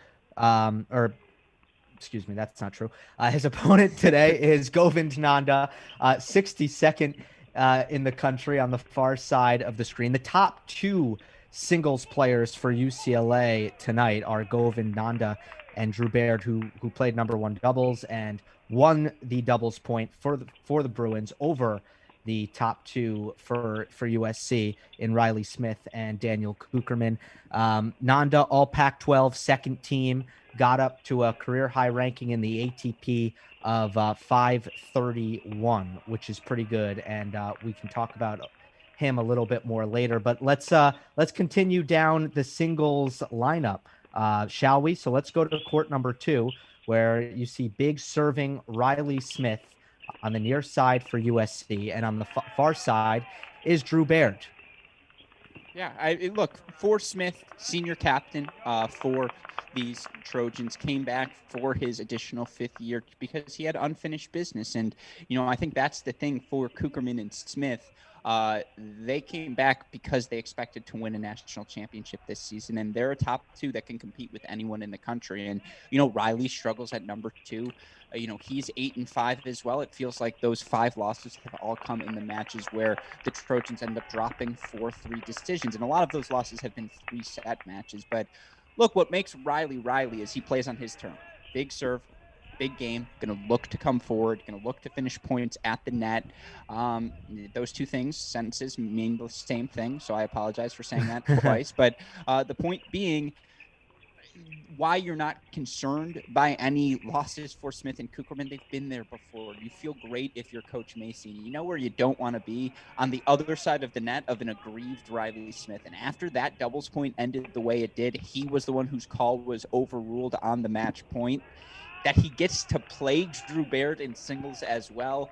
excuse me, that's not true. His opponent today is Govind Nanda, 62nd in the country on the far side of the screen. The top two singles players for UCLA tonight are Govind Nanda and Drew Baird, who played number one doubles and won the doubles point for the Bruins over the top two for USC in Riley Smith and Daniel Kucherman. Nanda, all Pac-12 second team, got up to a career high ranking in the ATP of 531, which is pretty good. And we can talk about him a little bit more later. But let's continue down the singles lineup, shall we? So let's go to court number 2, where you see big serving Riley Smith on the near side for USC, and on the far side is Drew Baird. Yeah, look, for Smith, senior captain for these Trojans, came back for his additional 5th year because he had unfinished business. And, I think that's the thing for Kucherman and Smith. They came back because they expected to win a national championship this season, and they're a top two that can compete with anyone in the country. And, Riley struggles at number 2. He's 8-5 as well. It feels like those 5 losses have all come in the matches where the Trojans end up dropping 4-3 decisions. And a lot of those losses have been 3-set matches. But look, what makes Riley is he plays on his terms. Big serve, big game, going to look to come forward, going to look to finish points at the net. Those two sentences mean the same thing, so I apologize for saying that twice. But the point being, why you're not concerned by any losses for Smith and Kucherman. They've been there before. You feel great if you're Coach Macy. You know where you don't want to be? On the other side of the net of an aggrieved Riley Smith. And after that doubles point ended the way it did, he was the one whose call was overruled on the match point. That he gets to play Drew Baird in singles as well.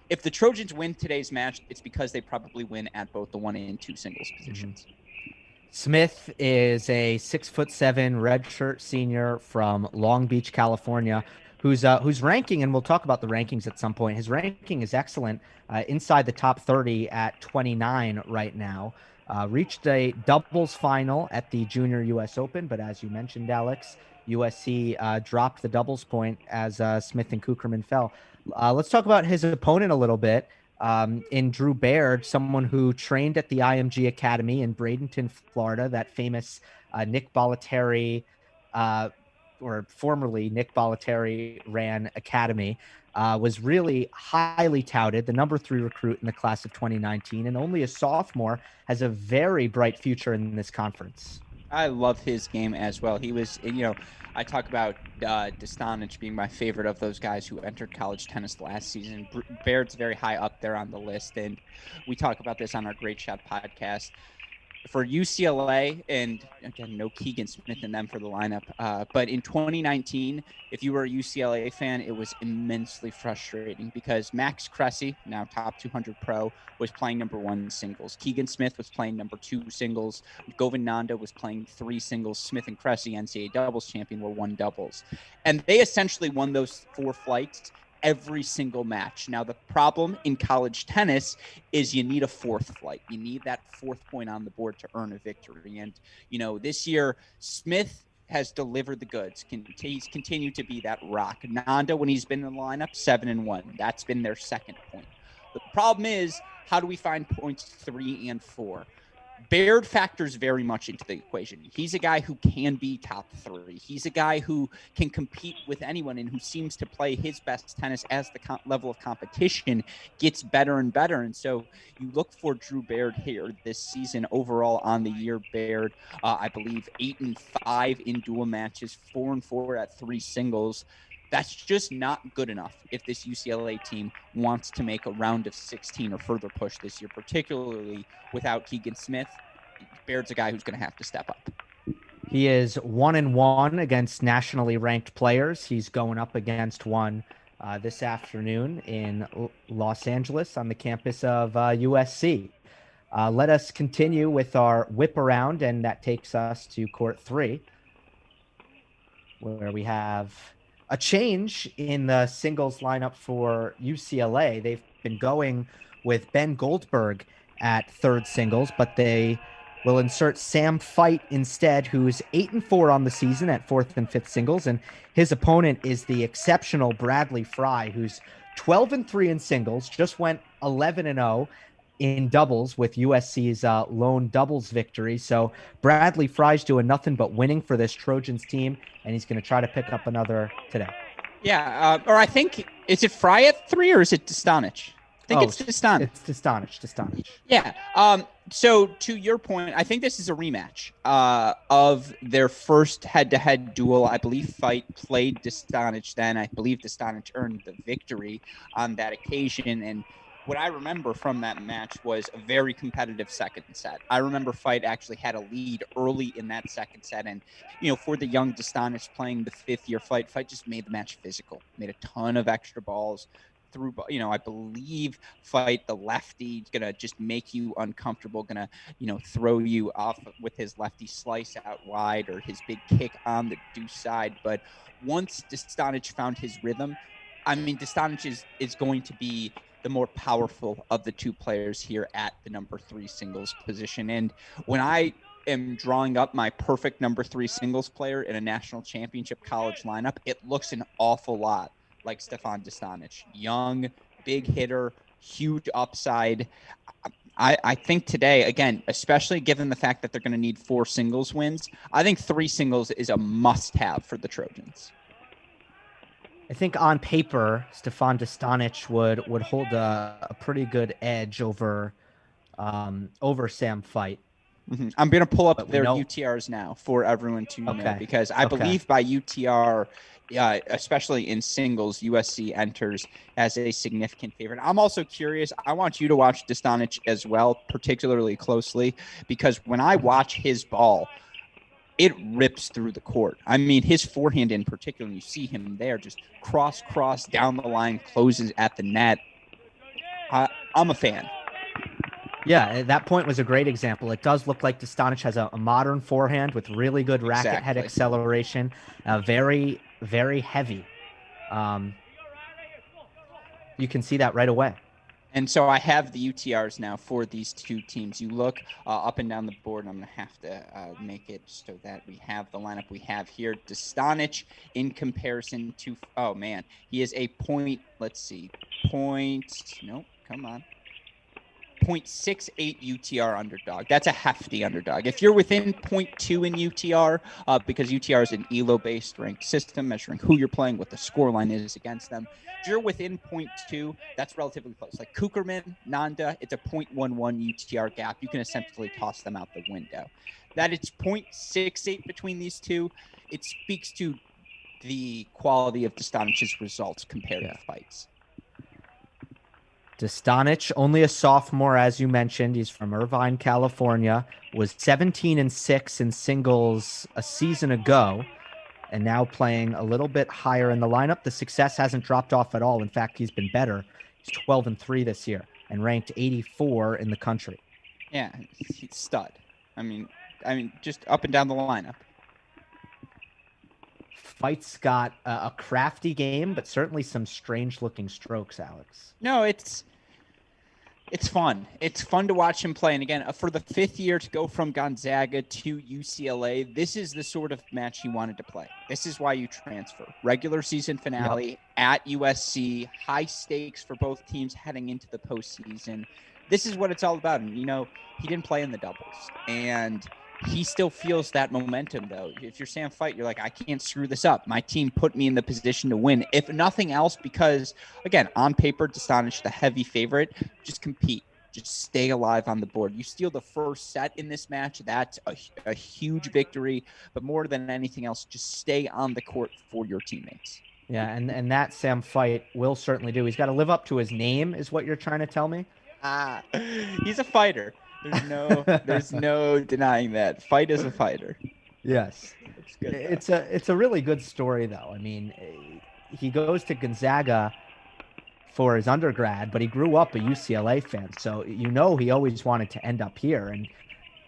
If the Trojans win today's match, it's because they probably win at both the 1 and 2 singles positions. Mm-hmm. Smith is a 6'7" redshirt senior from Long Beach, California, whose ranking, and we'll talk about the rankings at some point. His ranking is excellent, inside the top 30 at 29 right now. Reached a doubles final at the Junior U.S. Open, but as you mentioned, Alex, USC dropped the doubles point as Smith and Kucherman fell. Let's talk about his opponent a little bit. In Drew Baird, someone who trained at the IMG Academy in Bradenton, Florida, that famous Nick Bollettieri, or formerly Nick Bollettieri ran academy, was really highly touted, the number 3 recruit in the class of 2019, and only a sophomore, has a very bright future in this conference. I love his game as well. He was, I talk about Dostanic being my favorite of those guys who entered college tennis last season. Baird's very high up there on the list, and we talk about this on our Great Shot podcast. For UCLA, and again, no Keegan Smith in them for the lineup, but in 2019, if you were a UCLA fan, it was immensely frustrating because Max Cressy, now top 200 pro, was playing number 1 singles. Keegan Smith was playing number 2 singles. Govind Nanda was playing 3 singles. Smith and Cressy, NCAA doubles champion, were 1 doubles. And they essentially won those 4 flights every single match. Now, the problem in college tennis is you need a 4th flight. You need that 4th point on the board to earn a victory. And, this year, Smith has delivered the goods. He's continued to be that rock. Nanda, when he's been in the lineup, 7-1. That's been their second point. The problem is, how do we find points 3 and 4? Baird factors very much into the equation. He's a guy who can be top 3. He's a guy who can compete with anyone and who seems to play his best tennis as the level of competition gets better and better. And so you look for Drew Baird here this season overall on the year. Baird, I believe 8-5 in dual matches, 4-4 at 3 singles. That's just not good enough if this UCLA team wants to make a round of 16 or further push this year, particularly without Keegan Smith. Baird's a guy who's going to have to step up. He is 1-1 against nationally ranked players. He's going up against one this afternoon in Los Angeles on the campus of USC. Let us continue with our whip around, and that takes us to court 3, where we have a change in the singles lineup for UCLA. They've been going with Ben Goldberg at third singles, but they will insert Sam Fight instead, who's 8-4 on the season at fourth and fifth singles. And his opponent is the exceptional Bradley Fry, who's 12-3 in singles, just went 11-0 in doubles with USC's lone doubles victory. So Bradley Fry's doing nothing but winning for this Trojans team, and he's going to try to pick up another today. Yeah, or I think, is it Fry at 3 or is it Dostanich? I think it's Dostanich. It's Dostanich. Yeah. So to your point, I think this is a rematch of their first head-to-head duel. I believe Fight played Dostanich then. I believe Dostanich earned the victory on that occasion. And what I remember from that match was a very competitive second set. I remember Fight actually had a lead early in that second set. And, for the young Dostanich playing the fifth-year Fight just made the match physical, made a ton of extra balls. Through, I believe Fight, the lefty, going to just make you uncomfortable, going to, throw you off with his lefty slice out wide or his big kick on the deuce side. But once Dostanich found his rhythm, Dostanich is going to be the more powerful of the two players here at the number 3 singles position. And when I am drawing up my perfect number 3 singles player in a national championship college lineup, it looks an awful lot like Stefan Dostanich. Young, big hitter, huge upside. I think today, again, especially given the fact that they're going to need 4 singles wins, I think 3 singles is a must-have for the Trojans. I think on paper, Stefan Dostanich would hold a pretty good edge over Sam Fight. Mm-hmm. I'm going to pull up their UTRs now for everyone to know, because I believe by UTR, especially in singles, USC enters as a significant favorite. I'm also curious. I want you to watch Dostanich as well, particularly closely, because when I watch his ball, it rips through the court. His forehand in particular, you see him there, just cross down the line, closes at the net. I'm a fan. Yeah, that point was a great example. It does look like Dostanich has a modern forehand with really good racket head acceleration, very, very heavy. You can see that right away. And so I have the UTRs now for these two teams. You look up and down the board, and I'm going to have to make it so that we have the lineup we have here. Dostanich in comparison to, he is a .68 UTR underdog. That's a hefty underdog. If you're within 0.2 in UTR, because UTR is an ELO-based ranked system measuring who you're playing, what the scoreline is against them. If you're within 0.2, that's relatively close. Like Kucherman, Nanda, it's a 0.11 UTR gap. You can essentially toss them out the window. That it's 0.68 between these two, it speaks to the quality of Dostanich's results compared to Fights. Dostanich, only a sophomore, as you mentioned. He's from Irvine, California, was 17-6 in singles a season ago, and now playing a little bit higher in the lineup. The success hasn't dropped off at all. In fact, he's been better. He's 12-3 this year and ranked 84 in the country. Yeah, he's stud. Just up and down the lineup. Fight's got a crafty game, but certainly some strange-looking strokes, Alex. No, it's It's fun. It's fun to watch him play. And again, for the 5th year to go from Gonzaga to UCLA, this is the sort of match he wanted to play. This is why you transfer. Regular season finale at USC, high stakes for both teams heading into the postseason. This is what it's all about. And, he didn't play in the doubles. And he still feels that momentum, though. If you're Sam Fight, you're like, I can't screw this up. My team put me in the position to win. If nothing else, because, again, on paper, Dostanic, the heavy favorite, just compete. Just stay alive on the board. You steal the first set in this match, that's a huge victory. But more than anything else, just stay on the court for your teammates. Yeah, and that Sam Fight will certainly do. He's got to live up to his name, is what you're trying to tell me? He's a fighter. There's no denying that. Fight is a fighter. Yes. Good, it's a really good story, though. I mean, he goes to Gonzaga for his undergrad, but he grew up a UCLA fan. So, he always wanted to end up here, and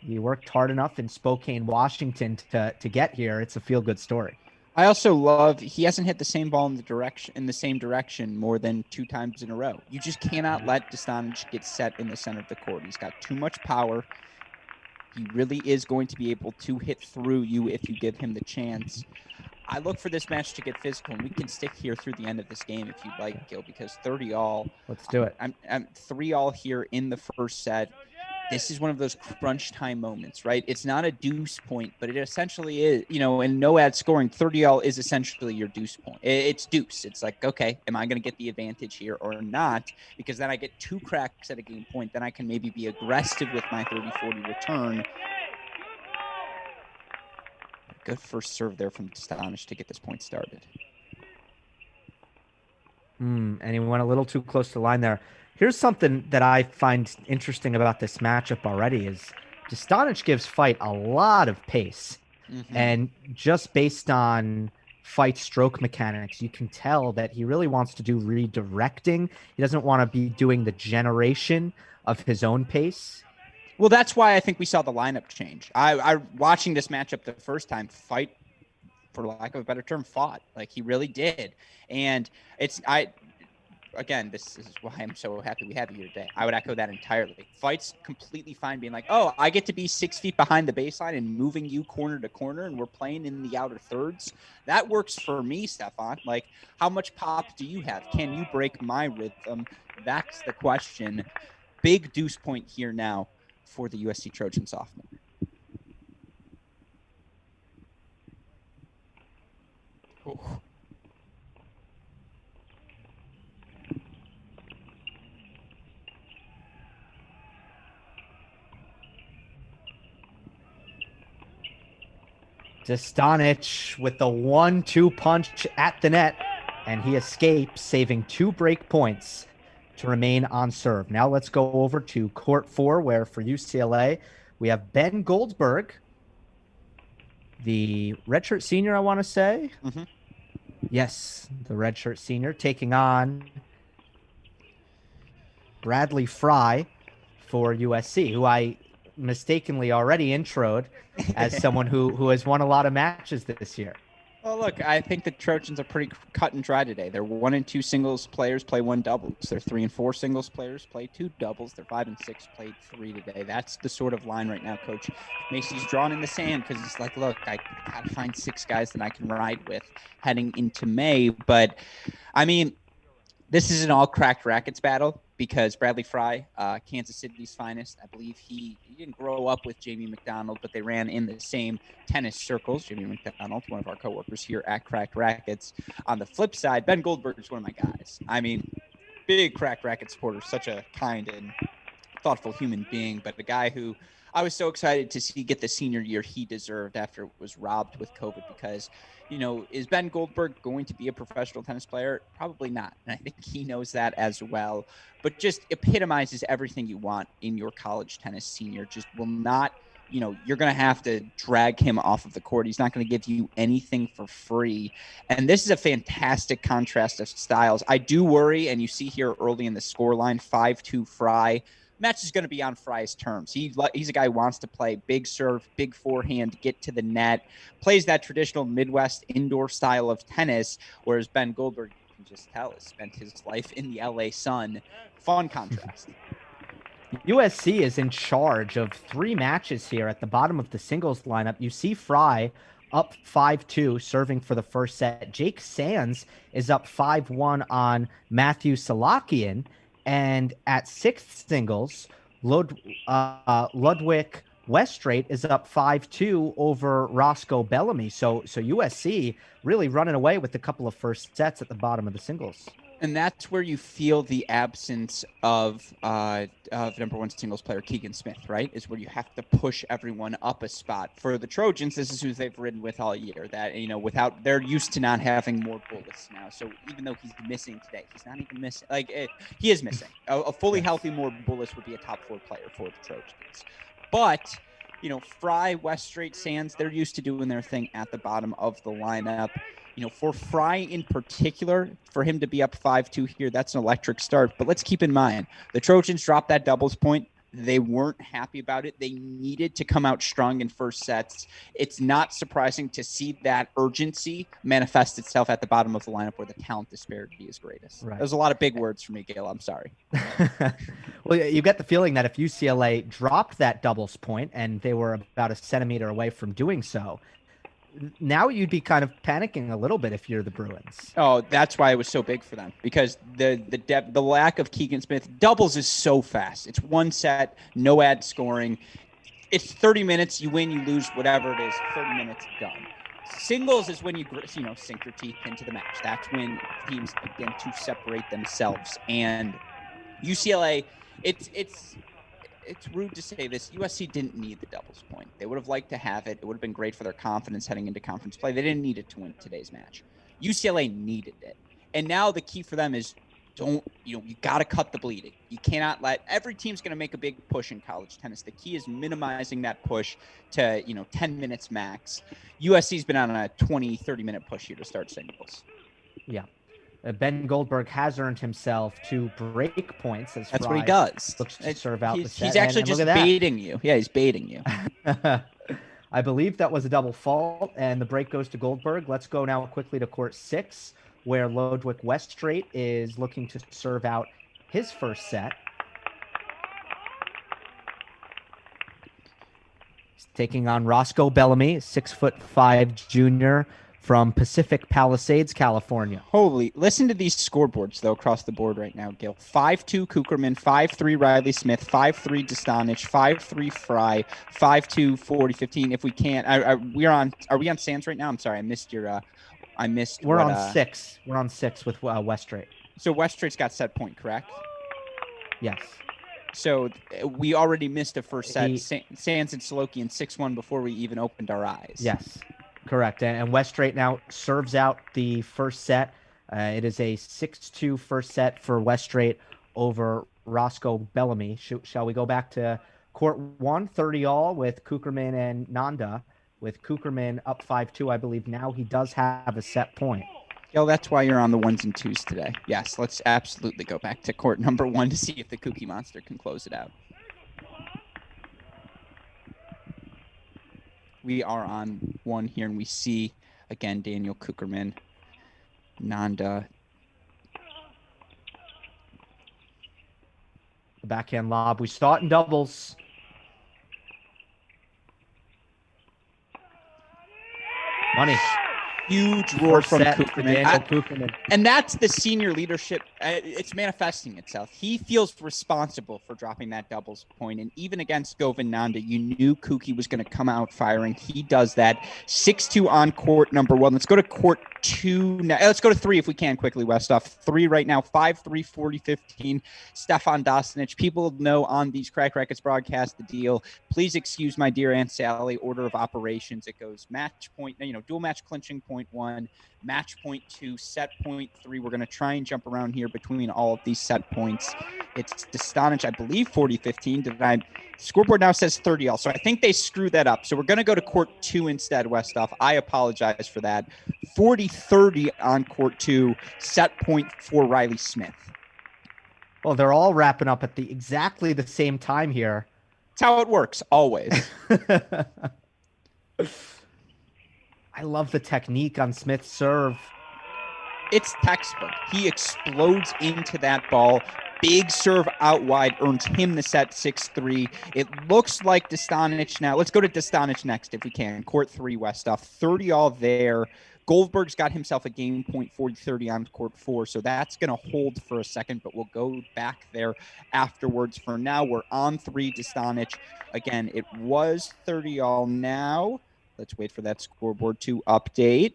he worked hard enough in Spokane, Washington to get here. It's a feel-good story. I also love he hasn't hit the same ball in the same direction more than 2 times in a row. You just cannot let Dostanic get set in the center of the court. He's got too much power. He really is going to be able to hit through you if you give him the chance. I look for this match to get physical, and we can stick here through the end of this game if you'd like, Gil, because 30-all. Let's do it. I'm 3-all here in the first set. This is one of those crunch time moments, right? It's not a deuce point, but it essentially is, in no ad scoring, 30-all is essentially your deuce point. It's deuce. It's like, okay, am I going to get the advantage here or not? Because then I get 2 cracks at a game point. Then I can maybe be aggressive with my 30-40 return. Good first serve there from Dostanic to get this point started. And he went a little too close to the line there. Here's something that I find interesting about this matchup already is Dostanic gives Fight a lot of pace. Mm-hmm. And just based on Fight stroke mechanics, you can tell that he really wants to do redirecting. He doesn't want to be doing the generation of his own pace. Well, that's why I think we saw the lineup change. I watching this matchup the first time, Fight, for lack of a better term, fought. Like, he really did. And again, this is why I'm so happy we have you here today. I would echo that entirely. Fight's completely fine being like, oh, I get to be 6 feet behind the baseline and moving you corner to corner, and we're playing in the outer thirds. That works for me, Stefan. Like, how much pop do you have? Can you break my rhythm? That's the question. Big deuce point here now for the USC Trojan sophomore. Oh. Dostanic with the 1-2 punch at the net, and he escapes, saving 2 break points to remain on serve. Now let's go over to court 4, where for UCLA, we have Ben Goldberg, the redshirt senior, I want to say. Mm-hmm. Yes, the redshirt senior, taking on Bradley Fry for USC, who I mistakenly already introed as someone who has won a lot of matches this year. Well, look, I think the Trojans are pretty cut and dry today. They're 1 and 2 singles players play 1 doubles. They're 3 and 4 singles players play 2 doubles. They're 5 and 6 played 3 today. That's the sort of line right now, Coach Macy's drawn in the sand, because it's like, look, I got to find 6 guys that I can ride with heading into May. But I mean, this is an all cracked rackets battle, because Bradley Fry, Kansas City's finest, I believe he didn't grow up with Jamie McDonald, but they ran in the same tennis circles. Jamie McDonald, one of our coworkers here at Cracked Rackets. On the flip side, Ben Goldberg is one of my guys. I mean, big Cracked Racket supporter, such a kind and thoughtful human being, but a guy who I was so excited to see get the senior year he deserved after it was robbed with COVID, because, is Ben Goldberg going to be a professional tennis player? Probably not. And I think he knows that as well, but just epitomizes everything you want in your college tennis senior. Just will not, you're going to have to drag him off of the court. He's not going to give you anything for free. And this is a fantastic contrast of styles. I do worry, and you see here early in the scoreline, 5-2 Fry. Match is going to be on Fry's terms. He's a guy who wants to play big serve, big forehand, get to the net, plays that traditional Midwest indoor style of tennis, whereas Ben Goldberg, you can just tell, has spent his life in the LA sun. Fun contrast. USC is in charge of 3 matches here at the bottom of the singles lineup. You see Fry up 5-2, serving for the first set. Jake Sands is up 5-1 on Matthew Salakian. And at sixth singles, Ludwig Westrate is up 5-2 over Roscoe Bellamy. So USC really running away with a couple of first sets at the bottom of the singles. And that's where you feel the absence of number one singles player Keegan Smith, right? Is where you have to push everyone up a spot. For the Trojans, this is who they've ridden with all year. That, without, they're used to not having more bullets now. So even though he's missing today, he's not even missing. He is missing. A fully healthy more bullets would be a top 4 player for the Trojans. But Fry, Westrate, Sands, they're used to doing their thing at the bottom of the lineup. For Fry in particular, for him to be up 5-2 here, that's an electric start. But let's keep in mind, the Trojans dropped that doubles point. They weren't happy about it. They needed to come out strong in first sets. It's not surprising to see that urgency manifest itself at the bottom of the lineup where the talent disparity is greatest. Right. There's a lot of big words for me, Gil. I'm sorry. Well, you get the feeling that if UCLA dropped that doubles point and they were about a centimeter away from doing so, now you'd be kind of panicking a little bit if you're the Bruins. Oh, that's why it was so big for them, because the lack of Keegan Smith. Doubles is so fast. It's one set, no ad scoring. It's 30 minutes. You win, you lose, whatever it is. 30 minutes, done. Singles is when you sink your teeth into the match. That's when teams begin to separate themselves. And UCLA, it's rude to say this. USC didn't need the doubles point. They would have liked to have it. It would have been great for their confidence heading into conference play. They didn't need it to win today's match. UCLA needed it. And now the key for them is you got to cut the bleeding. You cannot let every team's going to make a big push in college tennis. The key is minimizing that push to, 10 minutes max. USC's been on a 20, 30-minute push here to start singles. Yeah. Ben Goldberg has earned himself 2 break points. That's what he does. Looks to serve out the set. He's actually just baiting you. Yeah, he's baiting you. I believe that was a double fault, and the break goes to Goldberg. Let's go now quickly to court 6, where Ludwig Westrate is looking to serve out his first set. He's taking on Roscoe Bellamy, 6'5" junior from Pacific Palisades, California. Listen to these scoreboards, though, across the board right now, Gil. 5-2 Kucherman, 5-3 Riley Smith, 5-3 Dostanich, 5-3 Fry, 5-2 40-15. If we can't, are we on Sands right now? I'm sorry, I missed your. We're on 6. We're on 6 with Westrate. So Westrate's got set point, correct? Yes. So we already missed a first set. Sands and Salokian 6-1 before we even opened our eyes. Yes. Correct. And Westrate now serves out the first set. It is a 6-2 first set for Westrate over Roscoe Bellamy. Shall we go back to court 1, 30 all with Kucherman and Nanda, with Kucherman up 5-2. I believe now he does have a set point. Yo, that's why you're on the 1s and 2s today. Yes, let's absolutely go back to court number 1 to see if the Kookie Monster can close it out. We are on 1 here, and we see, again, Daniel Kucherman, Nanda. The backhand lob. We saw it in doubles. Money. Huge roar from Kucherman. And that's the senior leadership. It's manifesting itself. He feels responsible for dropping that doubles point. And even against Govind Nanda, you knew Kuki was going to come out firing. He does that. 6-2 on court number 1. Let's go to court 2 now. Let's go to 3 if we can quickly, Westoff. 3 right now. 5-3, 40-15. Stefan Dostanich. People know on these Crack Rackets broadcasts the deal. Please excuse my dear Aunt Sally. Order of operations. It goes match point, dual match clinching point 1, match point 2, set point 3. We're going to try and jump around here between all of these set points. It's Dostanich, I believe 40-15. Scoreboard now says 30 all. So I think they screwed that up. So we're going to go to court 2 instead, Westoff. I apologize for that. 40-30 on court 2, set point for Riley Smith. Well, they're all wrapping up at exactly the same time here. That's how it works, always. I love the technique on Smith's serve. It's textbook. He explodes into that ball. Big serve out wide earns him the set 6-3. It looks like Dostanic now. Let's go to Dostanic next if we can. Court 3, Westhoff. 30 all there. Goldberg's got himself a game point 40-30 on court 4, so that's going to hold for a second, but we'll go back there afterwards. For now, we're on 3, Dostanic. Again, it was 30 all now. Let's wait for that scoreboard to update.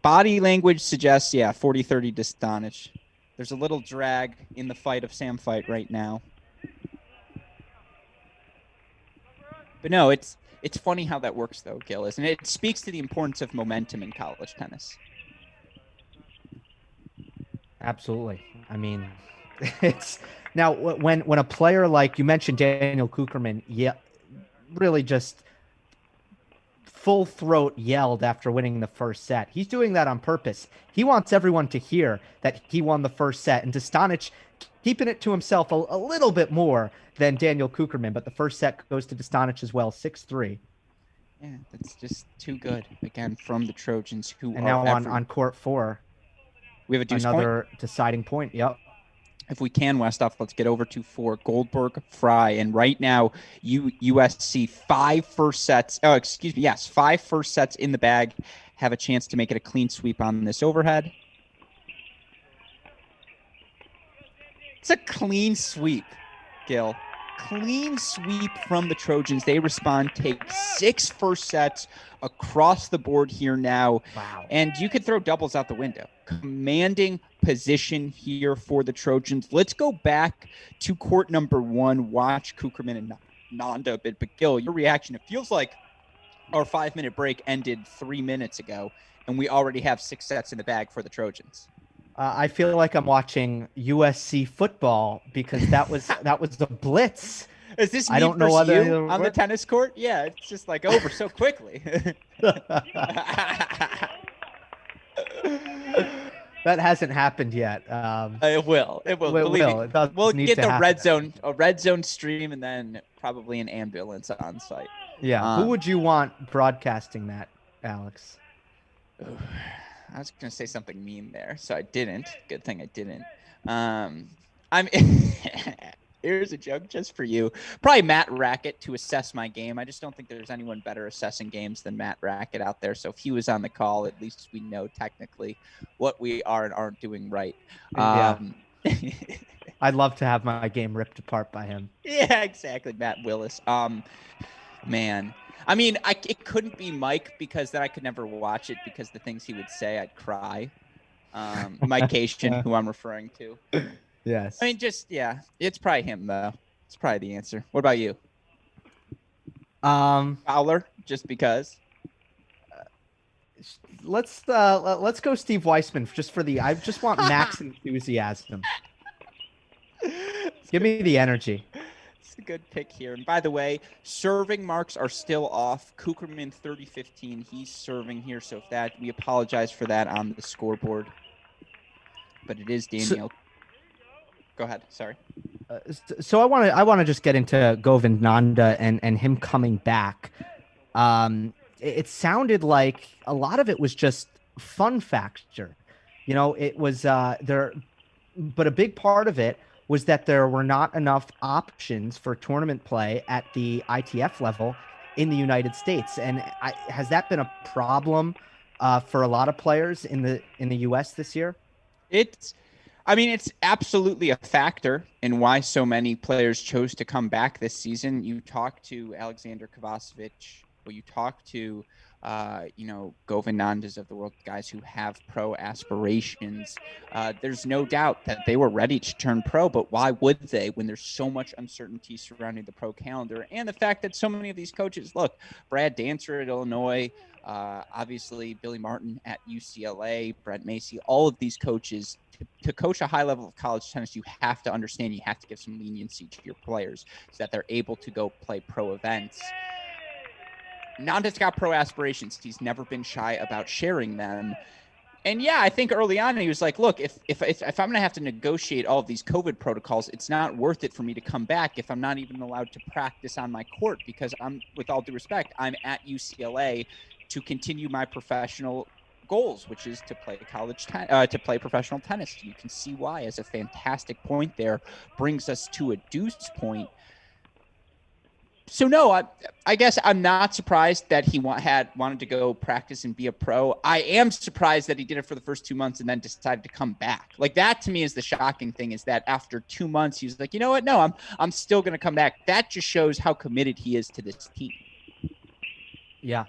Body language suggests, 40-30 Dostanic. There's a little drag in the fight of Sam fight right now. But no, it's funny how that works, though, Gil, isn't it? It speaks to the importance of momentum in college tennis. Absolutely. I mean, it's now when a player like you mentioned, Daniel Kucherman, really just full throat yelled after winning the first set. He's doing that on purpose. He wants everyone to hear that he won the first set, and Dostanic keeping it to himself a little bit more than Daniel Kucherman, but the first set goes to Dostanic as well, 6-3. Yeah, that's just too good, again, from the Trojans, who and now on court 4. We have a deuce another point. Deciding point, yep. If we can, Westhoff, let's get over to 4. Goldberg, Fry, and right now, USC 5 first sets. Oh, excuse me. Yes, 5 first sets in the bag. Have a chance to make it a clean sweep on this overhead. It's a clean sweep, Gil. Clean sweep from the Trojans. They respond, take 6 first sets across the board here now. Wow. And you could throw doubles out the window. Commanding position here for the Trojans. Let's go back to court number 1. Watch Kucherman and Nanda a bit. But Gil, your reaction, it feels like our 5-minute break ended 3 minutes ago, and we already have 6 sets in the bag for the Trojans. I feel like I'm watching USC football because that was the blitz. Is this I don't know whether you on the tennis court? Yeah, it's just like over so quickly. That hasn't happened yet. It will. It will. We'll get the red zone stream, and then probably an ambulance on site. Yeah. Who would you want broadcasting that, Alex? I was going to say something mean there, so I didn't. Good thing I didn't. Here's a joke just for you. Probably Matt Rackett to assess my game. I just don't think there's anyone better assessing games than Matt Rackett out there. So if he was on the call, at least we know technically what we are and aren't doing right. Yeah. I'd love to have my game ripped apart by him. Yeah, exactly. Matt Willis. Man. I mean, it couldn't be Mike because then I could never watch it because the things he would say, I'd cry. Mike Cation, who I'm referring to. Yes. I mean, it's probably him, though. It's probably the answer. What about you? Fowler, just because. Let's go Steve Weissman just for I just want max enthusiasm. Give me the energy. It's a good pick here. And by the way, serving marks are still off. Kucherman 30-15. He's serving here, so we apologize for that on the scoreboard. But it is Daniel. Go ahead. Sorry. So I want to just get into Govind Nanda and him coming back. It sounded like a lot of it was just fun factor. It was there, but a big part of it was that there were not enough options for tournament play at the ITF level in the United States. And has that been a problem for a lot of players in the U.S. this year? It's absolutely a factor in why so many players chose to come back this season. You talk to Alexander Kovacevic, or you talk to Govind Nandas of the world, guys who have pro aspirations. There's no doubt that they were ready to turn pro, but why would they when there's so much uncertainty surrounding the pro calendar? And the fact that so many of these coaches, look, Brad Dancer at Illinois, obviously Billy Martin at UCLA, Brent Macy, all of these coaches, to coach a high level of college tennis, you have to understand, you have to give some leniency to your players so that they're able to go play pro events. Nanda's got pro aspirations. He's never been shy about sharing them. And I think early on he was like, look, if I'm going to have to negotiate all of these COVID protocols, it's not worth it for me to come back if I'm not even allowed to practice on my court, because with all due respect, I'm at UCLA to continue my professional goals, which is to play to play professional tennis. You can see why, as a fantastic point there, brings us to a deuce point. So no, I guess I'm not surprised that he wanted to go practice and be a pro. I am surprised that he did it for the first 2 months and then decided to come back. Like, that to me is the shocking thing, is that after 2 months, he was like, you know what? No, I'm still going to come back. That just shows how committed he is to this team. Yeah.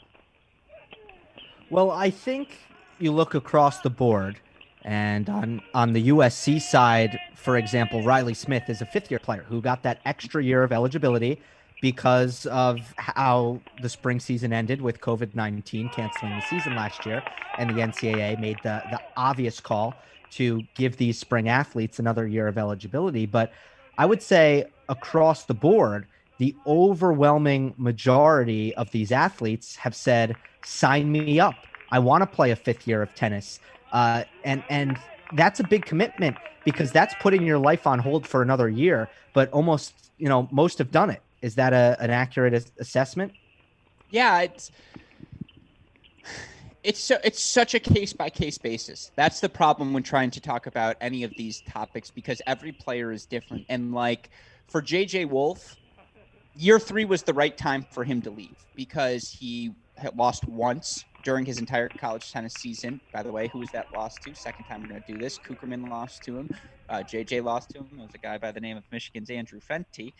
Well, I think you look across the board, and on the USC side, for example, Riley Smith is a fifth-year player who got that extra year of eligibility because of how the spring season ended with COVID-19 canceling the season last year, and the NCAA made the obvious call to give these spring athletes another year of eligibility. But I would say across the board, the overwhelming majority of these athletes have said, sign me up. I want to play a fifth year of tennis. And that's a big commitment, because that's putting your life on hold for another year. But almost, most have done it. Is that an accurate assessment? Yeah, it's such a case by case basis. That's the problem when trying to talk about any of these topics, because every player is different. And like for JJ Wolf, year 3 was the right time for him to leave, because he had lost once during his entire college tennis season. By the way, who was that lost to? Second time we're going to do this. Kucherman lost to him. JJ lost to him. It was a guy by the name of Michigan's Andrew Fenty,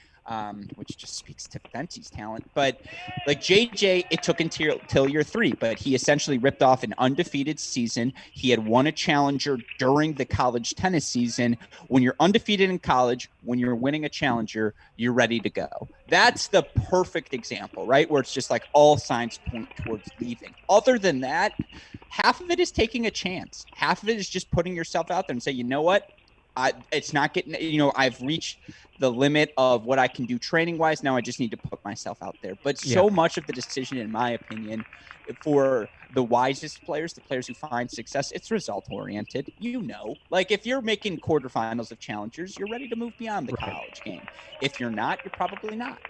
which just speaks to Fenty's talent. But like JJ, it took until year 3, but he essentially ripped off an undefeated season. He had won a challenger during the college tennis season. When you're undefeated in college, when you're winning a challenger, you're ready to go. That's the perfect example, right? Where it's just like all signs point towards leaving. Other than that, half of it is taking a chance. Half of it is just putting yourself out there and say, you know what? It's not getting, I've reached the limit of what I can do training wise. Now I just need to put myself out there. But so much of the decision, in my opinion, for the wisest players, the players who find success, it's result oriented. Like if you're making quarterfinals of challengers, you're ready to move beyond the college game. If you're not, you're probably not.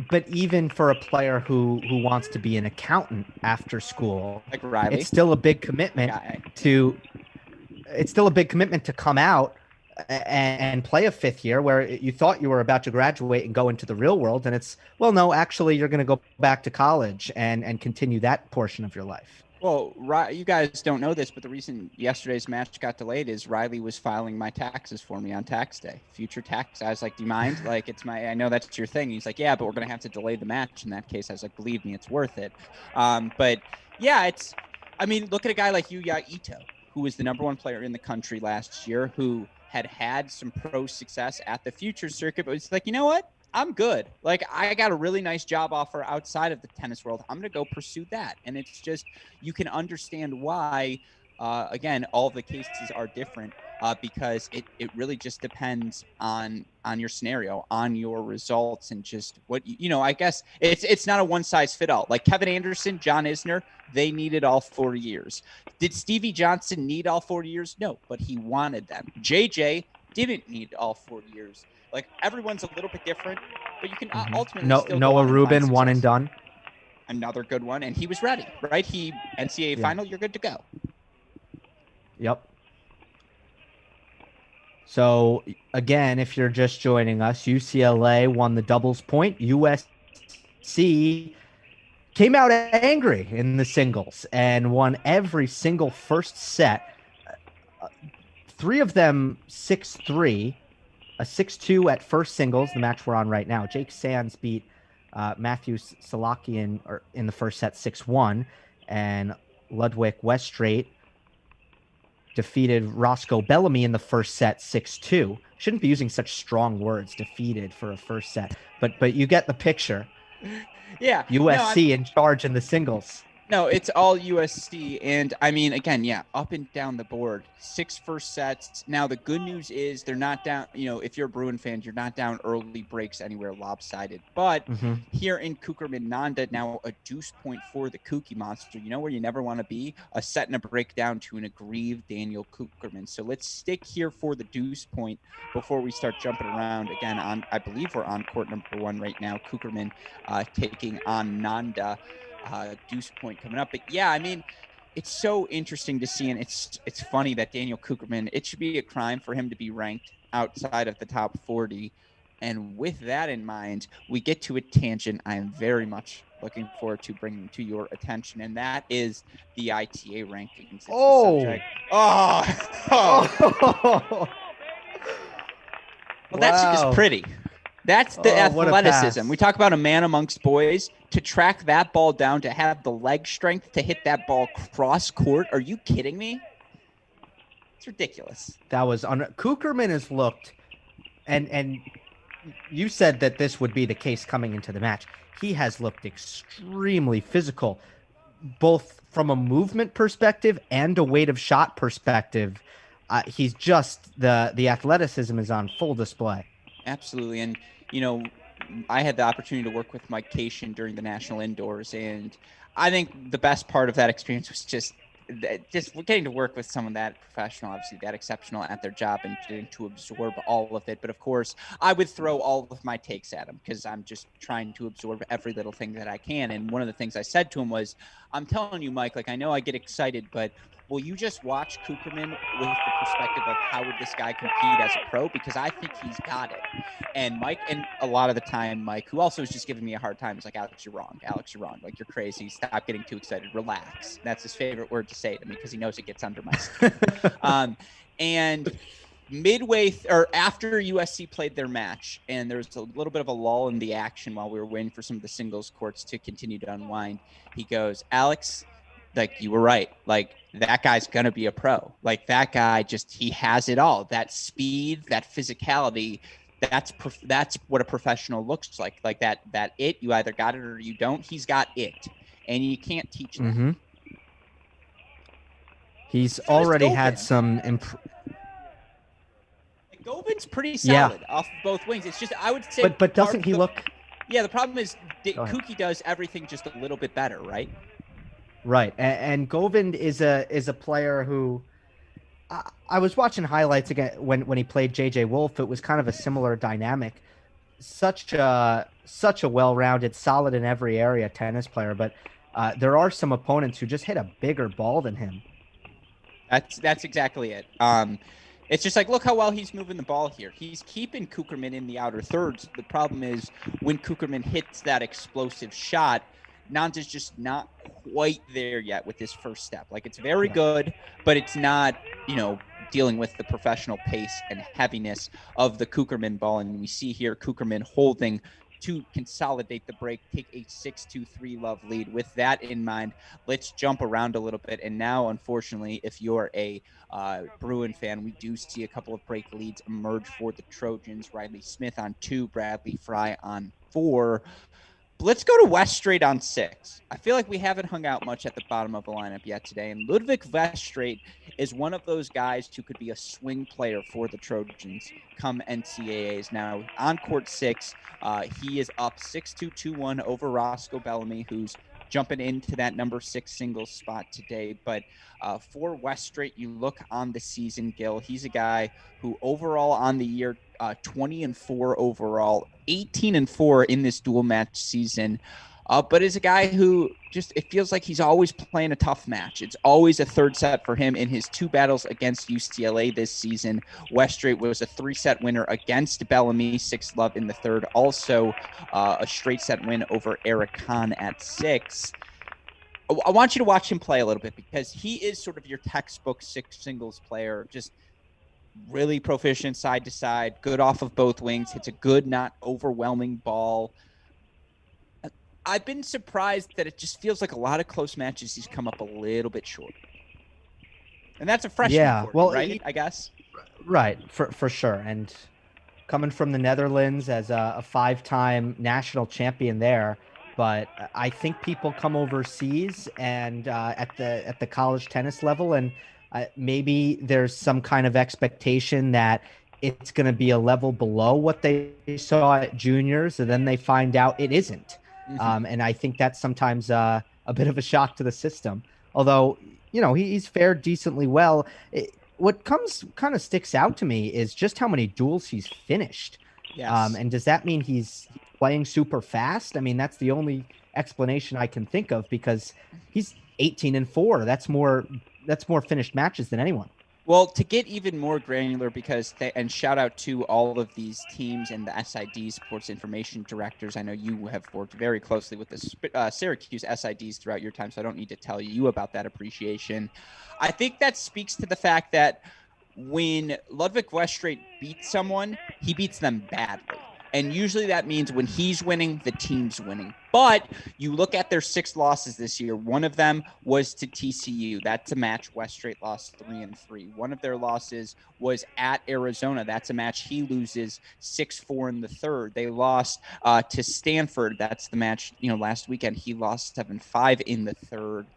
But even for a player who wants to be an accountant after school, like Riley, it's still a big commitment to come out and play a fifth year where you thought you were about to graduate and go into the real world. And it's, well, no, actually you're going to go back to college and continue that portion of your life. Well, you guys don't know this, but the reason yesterday's match got delayed is Riley was filing my taxes for me on tax day, future tax. I was like, do you mind? Like, I know that's your thing. He's like, yeah, but we're going to have to delay the match in that case. I was like, believe me, it's worth it. But yeah, look at a guy like Yuya Ito, who was the #1 player in the country last year, who had some pro success at the future circuit, but it's like, you know what? I'm good. Like, I got a really nice job offer outside of the tennis world. I'm going to go pursue that. And it's just, you can understand why, again, all of the cases are different, because it really just depends on your scenario, on your results, and just what, I guess it's not a one size fit all. Like Kevin Anderson, John Isner, they needed all 4 years. Did Stevie Johnson need all 4 years? No, but he wanted them. JJ didn't need all 4 years. Like, everyone's a little bit different, but you can ultimately still Noah Rubin, one and done. Another good one, and he was ready, right? NCAA final, you're good to go. Yep. So, again, if you're just joining us, UCLA won the doubles point. USC came out angry in the singles and won every single first set. 3 of them 6-3. A 6-2 at first singles, the match we're on right now. Jake Sands beat Matthew Salakian in the first set 6-1, and Ludwig Westrate defeated Roscoe Bellamy in the first set 6-2. Shouldn't be using such strong words, defeated, for a first set, but you get the picture. Yeah. USC in charge in the singles. No, it's all USC. And again, up and down the board, 6 first sets. Now, the good news is they're not down, if you're a Bruin fan, you're not down early breaks anywhere lopsided. But here in Kucherman Nanda, now a deuce point for the Kookie Monster. You know where you never want to be? A set and a breakdown to an aggrieved Daniel Kucherman. So let's stick here for the deuce point before we start jumping around again. I believe we're on court #1 right now. Kucherman taking on Nanda. Deuce point coming up. But yeah, it's so interesting to see, and it's funny that Daniel Kucherman, it should be a crime for him to be ranked outside of the top 40. And with that in mind, we get to a tangent I am very much looking forward to bringing to your attention, and that is the ITA rankings. It's the subject. Oh. Well, that's just pretty. That's the athleticism. We talk about a man amongst boys. To track that ball down, to have the leg strength to hit that ball cross court. Are you kidding me? It's ridiculous. That was Kucherman has looked, and you said that this would be the case coming into the match. He has looked extremely physical, both from a movement perspective and a weight of shot perspective. He's just the athleticism is on full display. Absolutely. And, I had the opportunity to work with Mike Cation during the National Indoors, and I think the best part of that experience was just getting to work with someone that professional, obviously that exceptional at their job, and getting to absorb all of it. But of course, I would throw all of my takes at him because I'm just trying to absorb every little thing that I can. And one of the things I said to him was, I'm telling you, Mike, I know I get excited, but will you just watch Kucherman with the perspective of how would this guy compete as a pro? Because I think he's got it. And Mike, and a lot of the time, Mike, who also is just giving me a hard time, is like, Alex, you're wrong. Alex, you're wrong. You're crazy. Stop getting too excited. Relax. That's his favorite word to say to me because he knows it gets under my skin. And midway or after USC played their match, and there was a little bit of a lull in the action while we were waiting for some of the singles courts to continue to unwind, he goes, Alex, you were right. That guy's going to be a pro. That guy he has it all. That speed, that physicality, that's what a professional looks like. That you either got it or you don't. He's got it. And you can't teach that. Mm-hmm. He's already had some Govan's pretty solid off both wings. It's just, I would say, but doesn't he look? Yeah, the problem is Kuki does everything just a little bit better, right? Right, and Govind is a player who I was watching highlights again when he played JJ Wolf. It was kind of a similar dynamic. Such a well-rounded, solid in every area tennis player, but there are some opponents who just hit a bigger ball than him. That's exactly it. It's just look how well he's moving the ball here. He's keeping Kucherman in the outer thirds. The problem is when Kucherman hits that explosive shot, Nanza's just not quite there yet with his first step. It's very good, but it's not, dealing with the professional pace and heaviness of the Kucherman ball. And we see here Kucherman holding to consolidate the break, take a 6-2-3 love lead. With that in mind, let's jump around a little bit. And now, unfortunately, if you're a Bruin fan, we do see a couple of break leads emerge for the Trojans. Riley Smith on 2, Bradley Fry on 4. Let's go to Weststraight on 6. I feel like we haven't hung out much at the bottom of the lineup yet today. And Ludwig Weststraight is one of those guys who could be a swing player for the Trojans come NCAAs. Now, on court 6, he is up 6-2-2-1 over Roscoe Bellamy, who's jumping into that number 6 singles spot today. But for Weststraight, you look on the season, Gil, he's a guy who overall on the year, 20-4 overall, 18-4 in this dual match season. But is a guy who it feels like he's always playing a tough match. It's always a third set for him in his 2 battles against UCLA this season. Weststraight was a 3-set winner against Bellamy, 6-love in the third. Also a straight set win over Eric Kahn at 6. I want you to watch him play a little bit because he is sort of your textbook 6 singles player, just really proficient side to side, good off of both wings, hits a good, not overwhelming ball. I've been surprised that it just feels like a lot of close matches he's come up a little bit short. And that's a freshman right? I guess. Right, for sure. And coming from the Netherlands as a 5-time national champion there, but I think people come overseas and at the college tennis level, and maybe there's some kind of expectation that it's going to be a level below what they saw at juniors, and then they find out it isn't. Mm-hmm. And I think that's sometimes a bit of a shock to the system. Although, he's fared decently well. What kind of sticks out to me is just how many duels he's finished. Yes. And does that mean he's playing super fast? I mean, that's the only explanation I can think of, because he's 18-4. That's more finished matches than anyone. Well, to get even more granular, because and shout out to all of these teams and the SID sports information directors. I know you have worked very closely with the Syracuse SIDs throughout your time, so I don't need to tell you about that appreciation. I think that speaks to the fact that when Ludwig Westrate beats someone, he beats them badly. And usually that means when he's winning, the team's winning. But you look at their 6 losses this year. One of them was to TCU. That's a match Westrate lost 3-3. One of their losses was at Arizona. That's a match he loses 6-4 in the third. They lost to Stanford. That's the match, last weekend. He lost 7-5 in the third.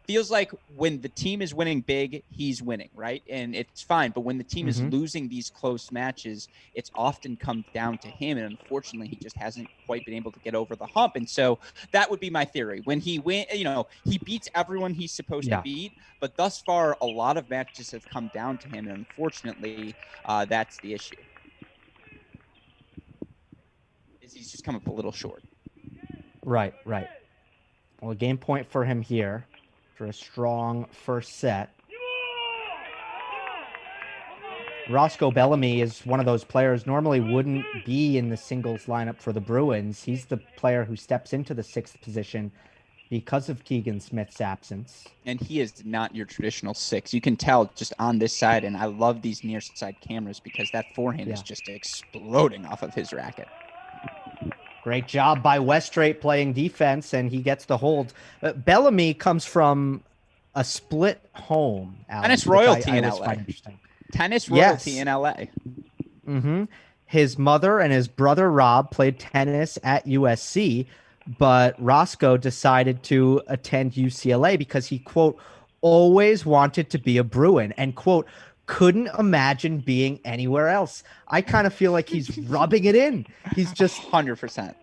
Feels like when the team is winning big, he's winning, right? And it's fine. But when the team is losing these close matches, it's often come down to him. And unfortunately, he just hasn't quite been able to get over the hump. And so that would be my theory. When he he beats everyone he's supposed to beat. But thus far, a lot of matches have come down to him. And unfortunately, that's the issue. He's just come up a little short. Right. Well, a game point for him here. For a strong first set. Roscoe Bellamy is one of those players normally wouldn't be in the singles lineup for the Bruins. He's the player who steps into the 6th position because of Keegan Smith's absence. And he is not your traditional 6. You can tell just on this side, and I love these near side cameras because that forehand is just exploding off of his racket. Great job by Westrate playing defense, and he gets the hold. Bellamy comes from a split home, Alex, tennis royalty I in LA. Tennis royalty in LA. His mother and his brother Rob played tennis at USC, but Roscoe decided to attend UCLA because he, quote, always wanted to be a Bruin, and, quote, couldn't imagine being anywhere else. I kind of feel like he's rubbing it in. He's just 100%.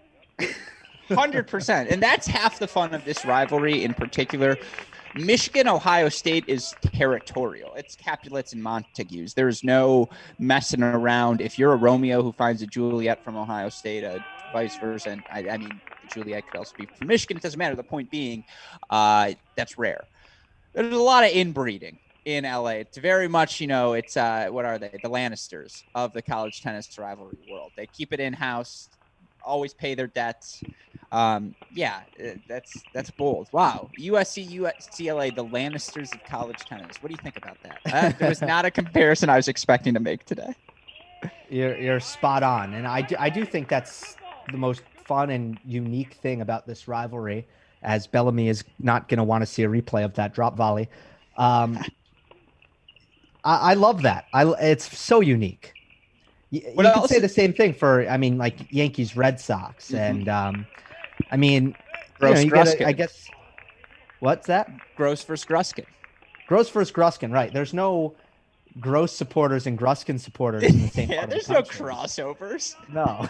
100%. And that's half the fun of this rivalry in particular. Michigan, Ohio State is territorial. It's Capulets and Montagues. There's no messing around. If you're a Romeo who finds a Juliet from Ohio State, vice versa, and I mean, Juliet could also be from Michigan. It doesn't matter. The point being, that's rare. There's a lot of inbreeding in LA. It's very much, it's what are they? The Lannisters of the college tennis rivalry world. They keep it in-house, always pay their debts. That's bold. Wow. USC, UCLA, the Lannisters of college tennis. What do you think about that? It was not a comparison I was expecting to make today. You're spot on. And I do think that's the most fun and unique thing about this rivalry, as Bellamy is not going to want to see a replay of that drop volley. I love that. It's so unique. You could say the same thing for, like Yankees, Red Sox, and Gross Gruskin. I guess. What's that? Gross versus Gruskin. Gross versus Gruskin, right? There's no Gross supporters and Gruskin supporters in the same. Yeah, there's no crossovers. No.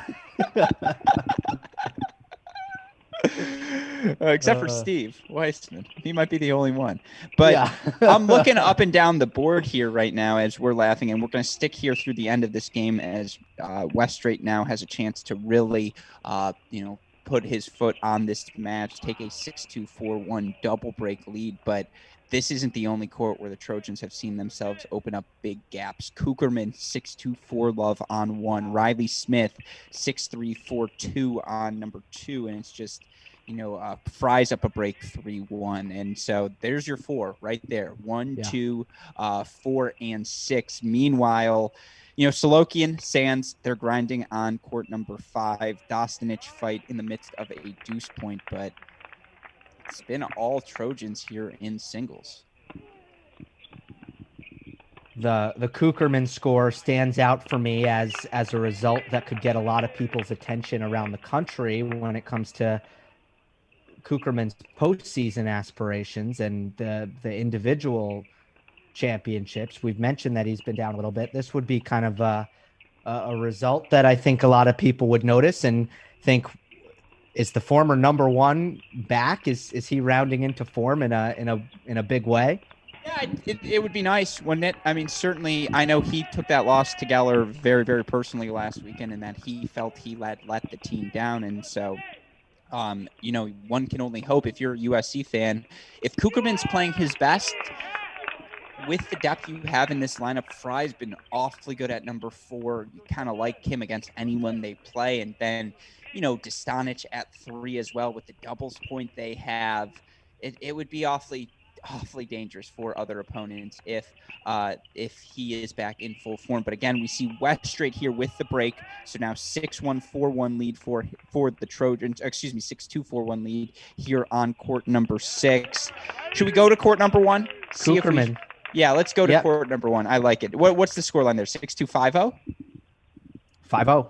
Except for Steve Weissman. He might be the only one. But I'm looking up and down the board here right now as we're laughing, and we're going to stick here through the end of this game as Westrate now has a chance to really, put his foot on this match, take a 6-2, 4-1 double break lead. But this isn't the only court where the Trojans have seen themselves open up big gaps. Kucherman, 6-2, 4-love on 1. Riley Smith, 6-3, 4-2 on number 2. And it's just, fries up a break 3-1. And so there's your 4 right there. 1, 2, 4, and 6. Meanwhile, Solokian, Sands, they're grinding on court number 5. Dostanic fight in the midst of a deuce point, but it's been all Trojans here in singles. The Kucherman score stands out for me as a result that could get a lot of people's attention around the country when it comes to Kucherman's postseason aspirations and the individual championships. We've mentioned that he's been down a little bit. This would be kind of a result that I think a lot of people would notice and think, is the former number 1 back? Is he rounding into form in a big way? Yeah, it would be nice, wouldn't it? I mean, certainly, I know he took that loss to Geller very, very personally last weekend, and that he felt he let the team down, and so One can only hope if you're a USC fan, if Kucherman's playing his best, with the depth you have in this lineup, Fry's been awfully good at number 4. You kind of like him against anyone they play. And then, Dostanic at 3 as well with the doubles point they have. It would be awfully dangerous for other opponents if he is back in full form. But again, we see West straight here with the break. So now 6-1, 4-1 lead for the Trojans. 6-2, 4-1 lead here on court number 6. Should we go to court number 1? Kucherman. Yeah, let's go to court number 1. I like it. What's the scoreline there? 6-2, 5-0? 5-0.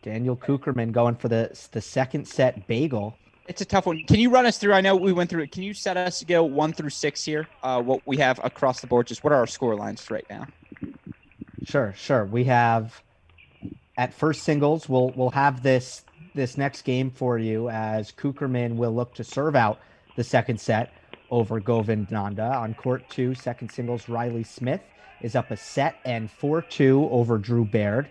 Daniel Kucherman going for the second set bagel. It's a tough one. Can you run us through? I know we went through it. Can you set us to go 1 through 6 here? What we have across the board? Just what are our score lines right now? Sure. We have at first singles. We'll have this next game for you as Kucherman will look to serve out the second set over Govind Nanda. On court 2, second singles, Riley Smith is up a set and 4-2 over Drew Baird.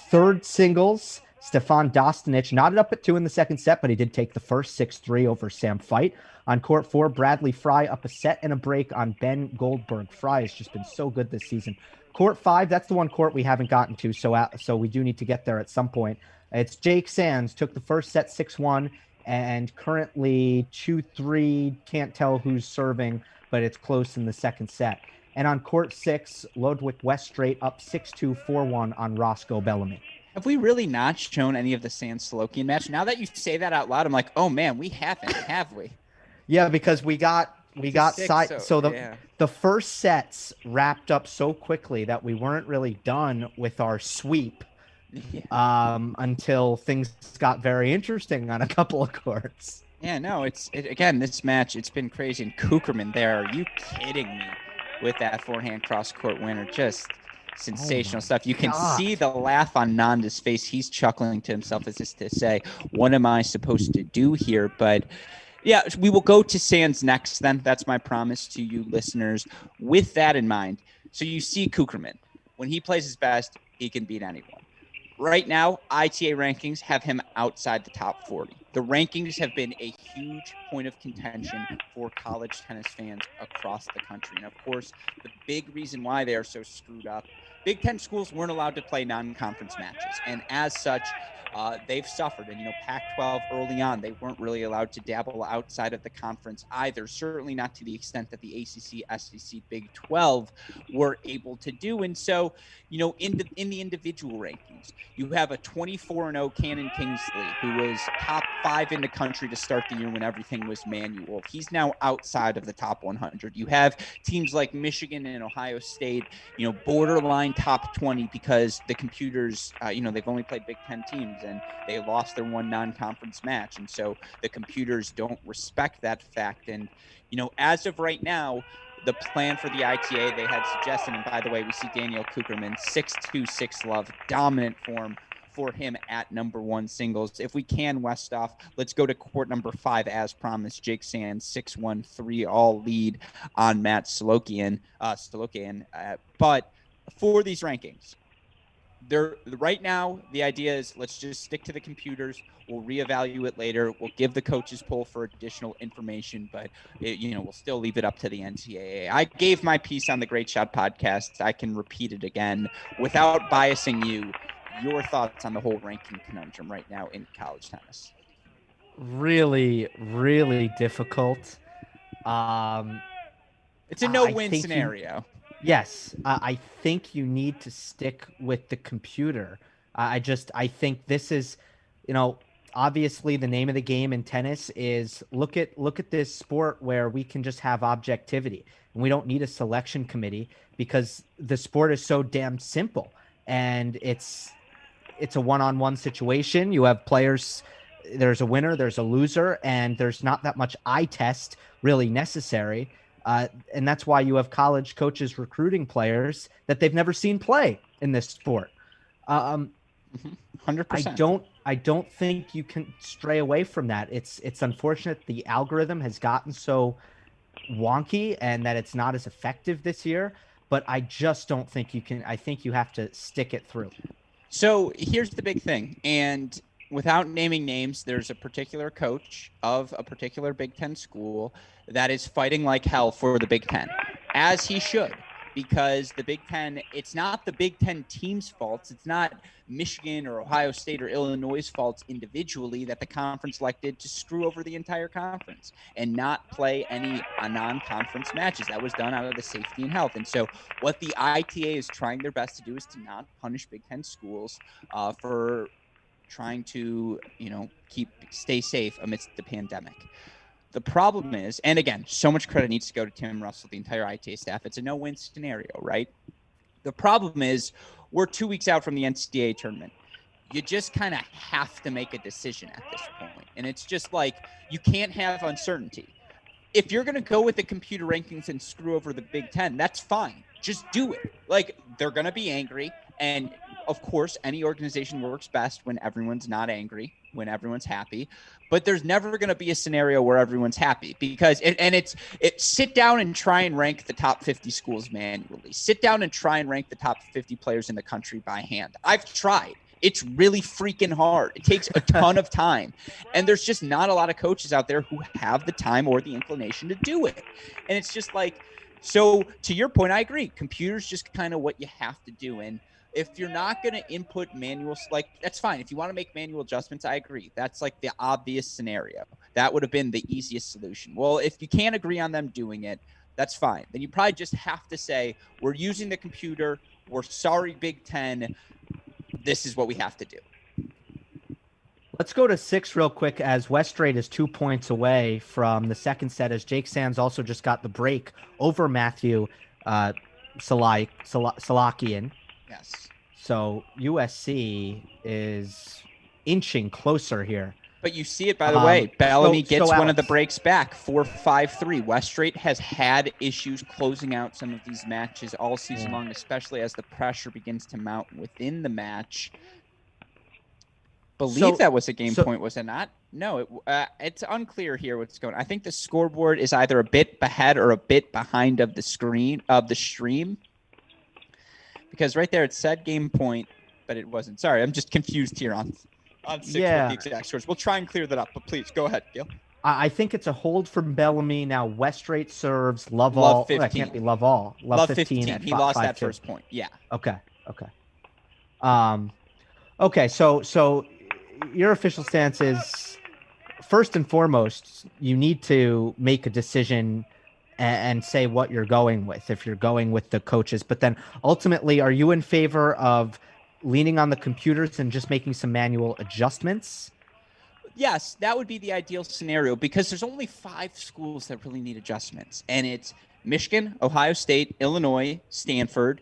Third singles, Stefan Dostanic knotted up at 2 in the second set, but he did take the first 6-3 over Sam Fight. On court 4, Bradley Fry up a set and a break on Ben Goldberg. Fry has just been so good this season. Court 5, that's the one court we haven't gotten to, so we do need to get there at some point. It's Jake Sands, took the first set 6-1, and currently 2-3, can't tell who's serving, but it's close in the second set. And on court 6, Ludwig Weststraight up 6-2, 4-1 on Roscoe Bellamy. Have we really not shown any of the Sands Salokian match? Now that you say that out loud, I'm like, oh man, we haven't, have we? Yeah, because we got the first sets wrapped up so quickly that we weren't really done with our sweep. Until things got very interesting on a couple of courts. Yeah, no, again, this match, it's been crazy. And Kucherman there, are you kidding me with that forehand cross-court winner? Just sensational stuff. You can see the laugh on Nanda's face. He's chuckling to himself as if to say, what am I supposed to do here? But yeah, we will go to Sands next then. That's my promise to you listeners. With that in mind, so you see Kucherman. When he plays his best, he can beat anyone. Right now, ITA rankings have him outside the top 40. The rankings have been a huge point of contention for college tennis fans across the country. And of course, the big reason why they are so screwed up, Big Ten schools weren't allowed to play non-conference matches. And as such, they've suffered. And, Pac-12 early on, they weren't really allowed to dabble outside of the conference either, certainly not to the extent that the ACC, SEC, Big 12 were able to do. And so, in the individual rankings, you have a 24-0 Cannon Kingsley, who was top 5 in the country to start the year when everything was manual. He's now outside of the top 100. You have teams like Michigan and Ohio State, borderline top 20 because the computers, they've only played Big Ten teams and they lost their one non-conference match. And so the computers don't respect that fact. And, as of right now, the plan for the ITA they had suggested, and by the way, we see Daniel Kucherman, 6-2, 6-love, dominant form for him at number 1 singles. If we can, Westoff, let's go to court number 5 as promised. Jake Sands, 6-1, 3-all lead on Matt Salokian. But for these rankings, right now, the idea is let's just stick to the computers. We'll reevaluate later. We'll give the coaches poll for additional information, but we'll still leave it up to the NCAA. I gave my piece on the Great Shot podcast. I can repeat it again without biasing you. Your thoughts on the whole ranking conundrum right now in college tennis? Really, really difficult. It's a no-win scenario. Yes, I think you need to stick with the computer. I think this is, obviously the name of the game in tennis is look at this sport where we can just have objectivity and we don't need a selection committee because the sport is so damn simple and it's a one-on-one situation. You have players, there's a winner, there's a loser, and there's not that much eye test really necessary. And that's why you have college coaches recruiting players that they've never seen play in this sport. 100%. I don't think you can stray away from that. It's unfortunate the algorithm has gotten so wonky and that it's not as effective this year, but I just don't think you can. I think you have to stick it through. So here's the big thing. And without naming names, there's a particular coach of a particular Big Ten school that is fighting like hell for the Big Ten, as he should, because the Big Ten, it's not the Big Ten team's faults. It's not Michigan or Ohio State or Illinois' faults individually that the conference elected to screw over the entire conference and not play any non-conference matches. That was done out of the safety and health. And so what the ITA is trying their best to do is to not punish Big Ten schools for trying to, stay safe amidst the pandemic. The problem is, and again, so much credit needs to go to Tim Russell, the entire ITA staff. It's a no-win scenario, right? The problem is we're 2 weeks out from the NCAA tournament. You just kind of have to make a decision at this point. And it's just like, you can't have uncertainty. If you're going to go with the computer rankings and screw over the Big Ten, that's fine. Just do it. Like, they're going to be angry. And of course, any organization works best when everyone's not angry, when everyone's happy. But there's never going to be a scenario where everyone's happy, because it's sit down and try and rank the top 50 schools manually. Sit down and try and rank the top 50 players in the country by hand. I've tried. It's really freaking hard. It takes a ton of time. And there's just not a lot of coaches out there who have the time or the inclination to do it. And it's just like, so to your point, I agree. Computers just kind of what you have to do. And if you're not going to input manuals, like, that's fine. If you want to make manual adjustments, I agree. That's like the obvious scenario. That would have been the easiest solution. Well, if you can't agree on them doing it, that's fine. Then you probably just have to say, we're using the computer. We're sorry, Big Ten. This is what we have to do. Let's go to 6 real quick, as Westrate is 2 points away from the second set, as Jake Sands also just got the break over Matthew Salakian. Yes. So USC is inching closer here. But you see it, by the way. Bellamy gets one of the Alex, breaks back, 4-5-3. Westrate has had issues closing out some of these matches all season long, especially as the pressure begins to mount within the match. Believe that was a game point, was it not? No, it's unclear here what's going on. I think the scoreboard is either a bit ahead or a bit behind of the screen of the stream, because right there it said game point, but it wasn't. Sorry, I'm just confused here on 6 with the exact scores. We'll try and clear that up, but please go ahead, Gil. I think it's a hold from Bellamy. Now Westrate serves Lovall. Oh, that can't be Lovall. Love 15. He lost that first point. Yeah. Okay. Okay. So your official stance is, first and foremost, you need to make a decision and say what you're going with, if you're going with the coaches. But then ultimately, are you in favor of leaning on the computers and just making some manual adjustments? Yes, that would be the ideal scenario, because there's only 5 schools that really need adjustments. And it's Michigan, Ohio State, Illinois, Stanford,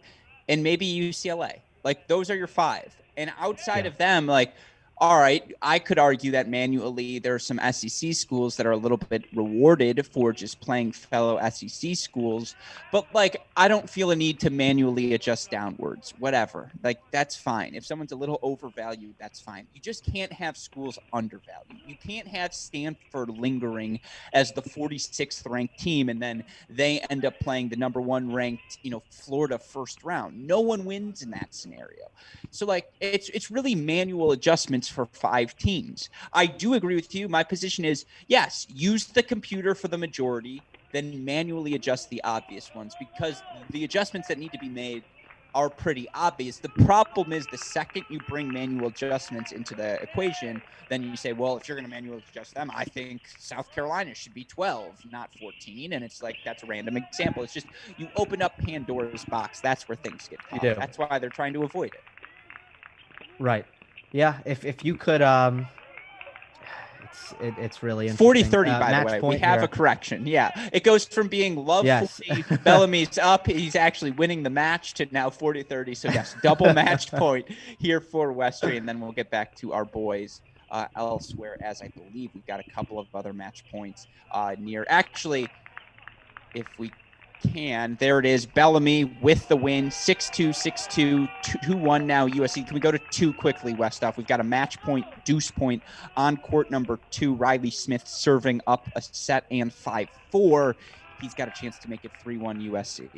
and maybe UCLA. Like, those are your 5. And outside of them, like, all right, I could argue that manually there are some SEC schools that are a little bit rewarded for just playing fellow SEC schools. But, like, I don't feel a need to manually adjust downwards, whatever. Like, that's fine. If someone's a little overvalued, that's fine. You just can't have schools undervalued. You can't have Stanford lingering as the 46th ranked team, and then they end up playing the number 1 ranked, Florida first round. No one wins in that scenario. So, like, it's really manual adjustments for 5 teams. I do agree with you. My position is, yes, use the computer for the majority, then manually adjust the obvious ones, because the adjustments that need to be made are pretty obvious. The problem is, the second you bring manual adjustments into the equation, then you say, well, if you're going to manually adjust them, I think South Carolina should be 12, not 14. And it's like, that's a random example. It's just, you open up Pandora's box. That's where things get tough. That's why they're trying to avoid it. Right. Yeah. If you could, it's really interesting. 40-30, by the way. We have a correction. Yeah. It goes from being 40, Bellamy's up. He's actually winning the match, to now 40-30. So yes, double match point here for Westrate. And then we'll get back to our boys elsewhere, as I believe we've got a couple of other match points near. Actually, if we can, there it is. Bellamy with the win, 6-2, 6-2, 2-1 now USC. Can we go to 2 quickly, Westoff? We've got a match point, deuce point on court number 2. Riley Smith serving up a set and 5-4. He's got a chance to make it 3-1 USC.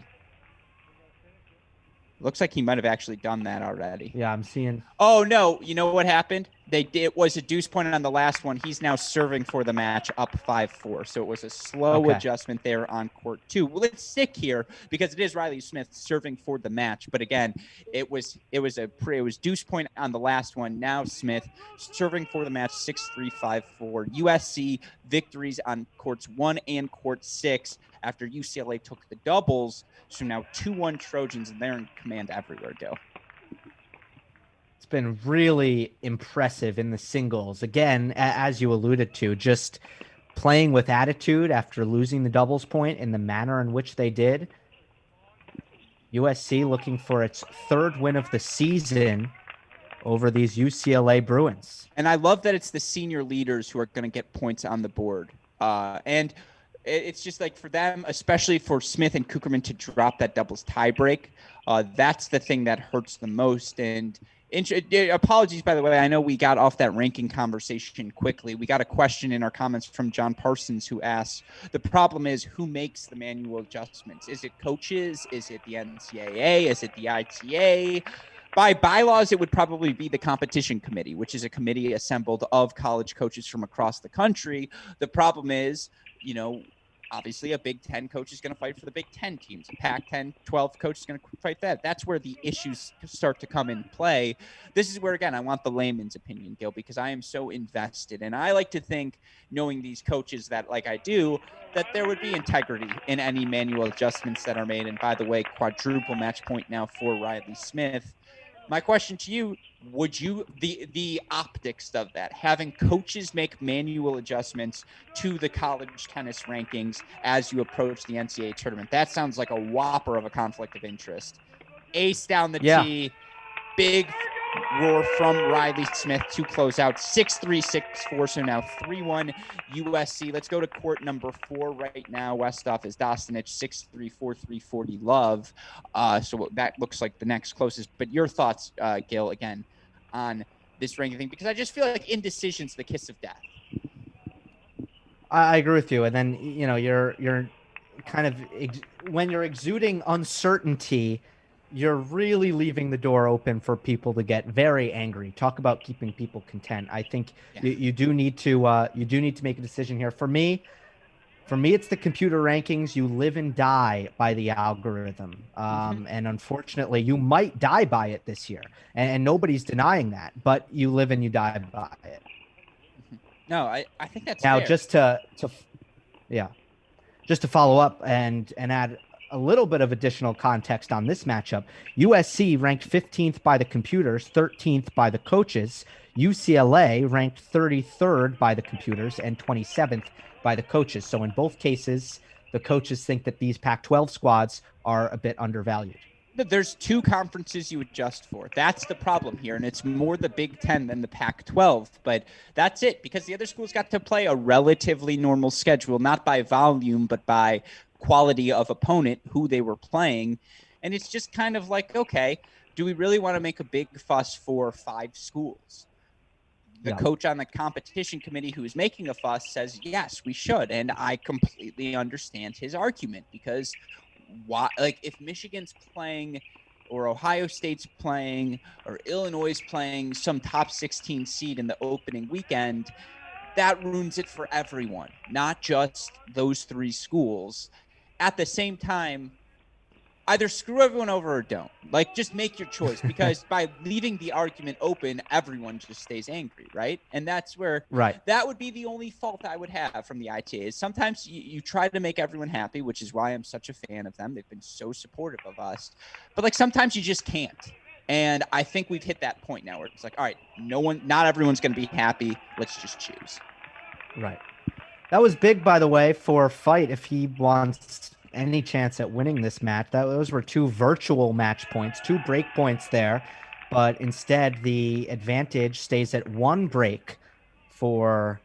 Looks like he might have actually done that already. Yeah, I'm seeing. Oh, no. You know what happened? It was a deuce point on the last one. He's now serving for the match up 5-4. So it was a slow adjustment there on court 2. Well, let's stick here because it is Riley Smith serving for the match. But again, it was deuce point on the last one. Now Smith serving for the match 6-3, 5-4. USC victories on courts 1 and court 6 after UCLA took the doubles. So now 2-1 Trojans, and they're in command everywhere, Gil. It's been really impressive in the singles. Again, as you alluded to, just playing with attitude after losing the doubles point in the manner in which they did. USC looking for its 3rd win of the season over these UCLA Bruins. And I love that it's the senior leaders who are going to get points on the board. And it's just like for them, especially for Smith and Kucherman to drop that doubles tiebreak, that's the thing that hurts the most. And apologies, by the way. I know we got off that ranking conversation quickly. We got a question in our comments from John Parsons who asks, the problem is who makes the manual adjustments? Is it coaches? Is it the NCAA? Is it the ITA? By bylaws, it would probably be the competition committee, which is a committee assembled of college coaches from across the country. The problem is, obviously a Big Ten coach is going to fight for the Big Ten teams. A Pac-10, 12 coach is going to fight that. That's where the issues start to come in play. This is where, again, I want the layman's opinion, Gil, because I am so invested. And I like to think, knowing these coaches that like I do, that there would be integrity in any manual adjustments that are made. And by the way, quadruple match point now for Riley Smith. My question to you, would you, the optics of that, having coaches make manual adjustments to the college tennis rankings as you approach the NCAA tournament, that sounds like a whopper of a conflict of interest. Ace down the tee, big roar from Riley Smith to close out 6-3, 6-4. So now 3-1 USC. Let's go to court number 4 right now. Westhoff is Dostanic 6-3, 4-3, 40 love. So that looks like the next closest. But your thoughts, Gil, again, on this ranking thing, because I just feel like indecision's the kiss of death. I agree with you. And then, you're kind of when you're exuding uncertainty, you're really leaving the door open for people to get very angry. Talk about keeping people content. I think you do need to make a decision here. For me, it's the computer rankings. You live and die by the algorithm. And unfortunately, you might die by it this year. And nobody's denying that, but you live and you die by it. No, I think that's now fair. Just to follow up and add a little bit of additional context on this matchup. USC ranked 15th by the computers, 13th by the coaches. UCLA ranked 33rd by the computers and 27th by the coaches. So in both cases, the coaches think that these Pac-12 squads are a bit undervalued. There's 2 conferences you adjust for. That's the problem here, and it's more the Big Ten than the Pac-12. But that's it, because the other schools got to play a relatively normal schedule, not by volume, but by quality of opponent, who they were playing. And it's just kind of like, okay, do we really want to make a big fuss for 5 schools? The coach on the competition committee who is making a fuss says, yes, we should. And I completely understand his argument, because why, like, if Michigan's playing or Ohio State's playing or Illinois is playing some top 16 seed in the opening weekend, that ruins it for everyone, not just those 3 schools. At the same time, either screw everyone over or don't. Like, just make your choice, because by leaving the argument open, everyone just stays angry, right? And that's where that would be the only fault I would have from the ITA. Is sometimes you try to make everyone happy, which is why I'm such a fan of them. They've been so supportive of us. But, like, sometimes you just can't. And I think we've hit that point now where it's like, all right, not everyone's going to be happy. Let's just choose. Right. That was big, by the way, for Fight if he wants any chance at winning this match. Those were 2 virtual match points, 2 break points there, but instead the advantage stays at 1 break for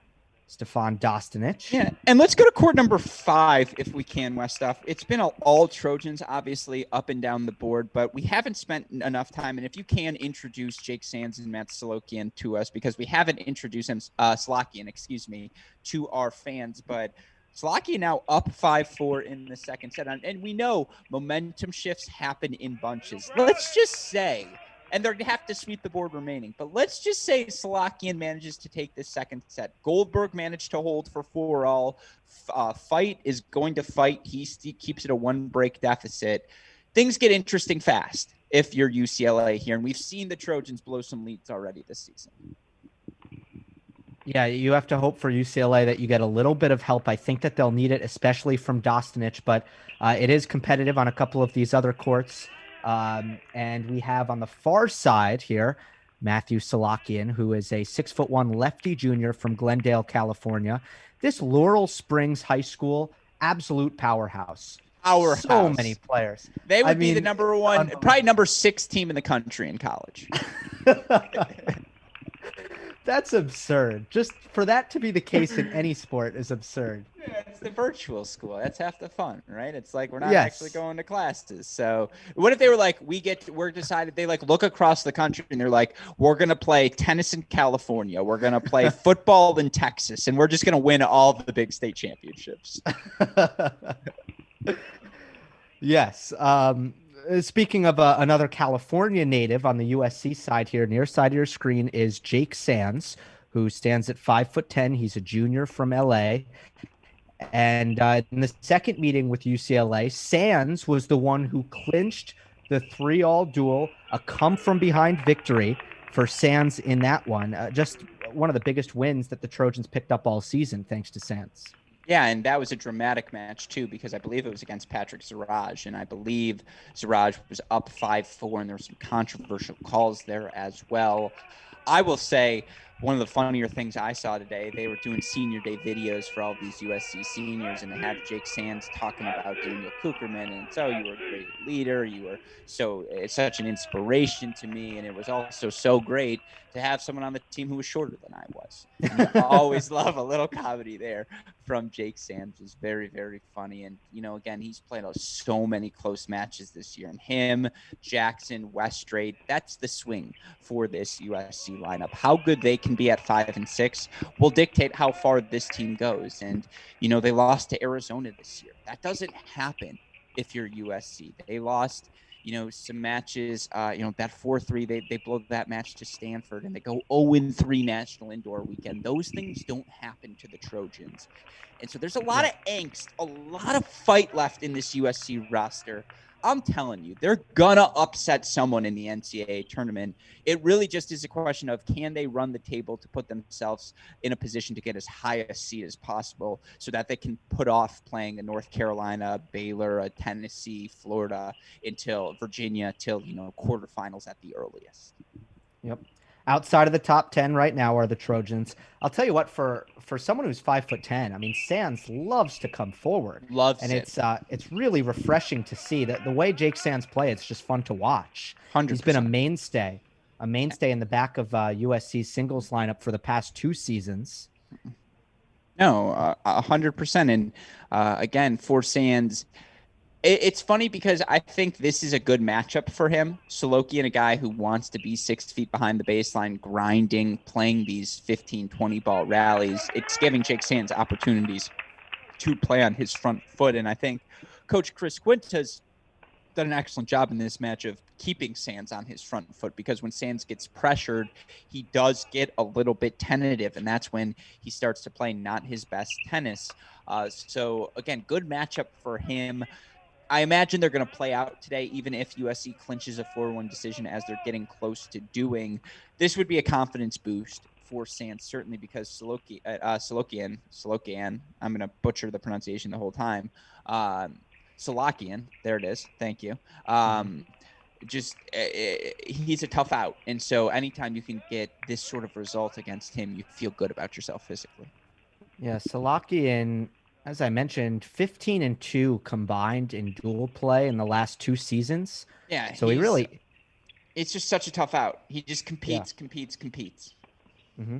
Stefan Dostanic. Yeah, and let's go to court number 5 if we can, Westhoff. It's been all Trojans, obviously, up and down the board, but we haven't spent enough time. And if you can introduce Jake Sands and Matt Solokian to us, because we haven't introduced him, Solokian, to our fans. But Solokian now up 5-4 in the second set. And we know momentum shifts happen in bunches. Let's just say and they're going to have to sweep the board remaining. But let's just say Salakian manages to take this second set. Goldberg managed to hold for 4-all. Fight is going to fight. He keeps it a 1-break deficit. Things get interesting fast if you're UCLA here, and we've seen the Trojans blow some leads already this season. Yeah, you have to hope for UCLA that you get a little bit of help. I think that they'll need it, especially from Dostanic, but it is competitive on a couple of these other courts. And we have on the far side here, Matthew Salakian, who is a 6'1" lefty junior from Glendale, California. This Laurel Springs High School, absolute powerhouse. So many players. They would be the number one, probably number 6 team in the country in college. That's absurd. Just for that to be the case in any sport is absurd. Yeah, it's the virtual school. That's half the fun, right? It's like we're not actually going to classes. So what if they were like, we're decided, they like look across the country and they're like, we're going to play tennis in California. We're going to play football in Texas. And we're just going to win all the big state championships. Yes. Speaking of another California native on the USC side here, near side of your screen is Jake Sands, who stands at 5'10". He's a junior from LA. And in the second meeting with UCLA, Sands was the one who clinched the 3-all duel, a come-from-behind victory for Sands in that one. Just one of the biggest wins that the Trojans picked up all season, thanks to Sands. Yeah, and that was a dramatic match, too, because I believe it was against Patrick Zaraj, and I believe Zaraj was up 5-4, and there were some controversial calls there as well. I will say one of the funnier things I saw today, they were doing senior day videos for all these USC seniors, and they had Jake Sands talking about Daniel Kucherman, and so you were a great leader. You were such an inspiration to me, and it was also so great to have someone on the team who was shorter than I was. And you always love a little comedy there from Jake Sands. It's very, very funny. And, again, he's played so many close matches this year. And him, Jackson, Westrate, that's the swing for this USC lineup. How good they can be at 5 and 6 will dictate how far this team goes. And, they lost to Arizona this year. That doesn't happen if you're USC. They lost some matches, that 4-3, they blow that match to Stanford, and they go 0-3 National Indoor Weekend. Those things don't happen to the Trojans. And so there's a lot of angst, a lot of fight left in this USC roster. I'm telling you, they're gonna upset someone in the NCAA tournament. It really just is a question of, can they run the table to put themselves in a position to get as high a seed as possible so that they can put off playing a North Carolina, Baylor, a Tennessee, Florida, until Virginia, till, quarterfinals at the earliest. Yep. Outside of the top 10 right now are the Trojans. I'll tell you what, for someone who's 5'10", I mean, Sands loves to come forward. It's really refreshing to see that the way Jake Sands play. It's just fun to watch. 100%. He's been a mainstay in the back of USC's singles lineup for the past 2 seasons. No, 100%. And again, for Sands, it's funny because I think this is a good matchup for him. Solokian, a guy who wants to be 6 feet behind the baseline, grinding, playing these 15, 20 ball rallies. It's giving Jake Sands opportunities to play on his front foot. And I think Coach Chris Quint has done an excellent job in this match of keeping Sands on his front foot, because when Sands gets pressured, he does get a little bit tentative, and that's when he starts to play not his best tennis. So again, good matchup for him. I imagine they're going to play out today, even if USC clinches a 4-1 decision, as they're getting close to doing. This would be a confidence boost for Sands, certainly, because Solokian, I'm going to butcher the pronunciation the whole time. Salakian, there it is. Thank you. He's a tough out. And so anytime you can get this sort of result against him, you feel good about yourself physically. Yeah, Salakian, as I mentioned, 15-2 combined in dual play in the last 2 seasons. Yeah. So it's just such a tough out. He just competes. Mm-hmm.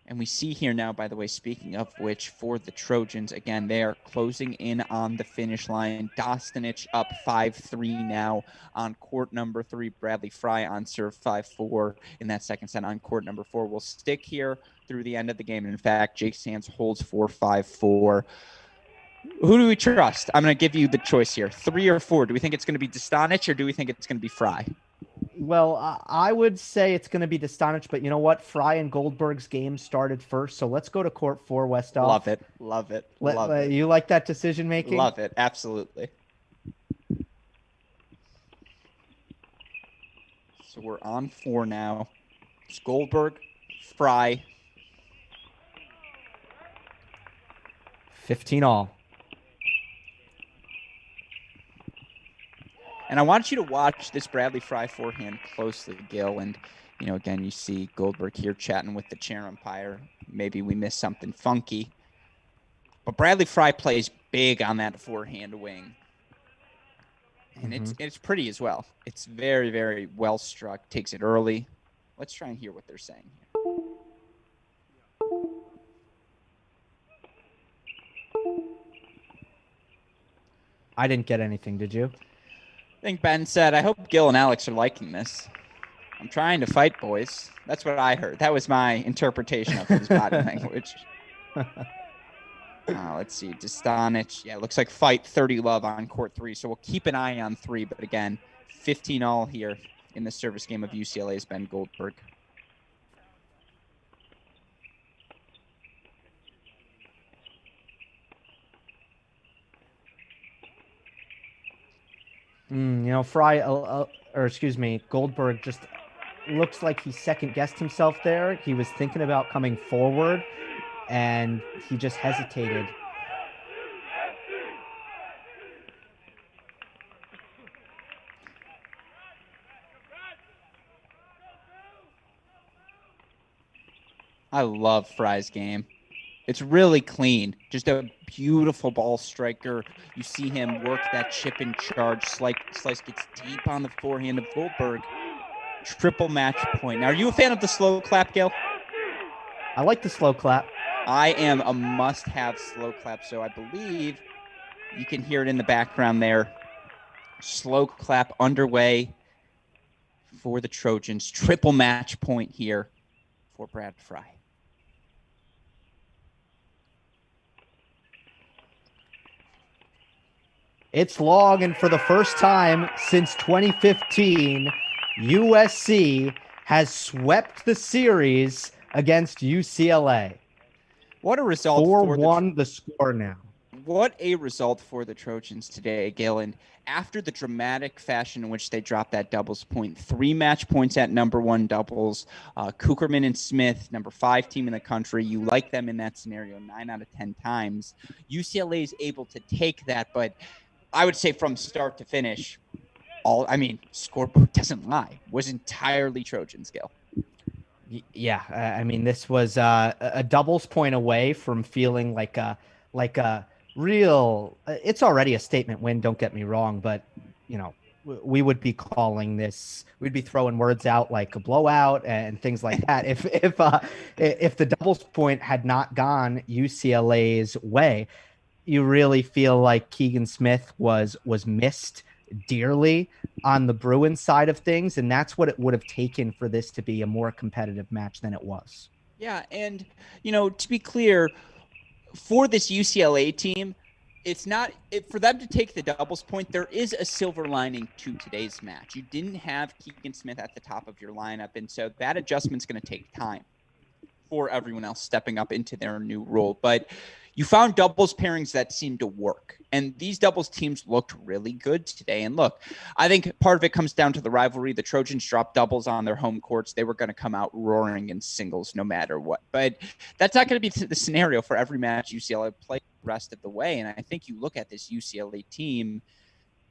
And we see here now, by the way, speaking of which, for the Trojans, again, they are closing in on the finish line. Dostanic up 5-3 now on court number 3. Bradley Fry on serve 5-4 in that second set on court number 4. Will stick here through the end of the game. And in fact, Jake Sands holds 4-5-4. Who do we trust? I'm going to give you the choice here. 3 or 4. Do we think it's going to be Dostanic, or do we think it's going to be Fry? Well, I would say it's going to be Dostanic, but you know what? Fry and Goldberg's game started first, so let's go to court 4, Love Westhoff. it. Love it. Love it. You like that decision making? Love it. Absolutely. So we're on 4 now. It's Goldberg, Fry. 15 all. And I want you to watch this Bradley Fry forehand closely, Gil. And, again, you see Goldberg here chatting with the chair umpire. Maybe we missed something funky. But Bradley Fry plays big on that forehand wing. And it's pretty as well. It's very, very well struck. Takes it early. Let's try and hear what they're saying here. I didn't get anything, did you? I think Ben said, I hope Gil and Alex are liking this. I'm trying to fight, boys. That's what I heard. That was my interpretation of his body language. Let's see. Dostanic. Yeah, it looks like fight 30 love on court 3. So we'll keep an eye on 3. But again, 15 all here in the service game of UCLA's Ben Goldberg. Fry, Goldberg just looks like he second guessed himself there. He was thinking about coming forward and he just hesitated. I love Fry's game. It's really clean. Just a beautiful ball striker. You see him work that chip and charge. Slice gets deep on the forehand of Goldberg. Triple match point. Now, are you a fan of the slow clap, Gil? I like the slow clap. I am a must-have slow clap, so I believe you can hear it in the background there. Slow clap underway for the Trojans. Triple match point here for Brad Fry. It's long, and for the first time since 2015, USC has swept the series against UCLA. What a result. 4-1 the score now. What a result for the Trojans today, Gil. And after the dramatic fashion in which they dropped that doubles point, 3 match points at number 1 doubles, Kucherman and Smith, number 5 team in the country. You like them in that scenario 9 out of 10 times. UCLA is able to take that, but I would say from start to finish, scoreboard doesn't lie. Was entirely Trojans, Gil. Yeah, this was a doubles point away from feeling like a real. It's already a statement win. Don't get me wrong, but we would be calling this. We'd be throwing words out like a blowout and things like that. if the doubles point had not gone UCLA's way. You really feel like Keegan Smith was missed dearly on the Bruins side of things, and that's what it would have taken for this to be a more competitive match than it was. Yeah, and to be clear, for this UCLA team, it's not for them to take the doubles point. There is a silver lining to today's match. You didn't have Keegan Smith at the top of your lineup, and so that adjustment's going to take time for everyone else stepping up into their new role. But you found doubles pairings that seemed to work. And these doubles teams looked really good today. And look, I think part of it comes down to the rivalry. The Trojans dropped doubles on their home courts. They were going to come out roaring in singles no matter what. But that's not going to be the scenario for every match UCLA plays the rest of the way. And I think you look at this UCLA team,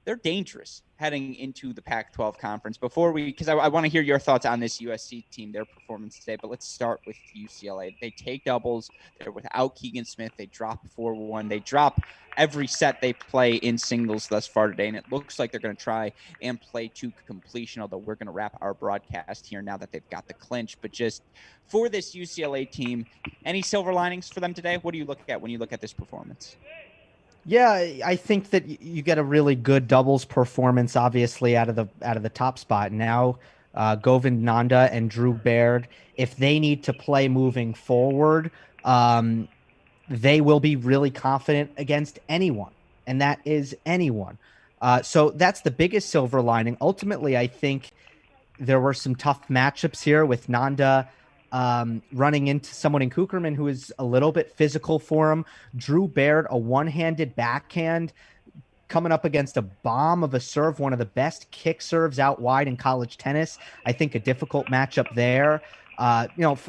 they're dangerous heading into the Pac-12 conference. Because I want to hear your thoughts on this USC team, their performance today. But let's start with UCLA. They take doubles. They're without Keegan Smith. They drop 4-1. They drop every set they play in singles thus far today. And it looks like they're going to try and play to completion, although we're going to wrap our broadcast here now that they've got the clinch. But just for this UCLA team, any silver linings for them today? What do you look at when you look at this performance? Yeah, I think that you get a really good doubles performance, obviously, out of the top spot. Now, Govind Nanda and Drew Baird, if they need to play moving forward, they will be really confident against anyone, and that is anyone. So that's the biggest silver lining. Ultimately, I think there were some tough matchups here with Nanda running into someone in Kucherman who is a little bit physical for him. Drew Baird, a one-handed backhand coming up against a bomb of a serve, one of the best kick serves out wide in college tennis. I think a difficult matchup there.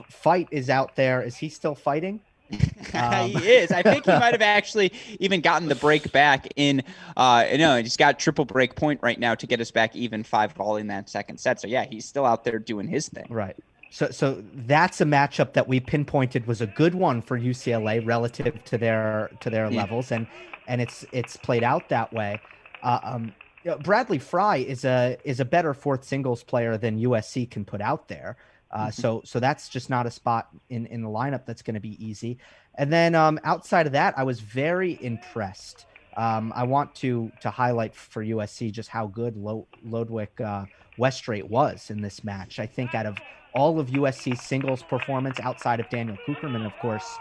Fight is out there. Is he still fighting? He is. I think he might have actually even gotten the break back in. He's got triple break point right now to get us back even 5-all in that second set. So yeah, he's still out there doing his thing. Right. So that's a matchup that we pinpointed was a good one for UCLA relative to their levels, and it's played out that way. Bradley Fry is a better fourth singles player than USC can put out there. So that's just not a spot in the lineup that's going to be easy. And then outside of that, I was very impressed. I want to highlight for USC just how good Lodwick Westrate was in this match. I think out of all of USC's singles performance outside of Daniel Kucherman, of course,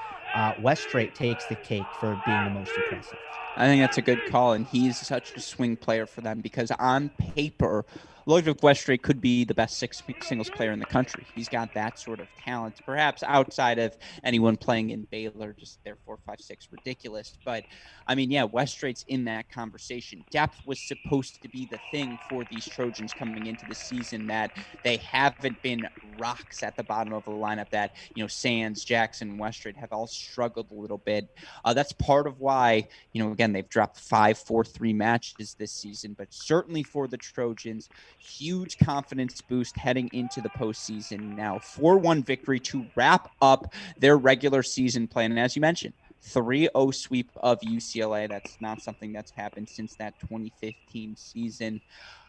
Westrate takes the cake for being the most impressive. I think that's a good call, and he's such a swing player for them because on paper, Ludwig Westrate could be the best singles player in the country. He's got that sort of talent, perhaps outside of anyone playing in Baylor, just their 4-5-6 ridiculous. But I mean, yeah, Westrate's in that conversation. Depth was supposed to be the thing for these Trojans coming into the season, that they haven't been rocks at the bottom of the lineup, that, Sands, Jackson, Westrate have all struggled a little bit. That's part of why, again, they've dropped 5-4-3 matches this season, but certainly for the Trojans, huge confidence boost heading into the postseason now. 4-1 victory to wrap up their regular season play. And as you mentioned, 3-0 sweep of UCLA. That's not something that's happened since that 2015 season.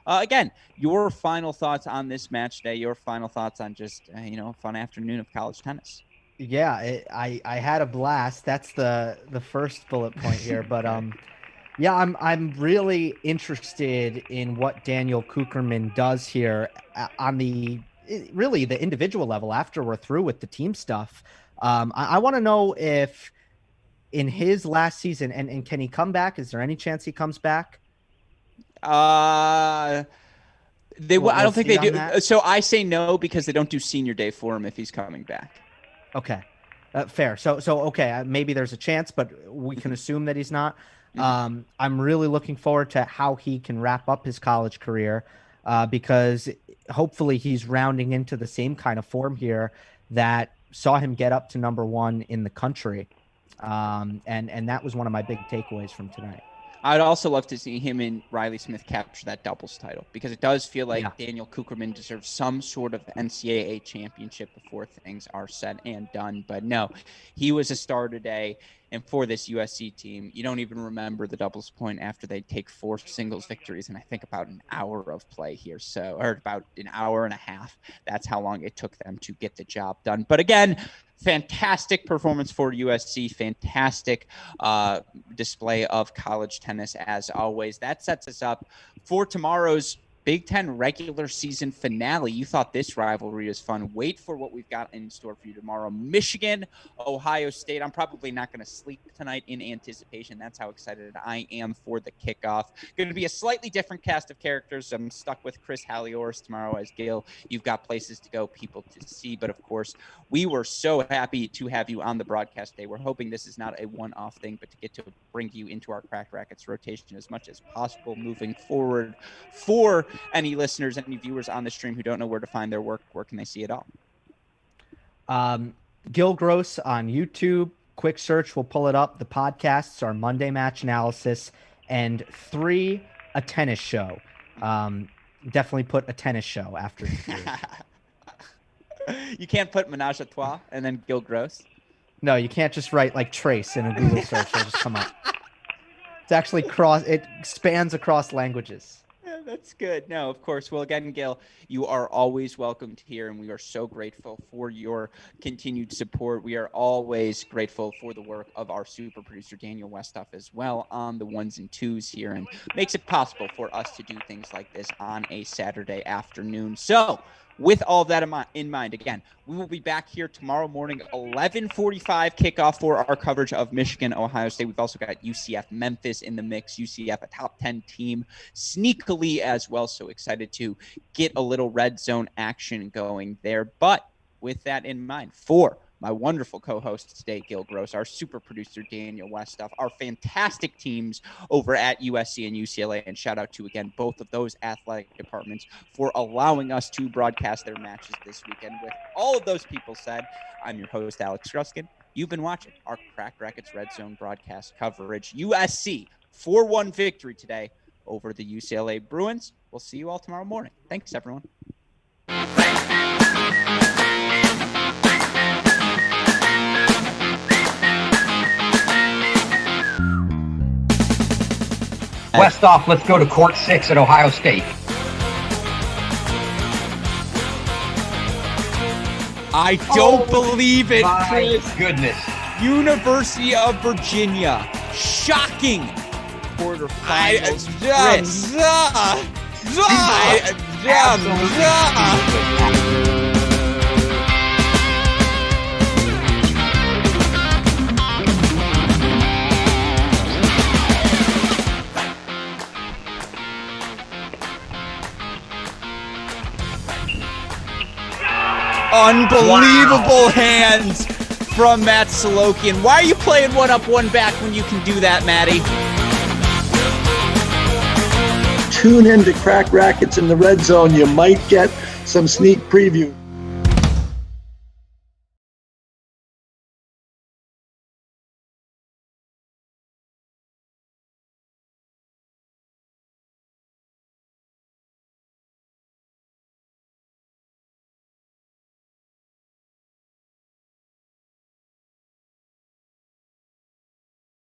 Again, your final thoughts on this match day, your final thoughts on just, a fun afternoon of college tennis. Yeah, I had a blast. That's the first bullet point here. But yeah, I'm really interested in what Daniel Kucherman does here on the individual level after we're through with the team stuff. I want to know if in his last season, and can he come back? Is there any chance he comes back? I don't think they do. That? So I say no because they don't do senior day for him if he's coming back. Okay. Fair. So okay, maybe there's a chance, but we can assume that he's not. I'm really looking forward to how he can wrap up his college career because hopefully he's rounding into the same kind of form here that saw him get up to number one in the country. And that was one of my big takeaways from tonight. I'd also love to see him and Riley Smith capture that doubles title because it does feel like Daniel Kucherman deserves some sort of NCAA championship before things are said and done. But no, he was a star today. And for this USC team, you don't even remember the doubles point after they take 4 singles victories. And I think about an hour of play here. Or about an hour and a half. That's how long it took them to get the job done. But again, fantastic performance for USC. Fantastic display of college tennis as always. That sets us up for tomorrow's Big Ten regular season finale. You thought this rivalry was fun. Wait for what we've got in store for you tomorrow. Michigan, Ohio State. I'm probably not going to sleep tonight in anticipation. That's how excited I am for the kickoff. Going to be a slightly different cast of characters. I'm stuck with Chris Halliors tomorrow as Gil. You've got places to go, people to see. But of course, we were so happy to have you on the broadcast day. We're hoping this is not a one-off thing, but to get to bring you into our Cracked Rackets rotation as much as possible moving forward. For any listeners, any viewers on the stream who don't know where to find their work, where can they see it all? Gil Gross on YouTube. Quick search will pull it up. The podcasts are Monday Match Analysis and 3 A Tennis Show. Definitely put A Tennis Show after the 3. You can't put Menage a Trois and then Gil Gross? No, you can't just write like Trace in a Google search. It'll just come up. It's actually it spans across languages. That's good. No, of course. Well, again, Gil, you are always welcomed here, and we are so grateful for your continued support. We are always grateful for the work of our super producer, Daniel Westoff, as well on the 1s and 2s here, and makes it possible for us to do things like this on a Saturday afternoon. So with all of that in mind, again, we will be back here tomorrow morning, 11:45 kickoff for our coverage of Michigan, Ohio State. We've also got UCF Memphis in the mix. UCF, a top 10 team, sneakily as well. So excited to get a little red zone action going there. But with that in mind, for my wonderful co-host today, Gil Gross, our super producer, Daniel Westoff, our fantastic teams over at USC and UCLA, and shout out to, again, both of those athletic departments for allowing us to broadcast their matches this weekend. With all of those people said, I'm your host, Alex Gruskin. You've been watching our Cracked Racquets Red Zone broadcast coverage. USC 4-1 victory today over the UCLA Bruins. We'll see you all tomorrow morning. Thanks, everyone. Westoff, let's go to court 6 at Ohio State. I don't believe it, My Chris. goodness. University of Virginia. Shocking quarterfinals. Unbelievable hands from Matt Solokian. Why are you playing one up, one back when you can do that, Matty? Tune in to Crack Rackets in the Red Zone. You might get some sneak preview.